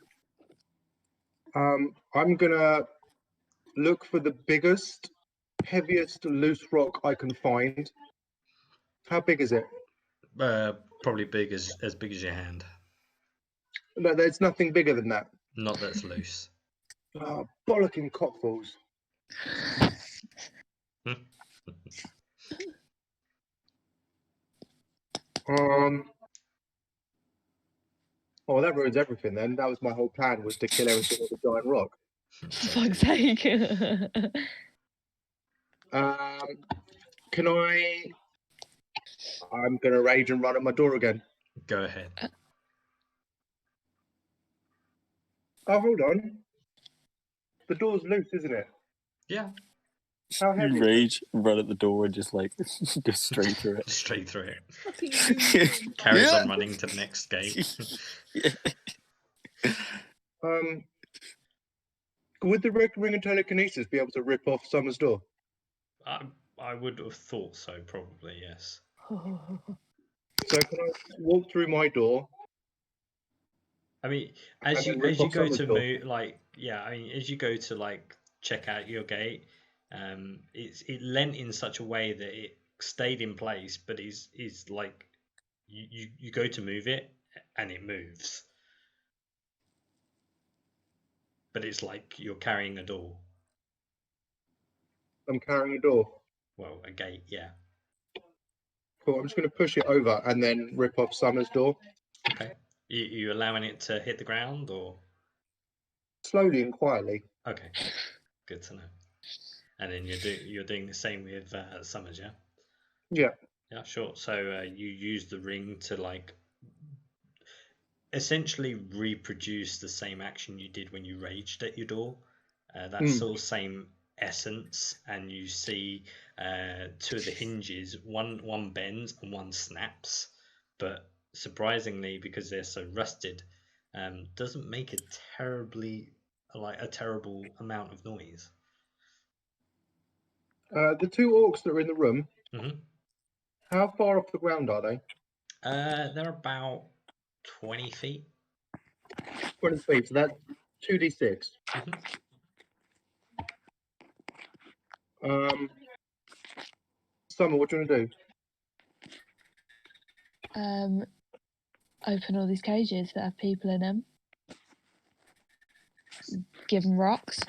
I'm gonna look for the biggest, heaviest loose rock I can find. How big is it? Probably big as big as your hand. No, there's nothing bigger than that. Not that's loose. Bollocking cockballs. Oh, that ruins everything then. That was my whole plan, was to kill everything with a giant rock. For fuck's sake. Can I'm going to rage and run at my door again. Go ahead. Oh, hold on. The door's loose, isn't it? Yeah. How heavy? You rage, run at the door, and just go straight through it. Straight through it. Carries on running to the next gate. Would the red ring of telekinesis be able to rip off Summer's door? I would have thought so, probably, yes. So can I walk through my door I mean, And as then rip you off go Summer's to door. move, like, yeah, I mean, as you go to like check out your gate, it lent in such a way that it stayed in place, but is like you go to move it and it moves, but it's like you're carrying a door. I'm carrying a door. Well, a gate, yeah. Cool. I'm just going to push it over and then rip off Summer's door. Okay. You allowing it to hit the ground or? Slowly and quietly. Okay, good to know. And then you're doing the same with Summers, yeah? Yeah. Yeah, sure. So you use the ring to like essentially reproduce the same action you did when you raged at your door. That sort of same essence, and you see two of the hinges, one bends and one snaps, but surprisingly, because they're so rusted, doesn't make a terrible amount of noise. The two orcs that are in the room, Mm-hmm. how far off the ground are they? They're about 20 feet. 20 feet, so that's 2d6. Mm-hmm. Summer, what do you want to do? Open all these cages that have people in them. Give them rocks.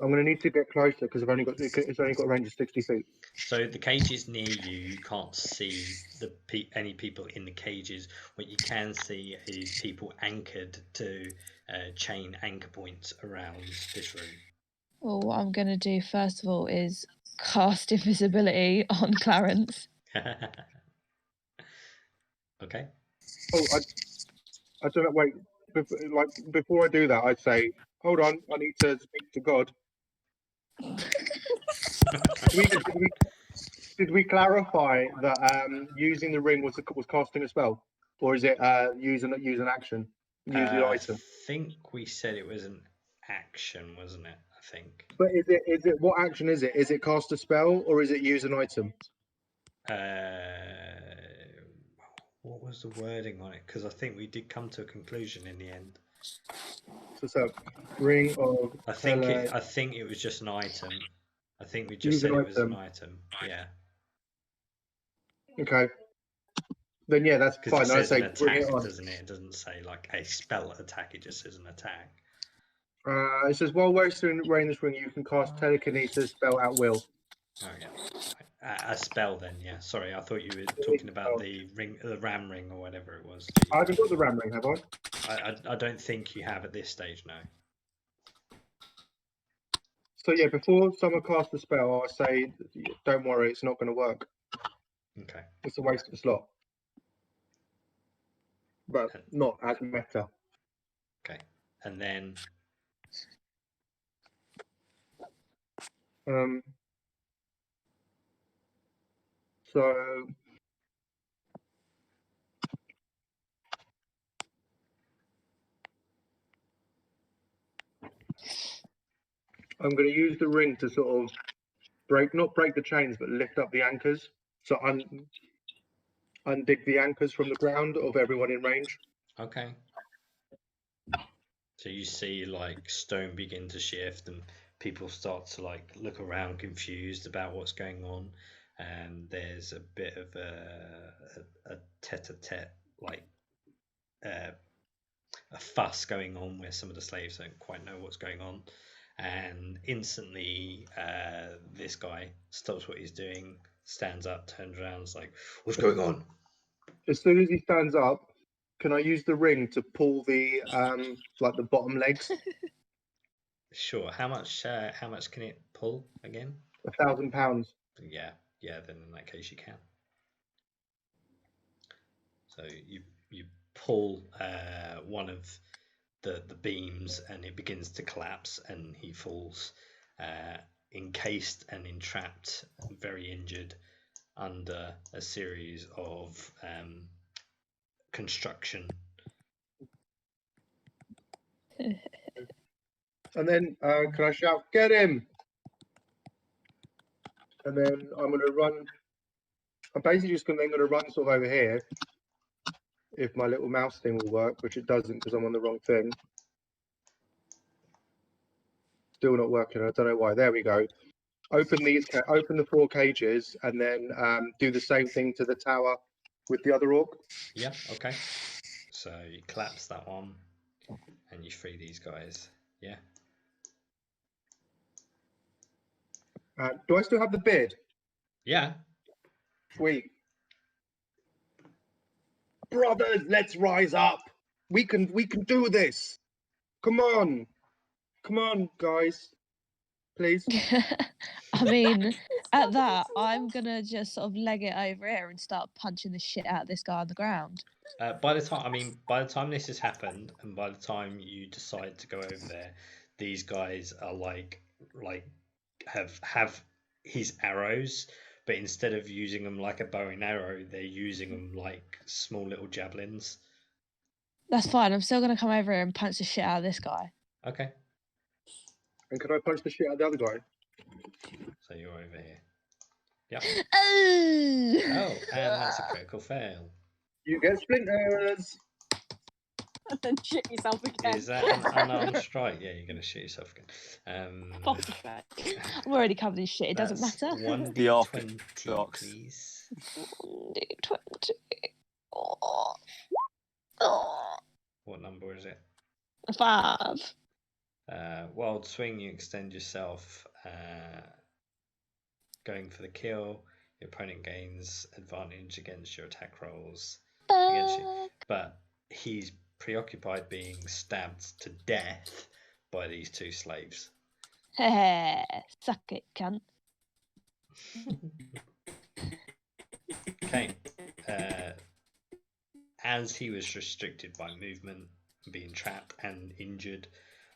I'm going to need to get closer because it's only got a range of 60 feet. So the cages near you, you can't see any people in the cages. What you can see is people anchored to chain anchor points around this room. Well, what I'm going to do first of all is cast invisibility on Clarence. Okay. Oh, I don't know. Wait, before I do that, I'd say, hold on, I need to speak to God. Did we clarify that using the ring was casting a spell, or is it use an action, use the item? I think we said it was an action, wasn't it? I think. But is it what action is it? Is it cast a spell or is it use an item? What was the wording on it? Because I think we did come to a conclusion in the end. So ring of. I think it was just an item. I think we just Use said an it was an item. item. Yeah. Okay. Then yeah, that's Because fine. it I says say an bring attack, it on. doesn't it? It doesn't say like a spell attack. It just says an attack. It says while wearing this ring, you can cast telekinesis spell at will. Oh yeah, a spell then. Yeah. Sorry, I thought you were talking about the ring, the ram ring, or whatever it was. I haven't got the ram ring, have I? I don't think you have at this stage, no. So yeah, before someone casts the spell, I say, don't worry, it's not going to work. Okay. It's a waste of a slot. But not as meta. Okay. And then. So. I'm going to use the ring to sort of not break the chains, but lift up the anchors. So undig the anchors from the ground of everyone in range. Okay. So you see like stone begin to shift and people start to like look around confused about what's going on, and there's a bit of a tete-a-tete, like a fuss going on where some of the slaves don't quite know what's going on, and instantly this guy stops what he's doing, stands up, turns around, is like, what's going on? As soon as he stands up, can I use the ring to pull the like the bottom legs? Sure. How much can it pull again? 1,000 pounds. Yeah, then in that case you can. So you pull one of the beams and it begins to collapse and he falls encased and entrapped, very injured, under a series of construction. And then can I shout, get him? And then I'm going to run. I'm basically just going to run sort of over here if my little mouse thing will work, which it doesn't because I'm on the wrong thing. Still not working. I don't know why. There we go. Open the 4 cages, and then do the same thing to the tower with the other orc. Yeah, okay. So you collapse that one, and you free these guys. Yeah. Do I still have the bid? Yeah. Sweet. Brothers, let's rise up. We can do this. Come on, guys. Please. I mean, at that, I'm gonna just sort of leg it over here and start punching the shit out of this guy on the ground. By the time this has happened, and by the time you decide to go over there, these guys are like have his arrows, but instead of using them like a bow and arrow, they're using them like small little javelins. That's fine. I'm still gonna come over here and punch the shit out of this guy. Okay. And can I punch the shit out of the other guy? So you're over here. Yep. Oh, Oh, and that's a critical fail. You get splinters. And then shit yourself again. Is that an unarmed strike? Yeah, you're going to shoot yourself again. Fucking fact. I'm already covered in shit. It doesn't matter. 1d20, The arc. please. 1d20. Oh. What number is it? 5. Wild swing, you extend yourself, going for the kill. Your opponent gains advantage against your attack rolls against you. But he's preoccupied being stabbed to death by these 2 slaves. Suck it, cunt. Okay. As he was restricted by movement, being trapped and injured,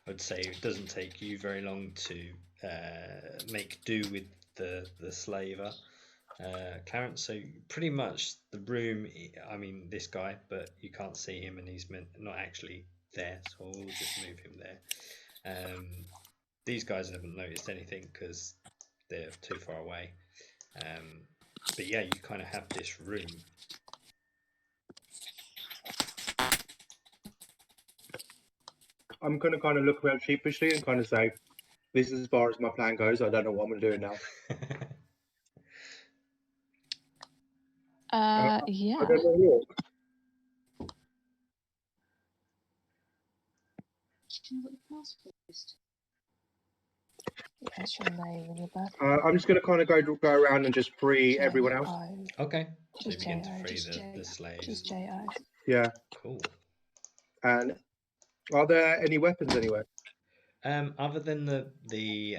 I would say it doesn't take you very long to make do with the slaver, Clarence. So pretty much the room, I mean this guy, but you can't see him and he's not actually there, so we'll just move him there. These guys haven't noticed anything because they're too far away. But yeah, you kind of have this room. I'm going to kind of look around sheepishly and kind of say, this is as far as my plan goes. I don't know what I'm doing now. Yeah. I don't know what. That's your name and your birth. I'm just going to kind of go around and just free everyone else. Okay. So you Just begin to J.O., free just J.O., the slaves. Just J.O. Yeah. Cool. And are there any weapons anywhere? Other than the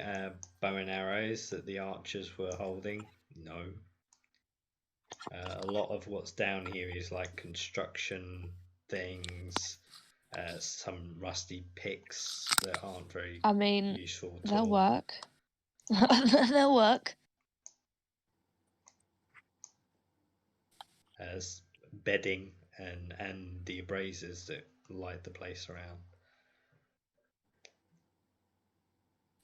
bow and arrows that the archers were holding, no. A lot of what's down here is like construction things, some rusty picks that aren't very useful at they'll all. work. They'll work. As bedding and the abrasers that light the place around.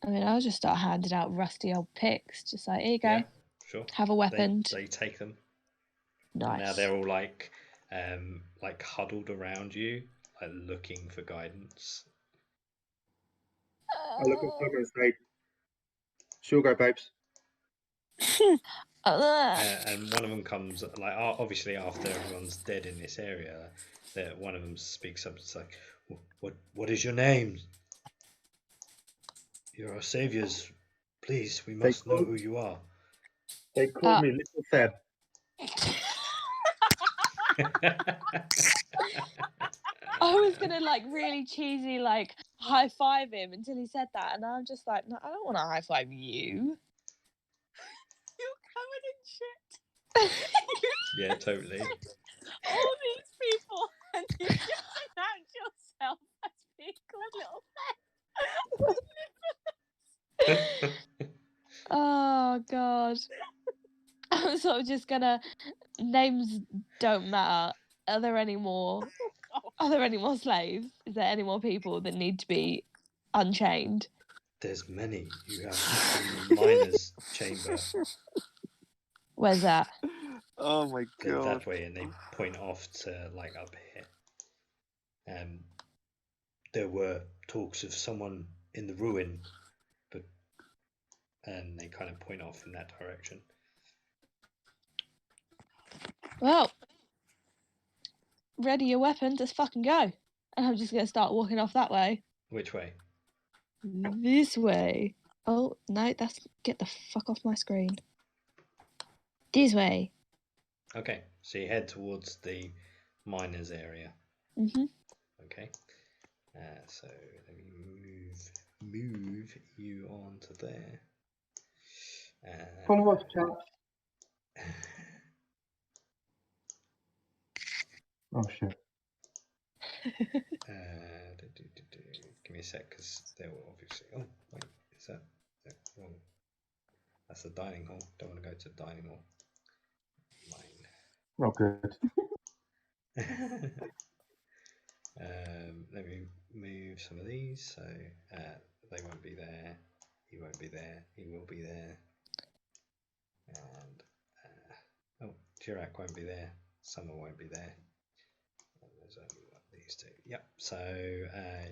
I mean, I'll just start handing out rusty old picks. Just like, here you go. Yeah, sure. Have a weapon. They take them. Nice. And now they're all like huddled around you, like looking for guidance. I look at someone and say, sure go, babes. And one of them comes, like, obviously after everyone's dead in this area, that one of them speaks up. It's like, what is your name? You're our saviors. Please, we must know who you are. They call me Little Feb. I was gonna like really cheesy like high five him until he said that, and I'm just like, no, I don't want to high five you. You're covered in shit. Yeah, totally. All these people, and you just announce yourself as being called Little Feb. Oh god. I'm sort of just gonna, names don't matter. Are there any more? Are there any more slaves? Is there any more people that need to be unchained? There's many. You have the miner's chamber. Where's that? Oh my god. That way, and they point off to like up there were talks of someone in the ruin, and they kind of point off in that direction. Well, ready your weapons, let's fucking go. And I'm just going to start walking off that way. Which way? This way. Oh, no, that's... Get the fuck off my screen. This way. Okay, so you head towards the miners area. Mhm. Okay. So let me move you on to there. Follow us, chat. Oh shit. Give me a sec, because they will obviously. Oh wait, is that wrong? That's the dining hall. Don't want to go to the dining hall. Not good. Let me move some of these, so they won't be there. He won't be there. He will be there. And oh, Jirak won't be there. Summer won't be there. And there's only these two. Yep. So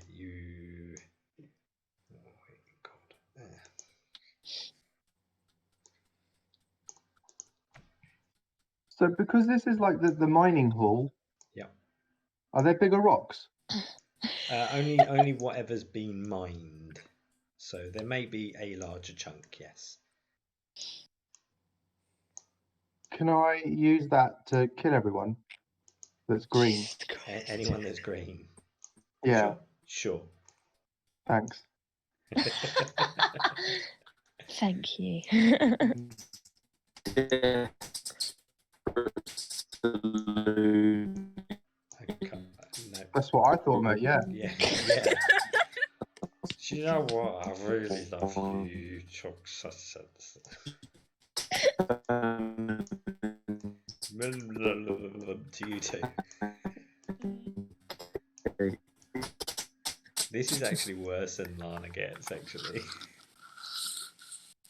you. Oh God. So because this is like the mining hall. Yep. Are there bigger rocks? Only whatever's been mined. So there may be a larger chunk, yes. Can I use that to kill everyone that's green? Anyone that's green. Yeah. Sure. Thanks. Thank you. No. That's what I thought, mate. Yeah. Yeah. Do you know what? I really love you, Chuck. To you too. This is actually worse than Lana gets, actually.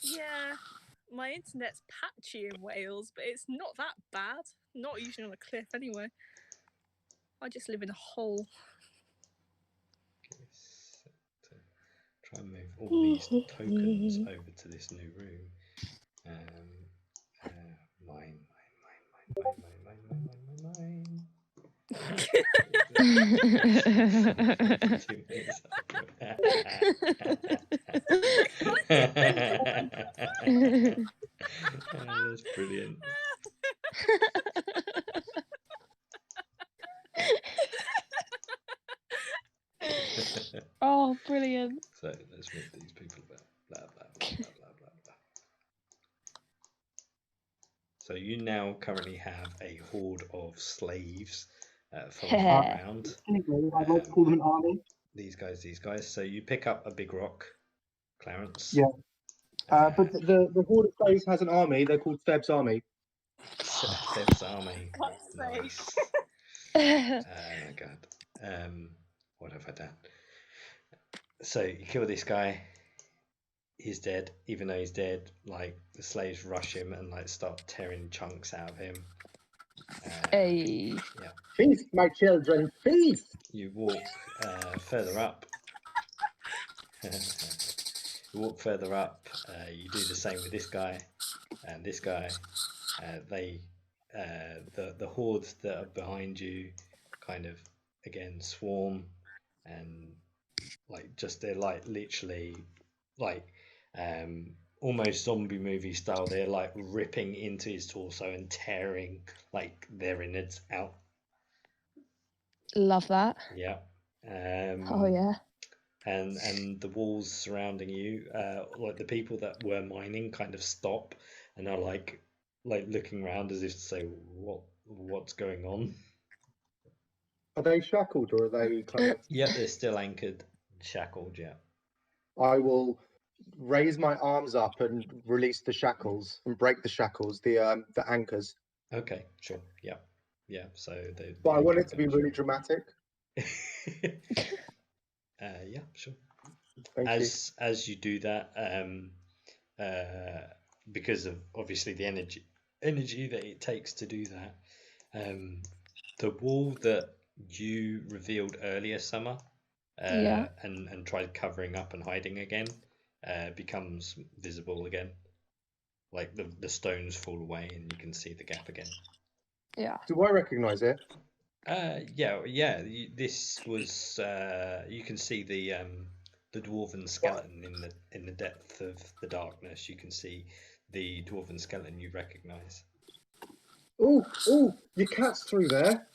Yeah, my internet's patchy in Wales, but it's not that bad. Not usually on a cliff anyway. I just live in a hole. Try and move all these tokens over to this new room. Mine. That's brilliant. Oh, brilliant. So let's move these people about. Blah, blah, blah, blah, blah, blah, blah. So you now currently have a horde of slaves following around. I'd like to call them an army. These guys. So you pick up a big rock, Clarence. Yeah. But the horde of slaves has an army. They're called Theb's army. Theb's army. Nice. Oh my god. What have I done? So you kill this guy. He's dead. Even though he's dead, like the slaves rush him and like start tearing chunks out of him. Hey. Yeah. Feast, my children, feast! You walk further up. You walk further up. You do the same with this guy and this guy. The hordes that are behind you kind of again swarm and like just they're like literally like almost zombie movie style. They're like ripping into his torso and tearing like their innards out. Love that. Yeah. Oh yeah. And the walls surrounding you, like the people that were mining kind of stop and are like looking around as if to say what's going on. Are they shackled or are they kind of... Yeah, they're still anchored, shackled. Yeah. I will raise my arms up and release the shackles and break the shackles, the anchors. Okay, sure. Yeah. So they. But I want it to be really dramatic. Yeah, sure. Thank you. As you do that, because of obviously the energy that it takes to do that, the wall that you revealed earlier, Summer, Yeah. and tried covering up and hiding again, becomes visible again. Like the stones fall away and you can see the gap again. Yeah. Do I recognise it? Yeah. This was you can see the dwarven skeleton in the depth of the darkness. You can see the dwarven skeleton you recognise. Oh, your cat's through there.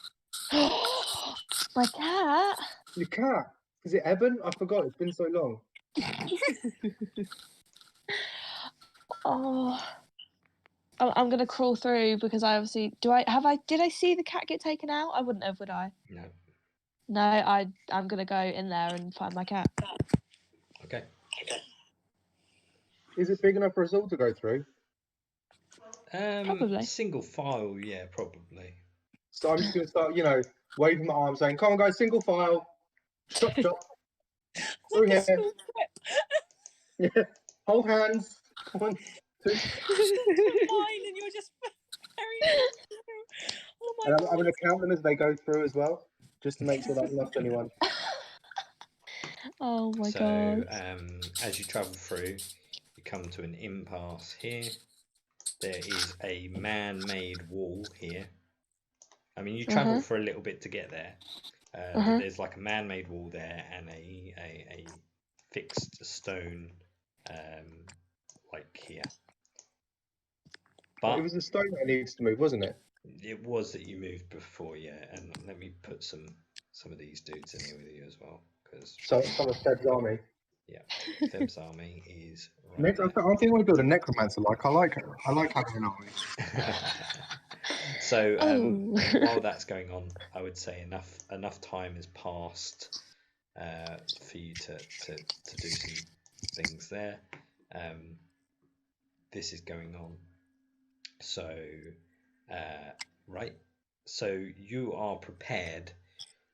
My cat. Your cat. Is it Eben? I forgot. It's been so long. Oh. I'm gonna crawl through because I obviously did I see the cat get taken out? I wouldn't have, would I? No. No, I'm gonna go in there and find my cat. Okay. Is it big enough for us all to go through? Probably. Single file, yeah, probably. So I'm just going to start, waving my arm saying, come on, guys, single file. Chop, chop. Through Like a here. school trip. Yeah. Hold hands. 1, 2. Mine, and you're just carrying it through. Oh my And god. I'm going to count them as they go through as well, just to make sure that I've lost anyone. Oh my So, god. as you travel through, you come to an impasse here. There is a man-made wall here. I mean, you travel for a little bit to get there. But there's like a man-made wall there and a fixed stone like here. But It was the stone that needs to move, wasn't it? it was that you moved before, yeah. And let me put some of these dudes in here with you as well, because So some of Feb's army. yeah, Feb's army is right Next, I think I want to build a necromancer. I like having an army. So while that's going on, I would say enough time has passed for you to do some things there. This is going on. So right. So you are prepared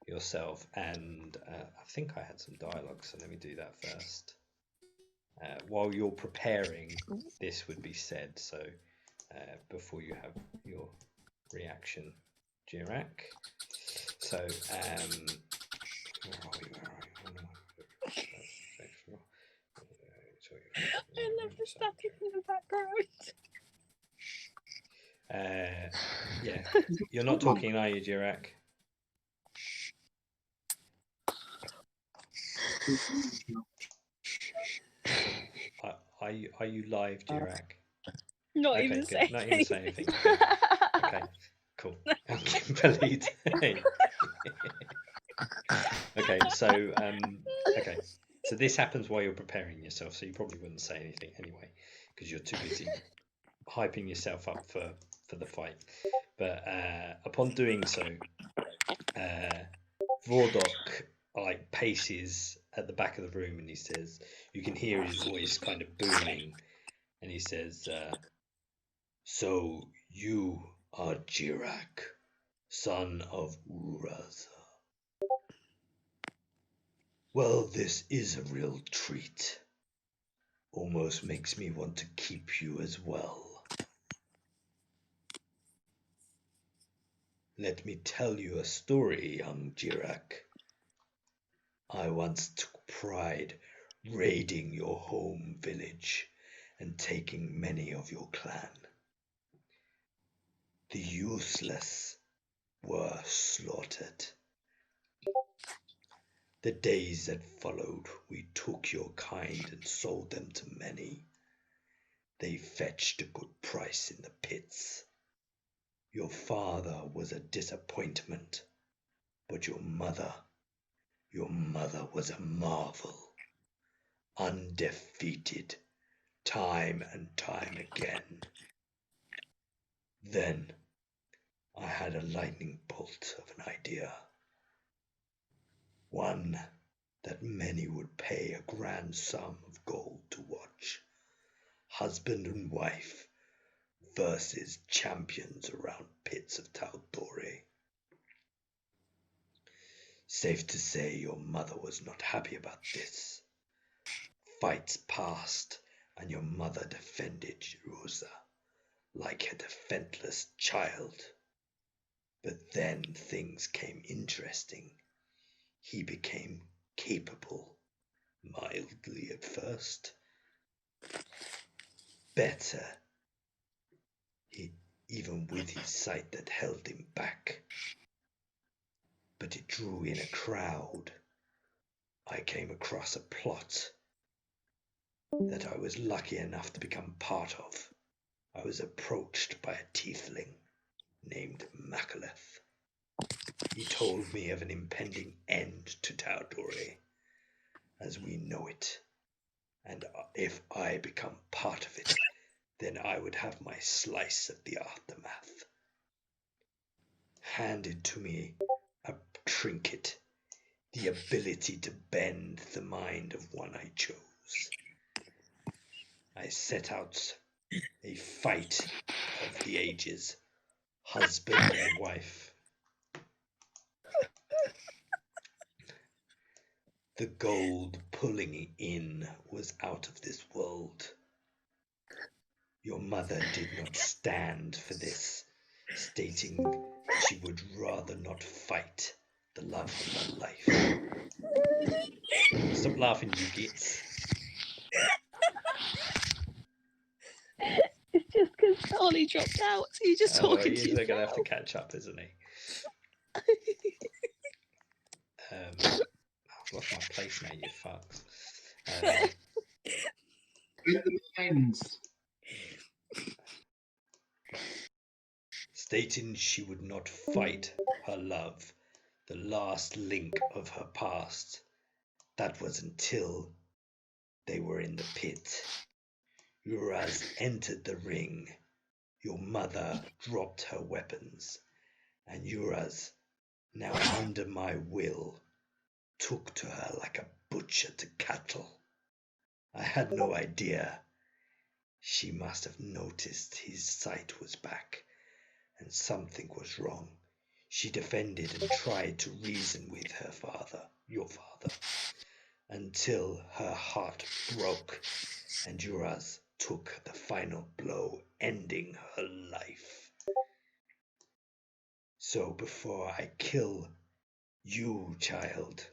yourself, and I think I had some dialogue. So let me do that first. While you're preparing, this would be said. So before you have your reaction, Jirak. So where are we? I love the static in the background. Yeah, you're not talking, are you, Jirak? Are you live, Jirak? Not Okay, even good. saying. Not even saying anything. Good. Okay, cool. Kimberly. Okay, so so this happens while you're preparing yourself, so you probably wouldn't say anything anyway, because you're too busy hyping yourself up for the fight. But upon doing so, Vordok like paces at the back of the room, and he says, you can hear his voice kind of booming, and he says, "So you are Jirak, son of Uraza. Well, this is a real treat. Almost makes me want to keep you as well. Let me tell you a story, young Jirak. I once took pride raiding your home village and taking many of your clan. The useless were slaughtered. The days that followed, we took your kind and sold them to many. They fetched a good price in the pits. Your father was a disappointment, but your mother was a marvel. Undefeated, time and time again. Then I had a lightning bolt of an idea. One that many would pay a grand sum of gold to watch. Husband and wife versus champions around pits of Tal'Dorei. Safe to say your mother was not happy about this. Fights passed, and your mother defended Jerusa like a defenseless child. But then things came interesting. He became capable, mildly at first. Better, even with his sight that held him back. But it drew in a crowd. I came across a plot that I was lucky enough to become part of. I was approached by a tiefling named Makaleth. He told me of an impending end to Tal'Dorei as we know it, and if I become part of it, then I would have my slice of the aftermath. Handed to me a trinket, the ability to bend the mind of one I chose. I set out a fight of the ages, husband and wife. The gold pulling in was out of this world. Your mother did not stand for this, stating she would rather not fight the love of her life. Stop laughing, you gits. It's just because Ollie dropped out, so you're just talking to He's yourself. going to have to catch up, isn't he? I've lost my place now, you fucks. Stating she would not fight her love, the last link of her past. That was until they were in the pit. Uraz entered the ring. Your mother dropped her weapons, and Uraz, now under my will, took to her like a butcher to cattle. I had no idea. She must have noticed his sight was back, and something was wrong. She defended and tried to reason with her father, your father, until her heart broke, and Uraz took the final blow, ending her life. So before I kill you, child,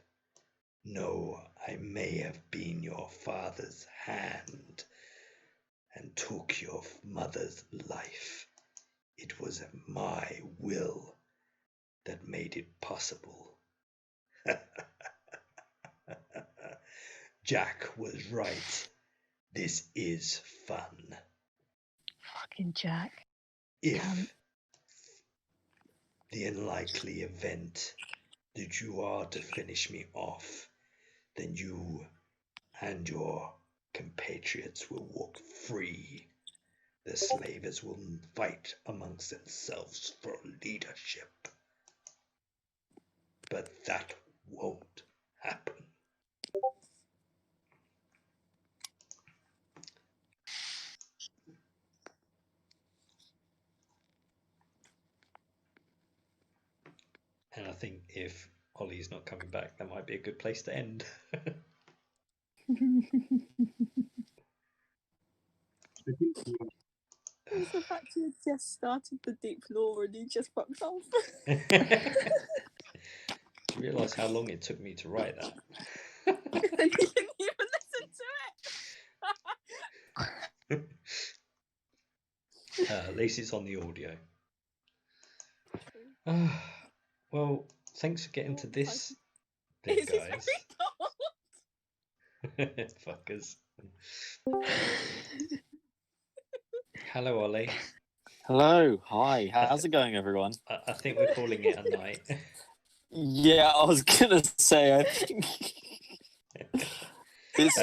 know I may have been your father's hand and took your mother's life. It was my will that made it possible. Jack was right. This is fun. Fucking Jack. If the unlikely event that you are to finish me off, then you and your compatriots will walk free. The slavers will fight amongst themselves for leadership. But that won't happen. And I think if Ollie's not coming back, that might be a good place to end. It's the fact you had just started the deep lore and you just fucked off. Do you realise how long it took me to write that? And you didn't even listen to it. At least it's on the audio. Well, thanks for getting to this bit, guys. Fuckers. Hello, Ollie. Hello, hi. How's it going, everyone? I think we're calling it a night. Yeah, I was gonna say. I think it's.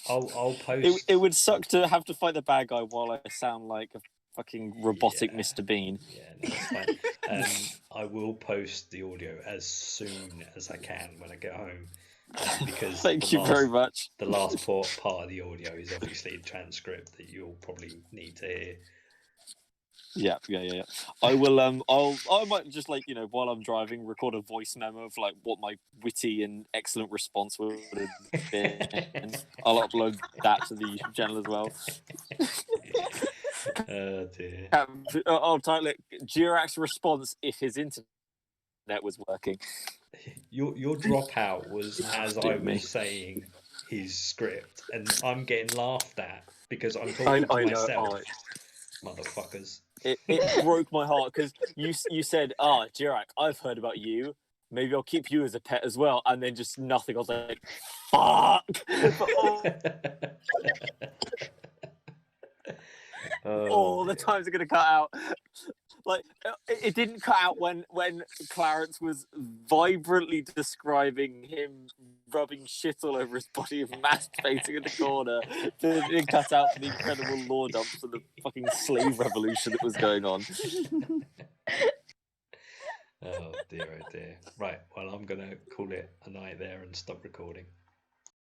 I'll post. It would suck to have to fight the bad guy while I sound like a fucking robotic Yeah. Mr. Bean. Yeah, no, it's fine. I will post the audio as soon as I can when I get home. Because Thank you very much. The last part of the audio is obviously a transcript that you'll probably need to hear. Yeah. I will. I might just while I'm driving, record a voice memo of what my witty and excellent response would have been. And I'll upload that to the YouTube channel as well. Oh dear. I'll title it Jirak's response if his internet was working. Your dropout was as I Dear me. was saying his script, and I'm getting laughed at because I'm talking to I know. myself. Oh, Motherfuckers. it broke my heart because you said, Jirak, I've heard about you. Maybe I'll keep you as a pet as well. And then just nothing. I was like, fuck. All the times are going to cut out. Like, it didn't cut out when Clarence was vibrantly describing him rubbing shit all over his body and masturbating in the corner. It didn't cut out for the incredible lore dumps and the fucking slave revolution that was going on. Oh dear, oh dear. Right, well, I'm going to call it a night there and stop recording.